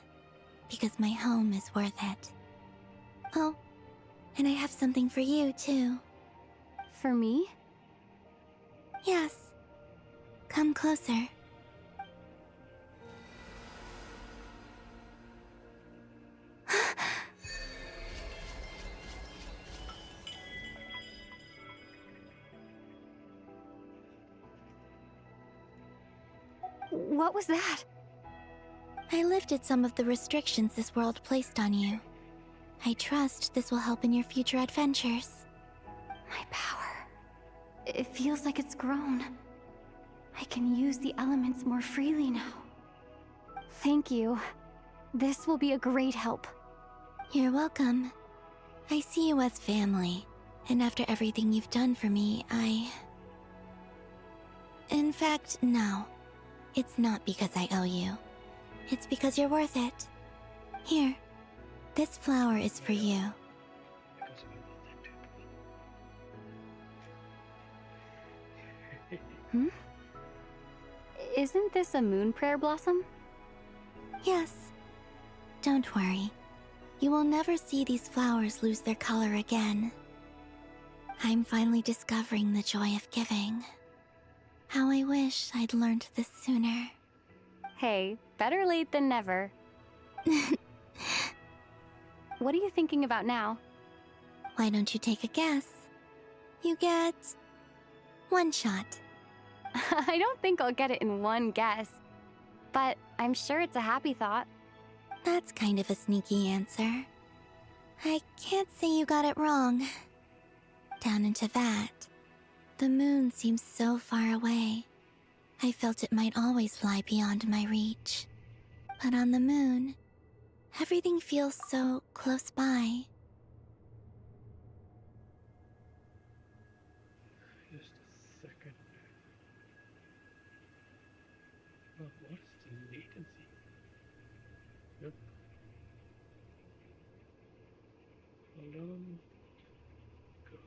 because my home is worth it. Oh, and I have something for you, too. For me? Yes. Come closer. What was that? I lifted some of the restrictions this world placed on you. I trust this will help in your future adventures. My power. It feels like it's grown. I can use the elements more freely now. Thank you. This will be a great help. You're welcome. I see you as family, and after everything you've done for me, In fact, no. It's not because I owe you. It's because you're worth it. Here, this flower is for you. Isn't this a moon prayer blossom? Yes. Don't worry. You will never see these flowers lose their color again. I'm finally discovering the joy of giving. How I wish I'd learned this sooner. Hey, better late than never. What are you thinking about now? Why don't you take a guess? You get one shot. I don't think I'll get it in one guess, but I'm sure it's a happy thought. That's kind of a sneaky answer. I can't say you got it wrong. Down in Teyvat, the moon seems so far away. I felt it might always lie beyond my reach. But on the moon, everything feels so close by. Just a second. Well, what's the latency? Yep. Hold on. Good.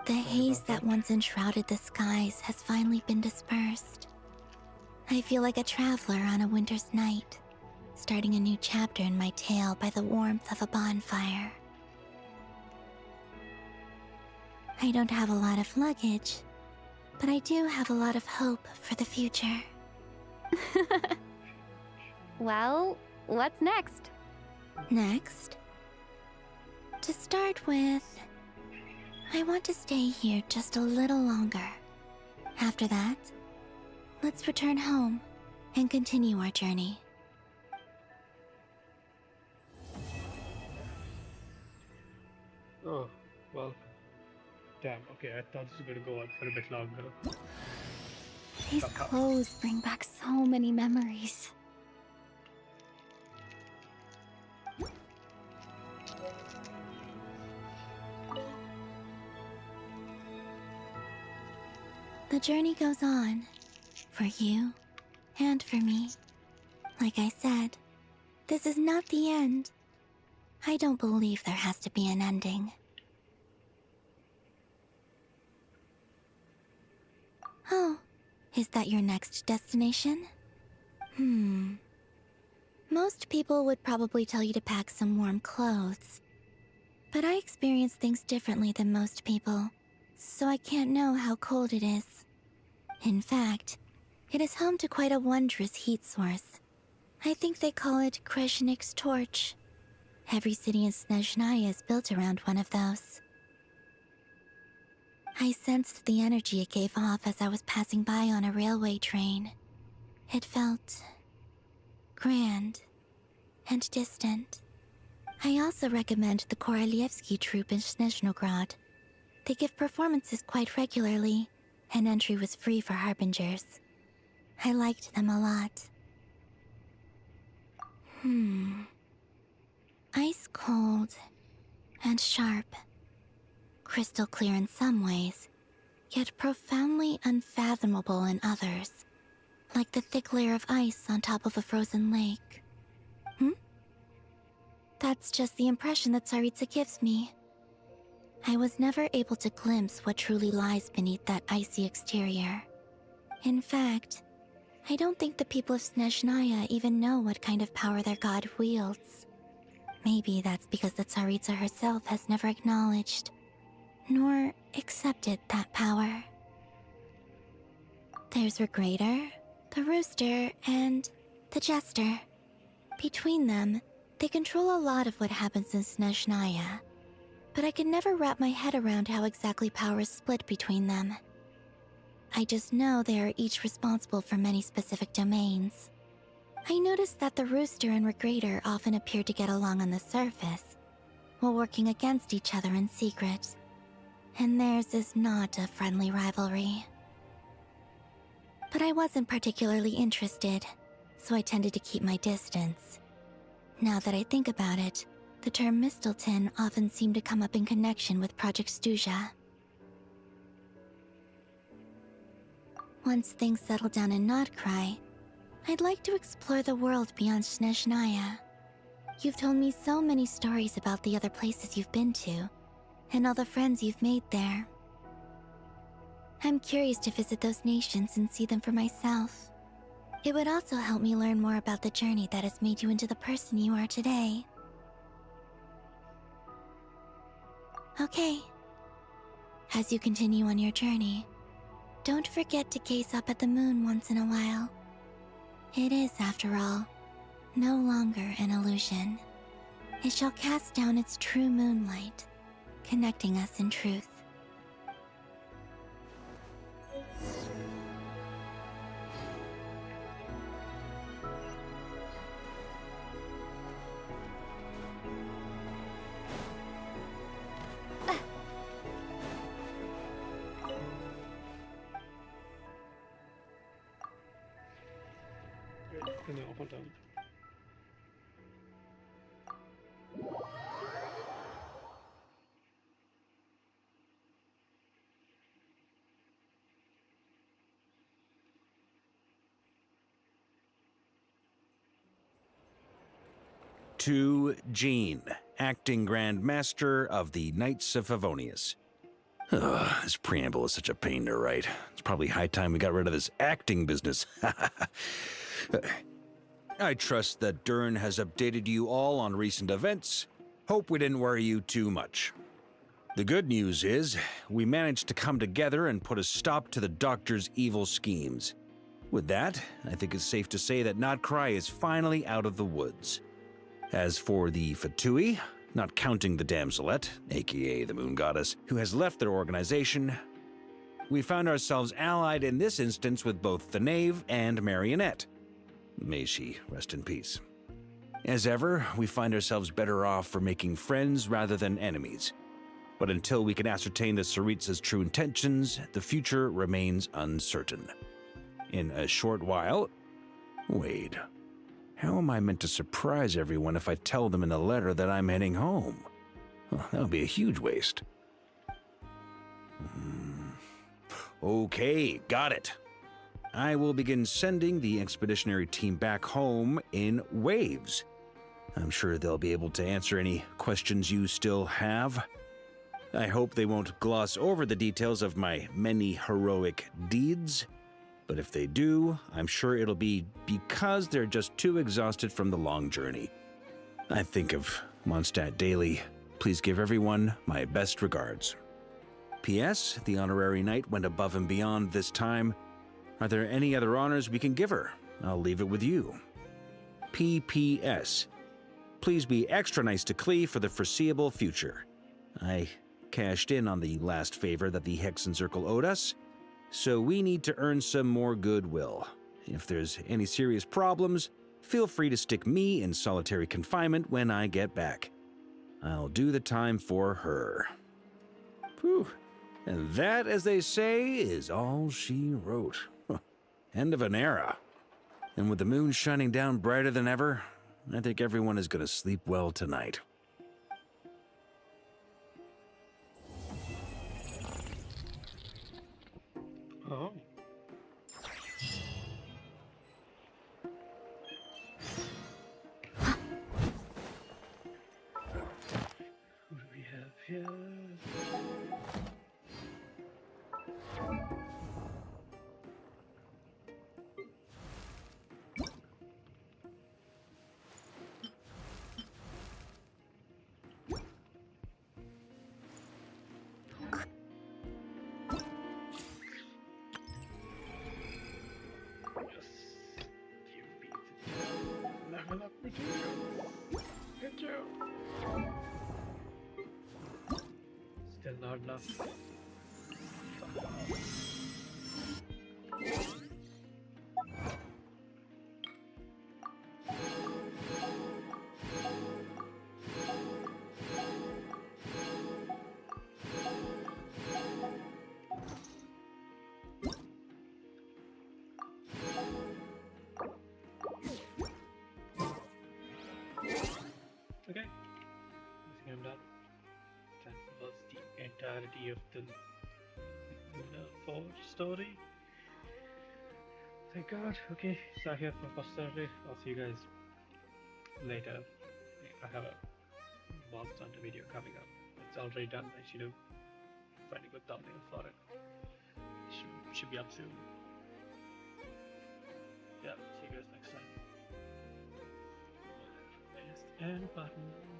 The haze that once enshrouded the skies has finally been dispersed. I feel like a traveler on a winter's night, starting a new chapter in my tale by the warmth of a bonfire. I don't have a lot of luggage, but I do have a lot of hope for the future. Well, what's next? Next? To start with, I want to stay here just a little longer. After that, let's return home and continue our journey. Oh, well. Damn, okay, I thought this was gonna go on for a bit longer. These clothes bring back so many memories. The journey goes on, for you and for me. Like I said, this is not the end. I don't believe there has to be an ending. Oh, is that your next destination? Most people would probably tell you to pack some warm clothes. But I experience things differently than most people, so I can't know how cold it is. In fact, it is home to quite a wondrous heat source. I think they call it Kreshnik's torch. Every city in Snezhnaya is built around one of those. I sensed the energy it gave off as I was passing by on a railway train. It felt grand and distant. I also recommend the Korolievsky troupe in Snezhnograd. They give performances quite regularly, and entry was free for harbingers. I liked them a lot. Ice cold and sharp. Crystal clear in some ways, yet profoundly unfathomable in others. Like the thick layer of ice on top of a frozen lake. That's just the impression that Tsaritsa gives me. I was never able to glimpse what truly lies beneath that icy exterior. In fact, I don't think the people of Snezhnaya even know what kind of power their god wields. Maybe that's because the Tsaritsa herself has never acknowledged, nor accepted that power. There's Regrator, the Rooster, and the Jester. Between them, they control a lot of what happens in Snezhnaya, but I can never wrap my head around how exactly power is split between them. I just know they are each responsible for many specific domains. I noticed that the Rooster and Regrator often appear to get along on the surface, while working against each other in secret. And theirs is not a friendly rivalry. But I wasn't particularly interested, so I tended to keep my distance. Now that I think about it, the term Mistelton often seemed to come up in connection with Project Stuja. Once things settle down in Notcry, I'd like to explore the world beyond Snezhnaya. You've told me so many stories about the other places you've been to, and all the friends you've made there. I'm curious to visit those nations and see them for myself. It would also help me learn more about the journey that has made you into the person you are today. Okay. As you continue on your journey, don't forget to gaze up at the moon once in a while. It is, after all, no longer an illusion. It shall cast down its true moonlight, connecting us in truth. And then up and down. To Jean, acting Grand Master of the Knights of Favonius. Ugh, this preamble is such a pain to write. It's probably high time we got rid of this acting business. I trust that Dern has updated you all on recent events. Hope we didn't worry you too much. The good news is, we managed to come together and put a stop to the Doctor's evil schemes. With that, I think it's safe to say that Notcry is finally out of the woods. As for the Fatui, not counting the Damselette, aka the Moon Goddess, who has left their organization, we found ourselves allied in this instance with both the Knave and Marionette. May she rest in peace. As ever, we find ourselves better off for making friends rather than enemies. But until we can ascertain the Tsaritsa's true intentions, the future remains uncertain. In a short while... Wait. How am I meant to surprise everyone if I tell them in a letter that I'm heading home? Well, that would be a huge waste. Okay, got it. I will begin sending the expeditionary team back home in waves. I'm sure they'll be able to answer any questions you still have. I hope they won't gloss over the details of my many heroic deeds. But if they do, I'm sure it'll be because they're just too exhausted from the long journey. I think of Mondstadt daily. Please give everyone my best regards. P.S. The honorary knight went above and beyond this time. Are there any other honors we can give her? I'll leave it with you. P.P.S. Please be extra nice to Klee for the foreseeable future. I cashed in on the last favor that the Hexen Circle owed us, so we need to earn some more goodwill. If there's any serious problems, feel free to stick me in solitary confinement when I get back. I'll do the time for her. Whew. And that, as they say, is all she wrote. End of an era. And with the moon shining down brighter than ever, I think everyone is going to sleep well tonight. Oh. Who do we have here? Level up materials. Good job. Still not enough. Okay, I think I'm done. That was the entirety of the Forge story. Thank God. Okay, so here for posterity. I'll see you guys later. I have a Monster Hunter video coming up. It's already done. I should have find a good thumbnail for it. Should be up soon. Yeah, see you guys next time. There's the end button.